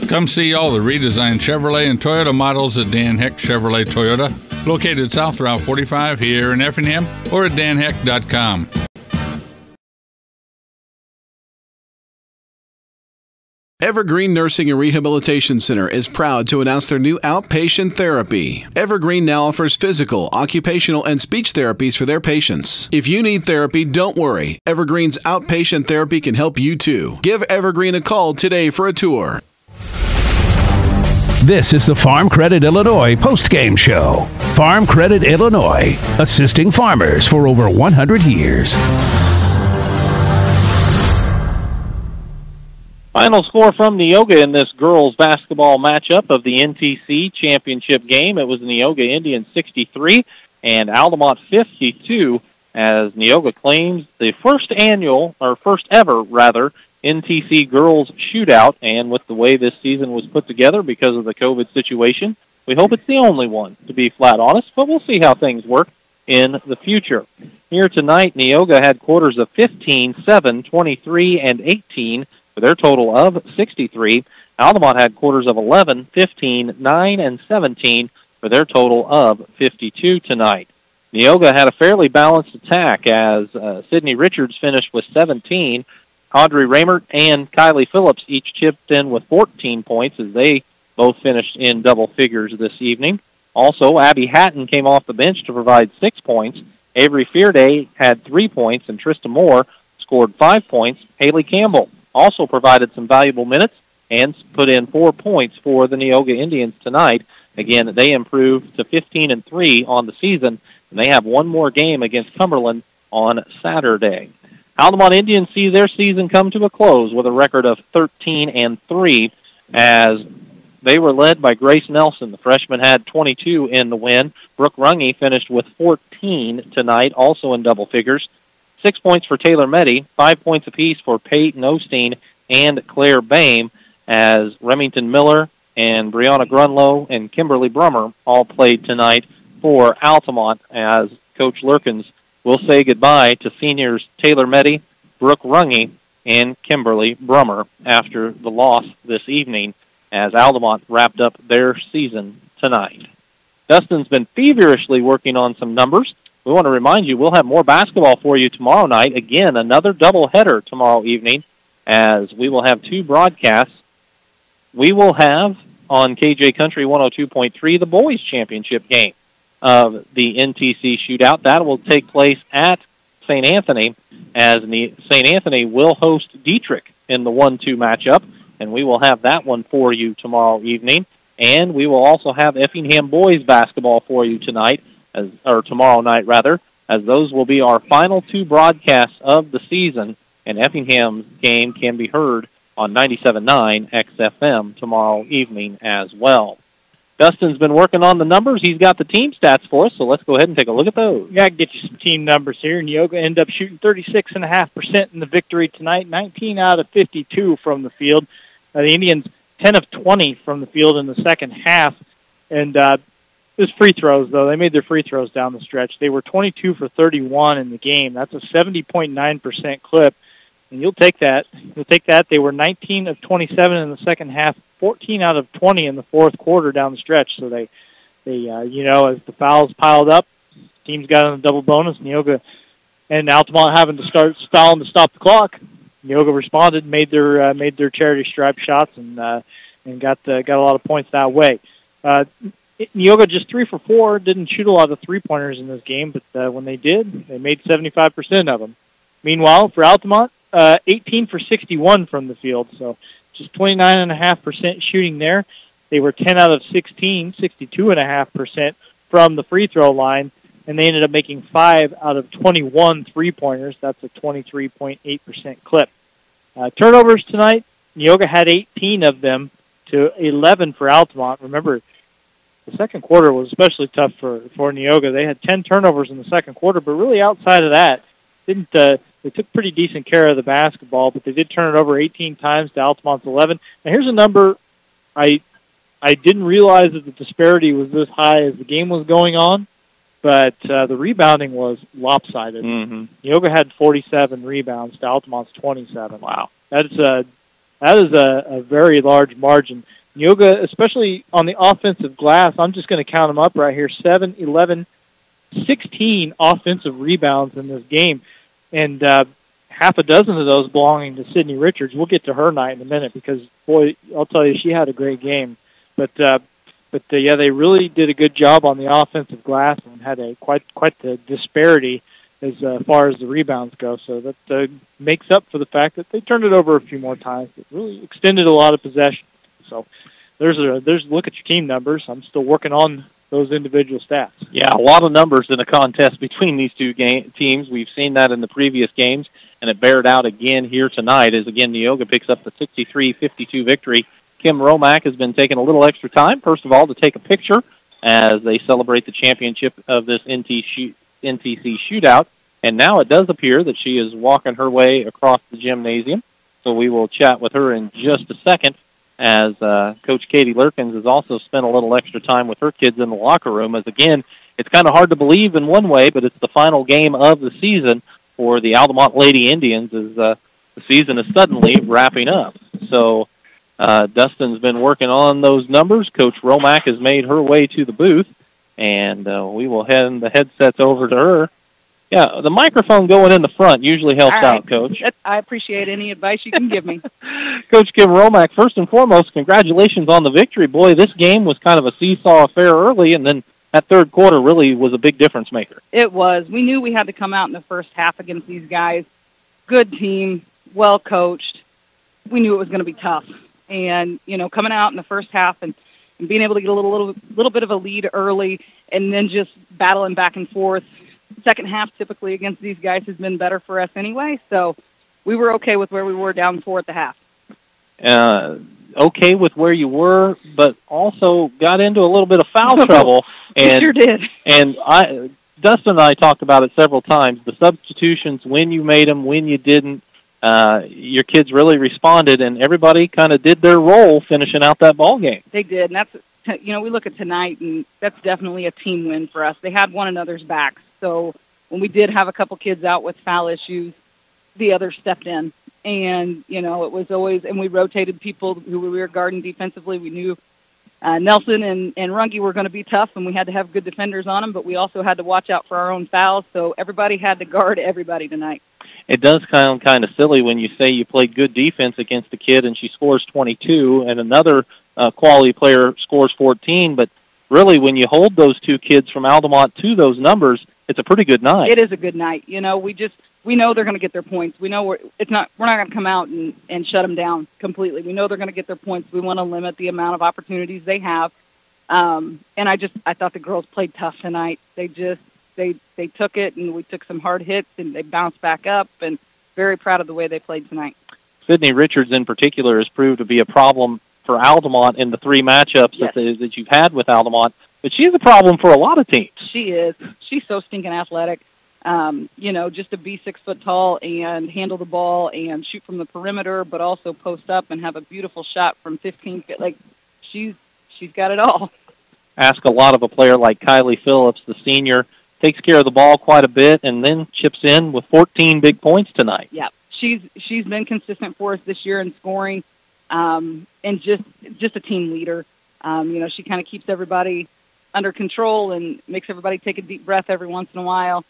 Come see all the redesigned Chevrolet and Toyota models at Dan Heck Chevrolet Toyota, located South Route 45 here in Effingham, or at danheck.com. Evergreen Nursing and Rehabilitation Center is proud to announce their new outpatient therapy. Evergreen now offers physical, occupational, and speech therapies for their patients. If you need therapy, don't worry. Evergreen's outpatient therapy can help you too. Give Evergreen a call today for a tour. This is the Farm Credit Illinois postgame show. Farm Credit Illinois, assisting farmers for over 100 years. Final score from Neoga in this girls basketball matchup of the NTC championship game. It was Neoga Indians 63 and Altamont 52, as Neoga claims the first ever NTC girls shootout. And with the way this season was put together because of the COVID situation, we hope it's the only one, to be flat honest, but we'll see how things work in the future. Here tonight, Neoga had quarters of 15, 7, 23, and 18, for their total of 63. Altamont had quarters of 11, 15, 9, and 17 for their total of 52 tonight. Neoga had a fairly balanced attack as Sydney Richards finished with 17. Audrey Raymert and Kylie Phillips each chipped in with 14 points as they both finished in double figures this evening. Also, Abby Hatton came off the bench to provide 6 points. Avery Fearday had 3 points, and Trista Moore scored 5 points. Haley Campbell also provided some valuable minutes and put in 4 points for the Neoga Indians tonight. Again, they improved to 15-3 on the season, and they have one more game against Cumberland on Saturday. Altamont Indians see their season come to a close with a record of 13-3, as they were led by Grace Nelson. The freshman had 22 in the win. Brooke Runge finished with 14 tonight, also in double figures. 6 points for Taylor Meddy, 5 points apiece for Peyton Osteen and Claire Bame, as Remington Miller and Brianna Grunlow and Kimberly Brummer all played tonight for Altamont, as Coach Lurkins will say goodbye to seniors Taylor Meddy, Brooke Runge, and Kimberly Brummer after the loss this evening, as Altamont wrapped up their season tonight. Dustin's been feverishly working on some numbers. We want to remind you we'll have more basketball for you tomorrow night. Again, another doubleheader tomorrow evening, as we will have 2 broadcasts. We will have on KJ Country 102.3 the boys championship game of the NTC shootout. That will take place at St. Anthony, as St. Anthony will host Dietrich in the 1-2 matchup, and we will have that one for you tomorrow evening. And we will also have Effingham boys basketball for you tonight, or tomorrow night rather, as those will be our final 2 broadcasts of the season, and Effingham's game can be heard on 97.9 XFM tomorrow evening as well. Dustin's been working on the numbers. He's got the team stats for us, so let's go ahead and take a look at those. Yeah, I can get you some team numbers here. Neoga ended up shooting 36.5% in the victory tonight, 19 out of 52 from the field. The Indians, 10 of 20 from the field in the second half. And it was free throws, though. They made their free throws down the stretch. They were 22 for 31 in the game. That's a 70.9% clip. And you'll take that. You'll take that. They were 19 of 27 in the second half, 14 out of 20 in the fourth quarter down the stretch. So they as the fouls piled up, teams got on a double bonus. Neoga and Altamont having to start fouling to stop the clock. Neoga responded, made their charity stripe shots, and got a lot of points that way. Neoga just 3 for 4, didn't shoot a lot of 3-pointers in this game, but when they did, they made 75% of them. Meanwhile, for Altamont, 18 for 61 from the field, so just 29.5% shooting there. They were 10 out of 16, 62.5% from the free throw line, and they ended up making 5 out of 21 three-pointers. That's a 23.8% clip. Turnovers tonight, Neoga had 18 of them to 11 for Altamont. Remember, the second quarter was especially tough for Neoga. They had 10 turnovers in the second quarter, but really outside of that, they took pretty decent care of the basketball, but they did turn it over 18 times to Altamont's 11. Now here's a number I didn't realize that the disparity was this high as the game was going on, but the rebounding was lopsided. Mm-hmm. Neoga had 47 rebounds to Altamont's 27. Wow. That is a very large margin. Neoga, especially on the offensive glass, I'm just going to count them up right here, 7, 11, 16 offensive rebounds in this game. And half a dozen of those belonging to Sydney Richards. We'll get to her night in a minute because, boy, I'll tell you, she had a great game. But yeah, they really did a good job on the offensive glass and had quite the disparity as far as the rebounds go. So that makes up for the fact that they turned it over a few more times. It really extended a lot of possession. So there's look at your team numbers. I'm still working on those individual stats. Yeah, a lot of numbers in a contest between these two teams. We've seen that in the previous games, and it bared out again here tonight as, again, Neoga picks up the 63-52 victory. Kim Romack has been taking a little extra time, first of all, to take a picture as they celebrate the championship of this NTC shootout. And now it does appear that she is walking her way across the gymnasium. So we will chat with her in just a second as Coach Katie Lurkins has also spent a little extra time with her kids in the locker room. As, again, it's kind of hard to believe in one way, but it's the final game of the season for the Altamont Lady Indians as the season is suddenly wrapping up. So Dustin's been working on those numbers. Coach Romack has made her way to the booth, and we will hand the headsets over to her. Yeah, the microphone going in the front usually helps out, Coach. I appreciate any advice you can give me. Coach Kim Romack, first and foremost, congratulations on the victory. Boy, this game was kind of a seesaw affair early, and then that third quarter really was a big difference maker. It was. We knew we had to come out in the first half against these guys. Good team, well coached. We knew it was going to be tough. And, coming out in the first half and being able to get a little bit of a lead early and then just battling back and forth. Second half typically against these guys has been better for us anyway, so we were okay with where we were down 4 at the half. Okay with where you were, but also got into a little bit of foul trouble. And, sure did. And Dustin and I talked about it several times. The substitutions, when you made them, when you didn't, your kids really responded, and everybody kind of did their role finishing out that ball game. They did, and that's we look at tonight, and that's definitely a team win for us. They had one another's backs. So when we did have a couple kids out with foul issues, the others stepped in. And, it was always, and we rotated people who we were guarding defensively. We knew Nelson and Runge were going to be tough, and we had to have good defenders on them, but we also had to watch out for our own fouls. So everybody had to guard everybody tonight. It does sound kind of silly when you say you played good defense against a kid and she scores 22 and another quality player scores 14, but really when you hold those two kids from Altamont to those numbers, it's a pretty good night. It is a good night. We know they're going to get their points. We know we're not going to come out and shut them down completely. We know they're going to get their points. We want to limit the amount of opportunities they have. And I thought the girls played tough tonight. They took it, and we took some hard hits, and they bounced back up, and very proud of the way they played tonight. Sydney Richards in particular has proved to be a problem for Altamont in the 3 matchups that you've had with Altamont. But she's a problem for a lot of teams. She is. She's so stinking athletic. Just to be 6 foot tall and handle the ball and shoot from the perimeter, but also post up and have a beautiful shot from 15 feet. Like, she's got it all. Ask a lot of a player like Kylie Phillips, the senior, takes care of the ball quite a bit and then chips in with 14 big points tonight. Yeah, she's been consistent for us this year in scoring, and just a team leader. She kind of keeps everybody under control and makes everybody take a deep breath every once in a while.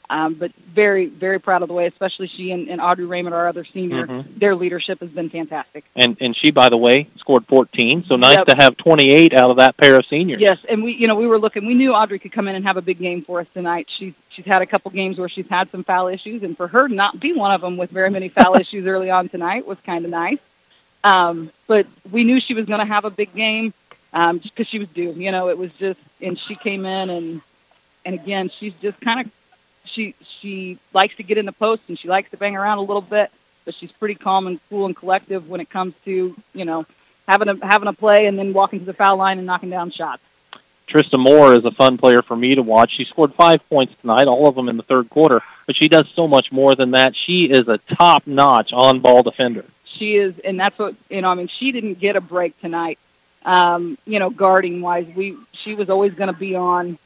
But very, very proud of the way, especially she and Audrey Raymond, our other senior. Mm-hmm. Their leadership has been fantastic. And she, by the way, scored 14, so nice to have 28 out of that pair of seniors. Yes, and we were looking. We knew Audrey could come in and have a big game for us tonight. She's had a couple games where she's had some foul issues, and for her not be one of them with very many foul issues early on tonight was kind of nice. But we knew she was going to have a big game because she was due. It was just, and she came in And again, she's just kind of she likes to get in the post and she likes to bang around a little bit, but she's pretty calm and cool and collective when it comes to having a play and then walking to the foul line and knocking down shots. Trista Moore is a fun player for me to watch. She scored 5 points tonight, all of them in the third quarter, but she does so much more than that. She is a top-notch on-ball defender. She is, and that's what, she didn't get a break tonight, guarding-wise. She was always going to be on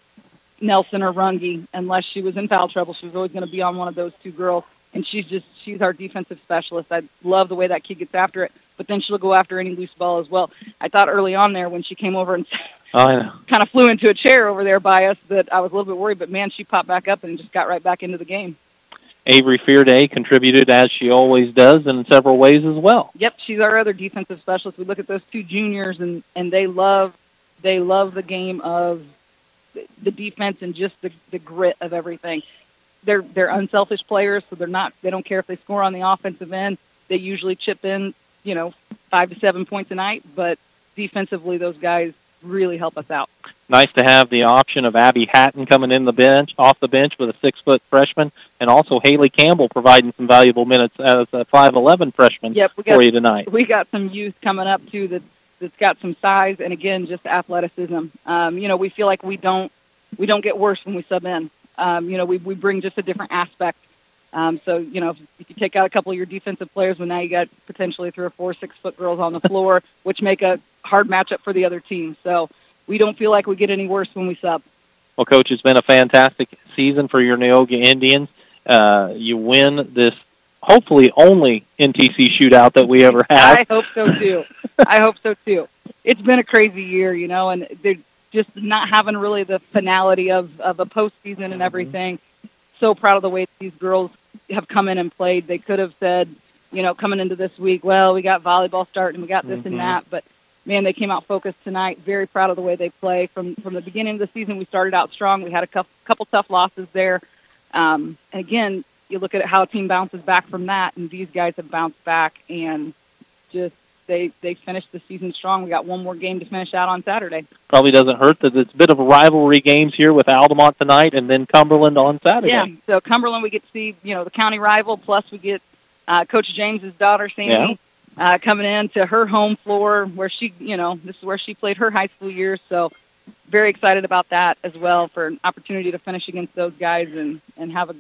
Nelson or Runge unless she was in foul trouble. She was always going to be on one of those two girls, and she's our defensive specialist. I love the way that kid gets after it, but then she'll go after any loose ball as well. I thought early on there when she came over and kind of flew into a chair over there by us that I was a little bit worried, but man, she popped back up and just got right back into the game. Avery Fearday contributed as she always does in several ways as well. Yep, she's our other defensive specialist. We look at those two juniors and they love the game of the defense and just the grit of everything. They're unselfish players, so they don't care if they score on the offensive end. They usually chip in, 5 to 7 points a night, but defensively those guys really help us out. Nice to have the option of Abby Hatton coming off the bench with a 6-foot freshman, and also Haley Campbell providing some valuable minutes as a 5'11" freshman for you tonight. We got some youth coming up too that's got some size and again just athleticism. We feel like we don't get worse when we sub in. We bring just a different aspect. So if you take out a couple of your defensive players, well, now you got potentially 3 or 4 6-foot girls on the floor, which make a hard matchup for the other team. So we don't feel like we get any worse when we sub. Well, Coach, it's been a fantastic season for your Neoga Indians. You win this hopefully only NTC shootout that we ever have. I hope so too. It's been a crazy year, and they're just not having really the finality of a postseason and everything. So proud of the way these girls have come in and played. They could have said, coming into this week, well, we got volleyball starting, we got this and that, but man, they came out focused tonight. Very proud of the way they play. From the beginning of the season, we started out strong. We had a couple tough losses there. And again, you look at how a team bounces back from that, and these guys have bounced back and just they finished the season strong. We got one more game to finish out on Saturday. Probably doesn't hurt that it's a bit of a rivalry games here with Altamont tonight and then Cumberland on Saturday. Yeah, so Cumberland we get to see, the county rival, plus we get Coach James's daughter, Sammy, coming in to her home floor where she, this is where she played her high school years. So very excited about that as well for an opportunity to finish against those guys and have a,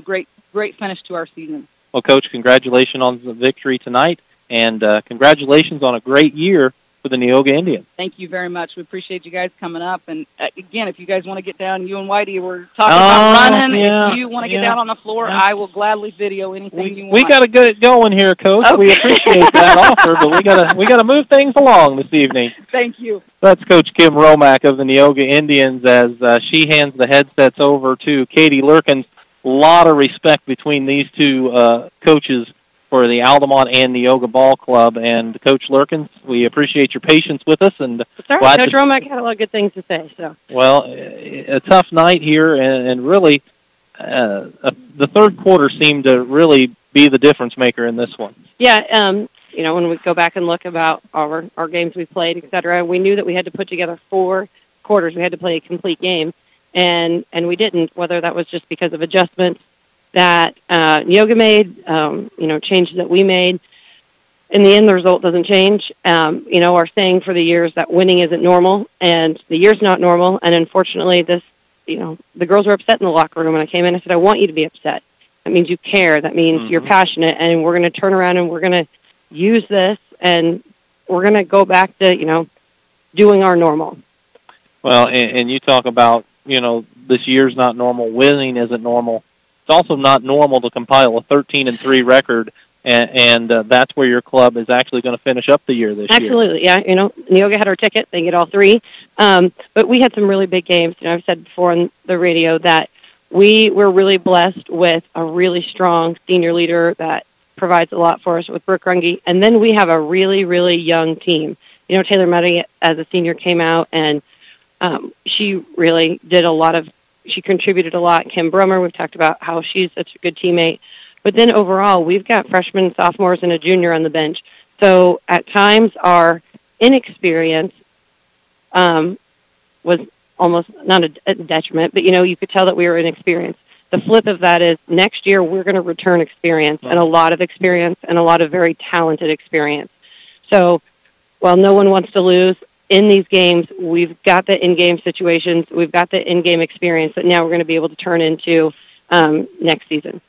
great finish to our season. Well, Coach, congratulations on the victory tonight. And congratulations on a great year for the Neoga Indians. Thank you very much. We appreciate you guys coming up. And, again, if you guys want to get down, you and Whitey were talking about running. Yeah, if you want to get down on the floor, I will gladly video anything you want. We got to get it going here, Coach. Okay. We appreciate that offer, but we got to move things along this evening. Thank you. That's Coach Kim Romack of the Neoga Indians as she hands the headsets over to Katie Lurkins. A lot of respect between these two coaches for the Altamont and Neoga Ball Club. And Coach Lurkins, we appreciate your patience with us. And sorry, Coach Romack had a lot of good things to say. So well, a tough night here, and really the third quarter seemed to really be the difference maker in this one. Yeah, when we go back and look about our games we played, et cetera, we knew that we had to put together 4 quarters. We had to play a complete game, and we didn't, whether that was just because of adjustments that Neoga made, changes that we made. In the end, the result doesn't change. Our saying for the year is that winning isn't normal, and the year's not normal. And unfortunately, the girls were upset in the locker room when I came in. I said, I want you to be upset. That means you care. That means you're passionate, and we're going to turn around and we're going to use this, and we're going to go back to, doing our normal. Well, and you talk about, this year's not normal. Winning isn't normal. It's also not normal to compile a 13-3 record, and that's where your club is actually going to finish up the year this year. Absolutely, yeah. Neoga had our ticket; they get all 3. But we had some really big games. I've said before on the radio that we were really blessed with a really strong senior leader that provides a lot for us with Brooke Runge, and then we have a really, really young team. Taylor Meddy as a senior came out, and she really did she contributed a lot. Kim Brummer, we've talked about how she's such a good teammate. But then overall, we've got freshmen, sophomores, and a junior on the bench. So at times our inexperience was almost not a detriment, but, you could tell that we were inexperienced. The flip of that is next year we're going to return experience and a lot of experience and a lot of very talented experience. So while no one wants to lose in these games, we've got the in-game situations, we've got the in-game experience that now we're going to be able to turn into next season.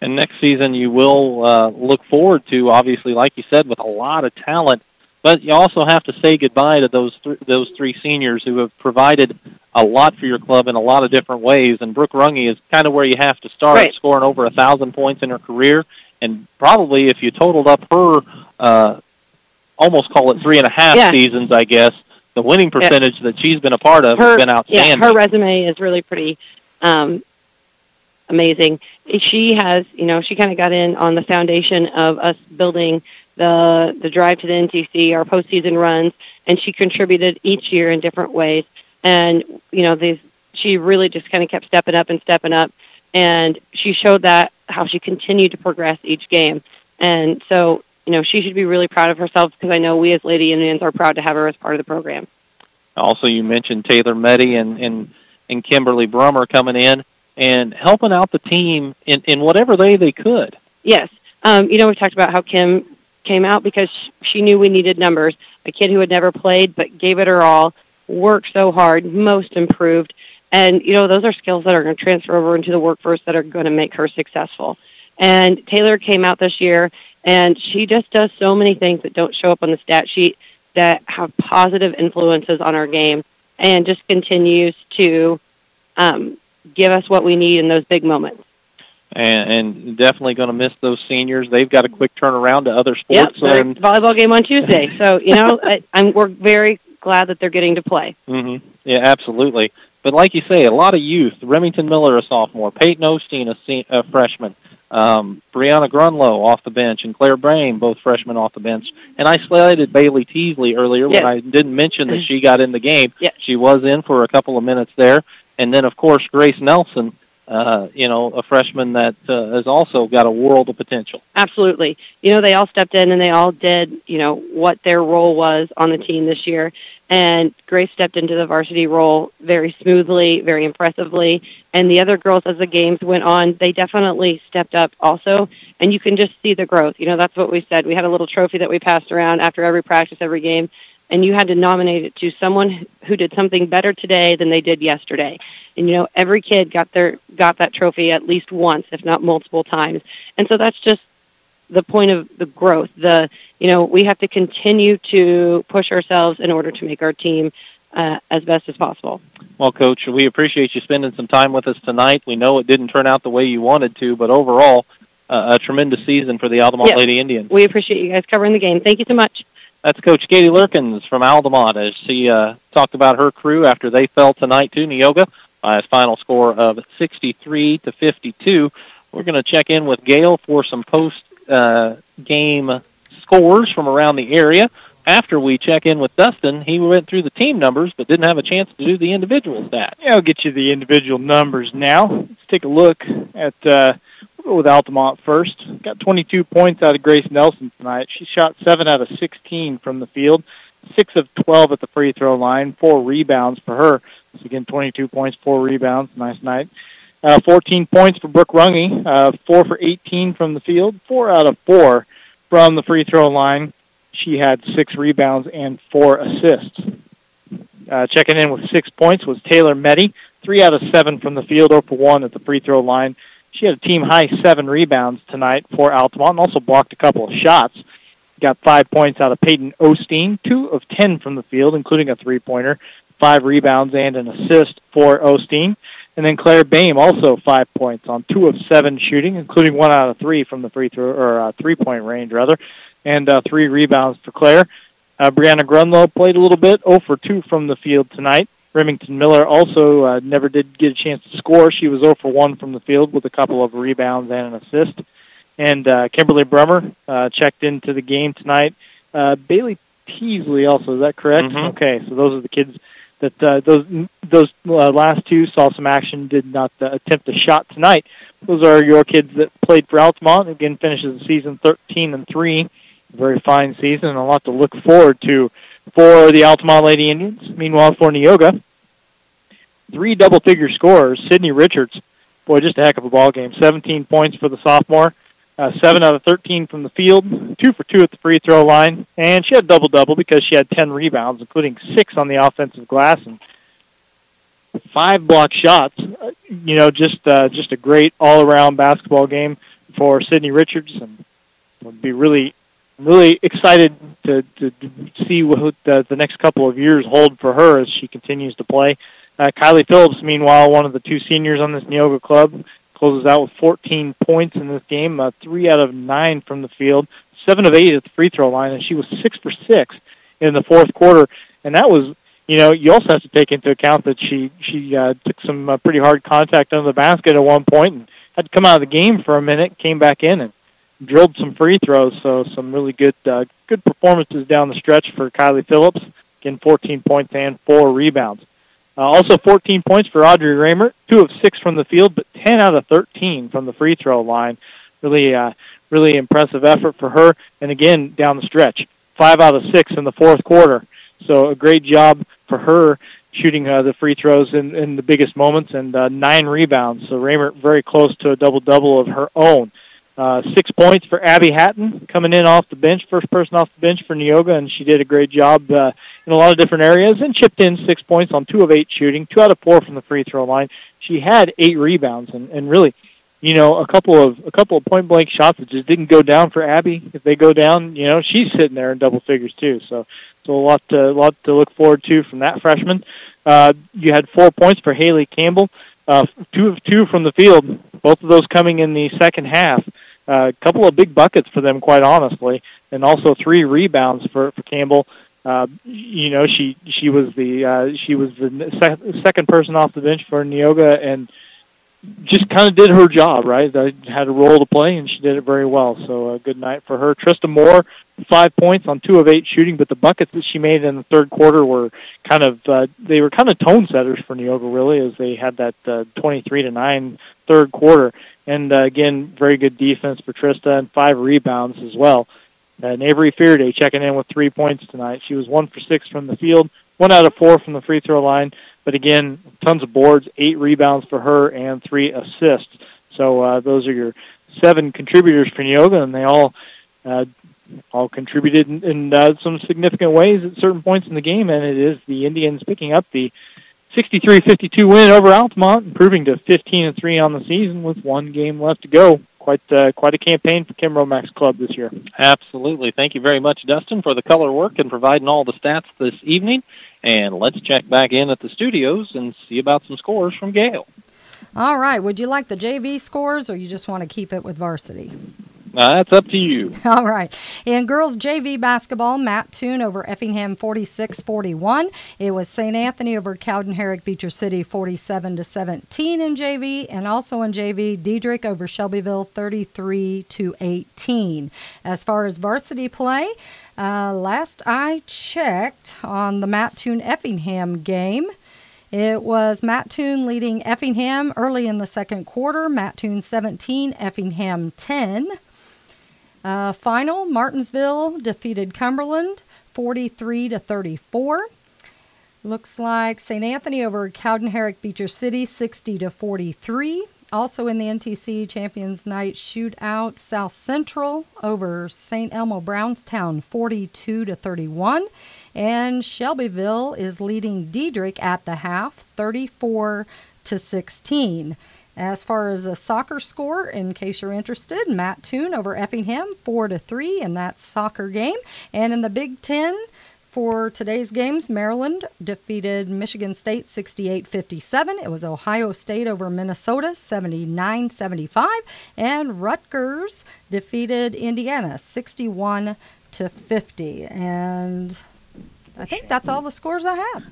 And next season you will look forward to, obviously, like you said, with a lot of talent. But you also have to say goodbye to those three seniors who have provided a lot for your club in a lot of different ways. And Brooke Runge is kind of where you have to start, right. Scoring over 1,000 points in her career. And probably if you totaled up her, almost call it 3.5 seasons, I guess, the winning percentage that she's been a part of has been outstanding. Yeah, her resume is really pretty amazing. She has, she kind of got in on the foundation of us building the drive to the NTC, our postseason runs, and she contributed each year in different ways. And, she really just kind of kept stepping up, and she showed that how she continued to progress each game. And so, she should be really proud of herself because I know we as Lady Indians are proud to have her as part of the program. Also, you mentioned Taylor Meddy and Kimberly Brummer coming in and helping out the team in whatever way they could. Yes. We've talked about how Kim came out because she knew we needed numbers. A kid who had never played but gave it her all, worked so hard, most improved. And, those are skills that are going to transfer over into the workforce that are going to make her successful. And Taylor came out this year, and she just does so many things that don't show up on the stat sheet that have positive influences on our game and just continues to give us what we need in those big moments. And definitely going to miss those seniors. They've got a quick turnaround to other sports. Yep, and volleyball game on Tuesday. So, we're very glad that they're getting to play. Mm-hmm. Yeah, absolutely. But like you say, a lot of youth. Remington Miller, a sophomore. Peyton Osteen, a freshman. Brianna Grunlow off the bench, and Claire Brame, both freshmen off the bench. And I slated Bailey Teasley earlier when I didn't mention that she got in the game. Yes. She was in for a couple of minutes there. And then, of course, Grace Nelson, a freshman that has also got a world of potential. Absolutely. They all stepped in and they all did, what their role was on the team this year. And Grace stepped into the varsity role very smoothly, very impressively. And the other girls, as the games went on, they definitely stepped up also. And you can just see the growth. That's what we said. We had a little trophy that we passed around after every practice, every game. And you had to nominate it to someone who did something better today than they did yesterday. And, every kid got that trophy at least once, if not multiple times. And so that's just the point of the growth. We have to continue to push ourselves in order to make our team as best as possible. Well, Coach, we appreciate you spending some time with us tonight. We know it didn't turn out the way you wanted to, but overall, a tremendous season for the Altamont Lady Indians. We appreciate you guys covering the game. Thank you so much. That's Coach Katie Lurkins from Altamont as she talked about her crew after they fell tonight to Neoga by a final score of 63-52. We're going to check in with Gail for some post-game scores from around the area. After we check in with Dustin, he went through the team numbers but didn't have a chance to do the individual stats. Yeah, I'll get you the individual numbers now. Let's take a look at we'll go with Altamont first. Got 22 points out of Grace Nelson tonight. She shot 7 out of 16 from the field, 6 of 12 at the free throw line, 4 rebounds for her. So again, 22 points, 4 rebounds. Nice night. 14 points for Brooke Runge, 4 for 18 from the field, 4 out of 4 from the free throw line. She had 6 rebounds and 4 assists. Checking in with 6 points was Taylor Meddy, 3 out of 7 from the field, 0 for 1 at the free throw line. She had a team-high 7 rebounds tonight for Altamont and also blocked a couple of shots. Got 5 points out of Peyton Osteen, 2 of 10 from the field, including a three-pointer, 5 rebounds and an assist for Osteen. And then Claire Bame, also 5 points on 2 of 7 shooting, including 1 out of 3 from the free throw or three-point range, rather, and 3 rebounds for Claire. Brianna Grunlow played a little bit, 0 for 2 from the field tonight. Remington Miller also never did get a chance to score. She was 0 for 1 from the field with a couple of rebounds and an assist. And Kimberly Brummer checked into the game tonight. Bailey Teasley also, is that correct? Mm-hmm. Okay, so those are the kids that those last two saw some action, did not attempt a shot tonight. Those are your kids that played for Altamont. Again, finishes the season 13-3. Very fine season and a lot to look forward to for the Altamont Lady Indians. Meanwhile, for Neoga, 3 double-figure scores. Sydney Richards, boy, just a heck of a ball game. 17 points for the sophomore, 7 out of 13 from the field, 2 for 2 at the free throw line, and she had double-double because she had 10 rebounds, including 6 on the offensive glass and 5 block shots. Just a great all-around basketball game for Sydney Richards, and we'll be really excited to see what the next couple of years hold for her as she continues to play. Kylie Phillips, meanwhile, one of the 2 seniors on this Neoga club, closes out with 14 points in this game, 3 out of 9 from the field, 7 of 8 at the free throw line, and she was 6 for 6 in the fourth quarter. And that was, you also have to take into account that she took some pretty hard contact under the basket at one point and had to come out of the game for a minute, came back in and drilled some free throws. So some really good performances down the stretch for Kylie Phillips. Again, 14 points and 4 rebounds. Also 14 points for Audrey Raymer, 2 of 6 from the field, but 10 out of 13 from the free throw line. Really impressive effort for her. And again, down the stretch, 5 out of 6 in the fourth quarter. So a great job for her shooting the free throws in the biggest moments, and 9 rebounds. So Raymer very close to a double-double of her own. 6 points for Abby Hatton coming in off the bench, first person off the bench for Neoga, and she did a great job in a lot of different areas and chipped in 6 points on 2 of 8 shooting, 2 out of 4 from the free throw line. She had 8 rebounds and really, a couple of point blank shots that just didn't go down for Abby. If they go down, she's sitting there in double figures too. So a lot to look forward to from that freshman. You had 4 points for Haley Campbell, 2 of 2 from the field, both of those coming in the second half. A couple of big buckets for them, quite honestly, and also 3 rebounds for Campbell. She was the second person off the bench for Neoga, and just kind of did her job, right? Had a role to play, and she did it very well. So a good night for her. Trista Moore, 5 points on 2 of 8 shooting, but the buckets that she made in the third quarter were kind of tone setters for Neoga, really, as they had that 23-9 third quarter. And again, very good defense for Trista and 5 rebounds as well. And Avery Fearday checking in with 3 points tonight. She was 1 for 6 from the field, 1 out of 4 from the free throw line. But again, tons of boards, 8 rebounds for her and 3 assists. So those are your 7 contributors for Neoga, and they all contributed in some significant ways at certain points in the game. And it is the Indians picking up the 63-52 win over Altamont, improving to 15-3 on the season with 1 game left to go. Quite a campaign for Kim Romack's club this year. Absolutely. Thank you very much, Dustin, for the color work and providing all the stats this evening. And let's check back in at the studios and see about some scores from Gail. All right. Would you like the JV scores, or you just want to keep it with varsity? That's up to you. All right. In girls JV basketball, Mattoon over Effingham 46-41. It was St. Anthony over Cowden-Herrick Beecher City 47-17 in JV. And also in JV, Diedrich over Shelbyville 33-18. As far as varsity play, last I checked on the Mattoon-Effingham game, it was Mattoon leading Effingham early in the second quarter. Mattoon 17, Effingham 10. Final, Martinsville defeated Cumberland 43-34. Looks like St. Anthony over Cowden-Herrick Beecher City 60-43. Also in the NTC Champions Night shootout, South Central over St. Elmo Brownstown 42-31. And Shelbyville is leading Diedrich at the half 34-16. As far as the soccer score, in case you're interested, Mattoon over Effingham 4-3 in that soccer game. And in the Big Ten for today's games, Maryland defeated Michigan State 68-57. It was Ohio State over Minnesota 79-75. And Rutgers defeated Indiana 61-50. And I think that's all the scores I have.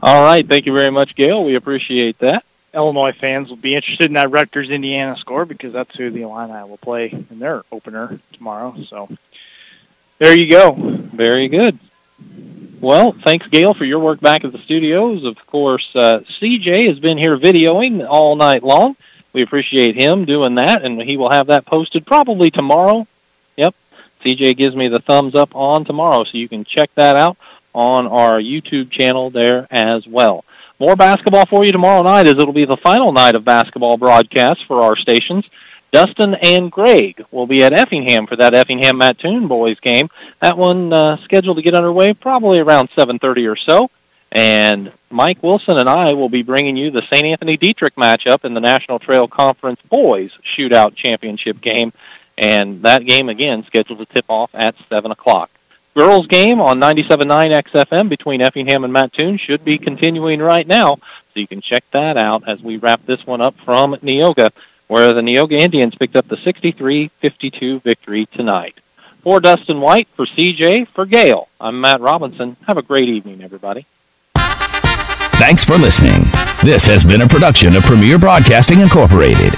All right. Thank you very much, Gail. We appreciate that. Illinois fans will be interested in that Rutgers-Indiana score because that's who the Illini will play in their opener tomorrow. So there you go. Very good. Well, thanks, Gail, for your work back at the studios. Of course, CJ has been here videoing all night long. We appreciate him doing that, and he will have that posted probably tomorrow. Yep. CJ gives me the thumbs up on tomorrow, so you can check that out on our YouTube channel there as well. More basketball for you tomorrow night, as it'll be the final night of basketball broadcasts for our stations. Dustin and Greg will be at Effingham for that Effingham-Mattoon boys game. That one scheduled to get underway probably around 7:30 or so. And Mike Wilson and I will be bringing you the St. Anthony Dietrich matchup in the National Trail Conference Boys Shootout Championship game. And that game, again, scheduled to tip off at 7 o'clock. Girls game on 97.9 XFM between Effingham and Mattoon should be continuing right now, so you can check that out as we wrap this one up from Neoga, where the Neoga Indians picked up the 63-52 victory tonight. For Dustin White, for CJ, for Gail, I'm Matt Robinson. Have a great evening, everybody. Thanks for listening. This has been a production of Premier Broadcasting Incorporated.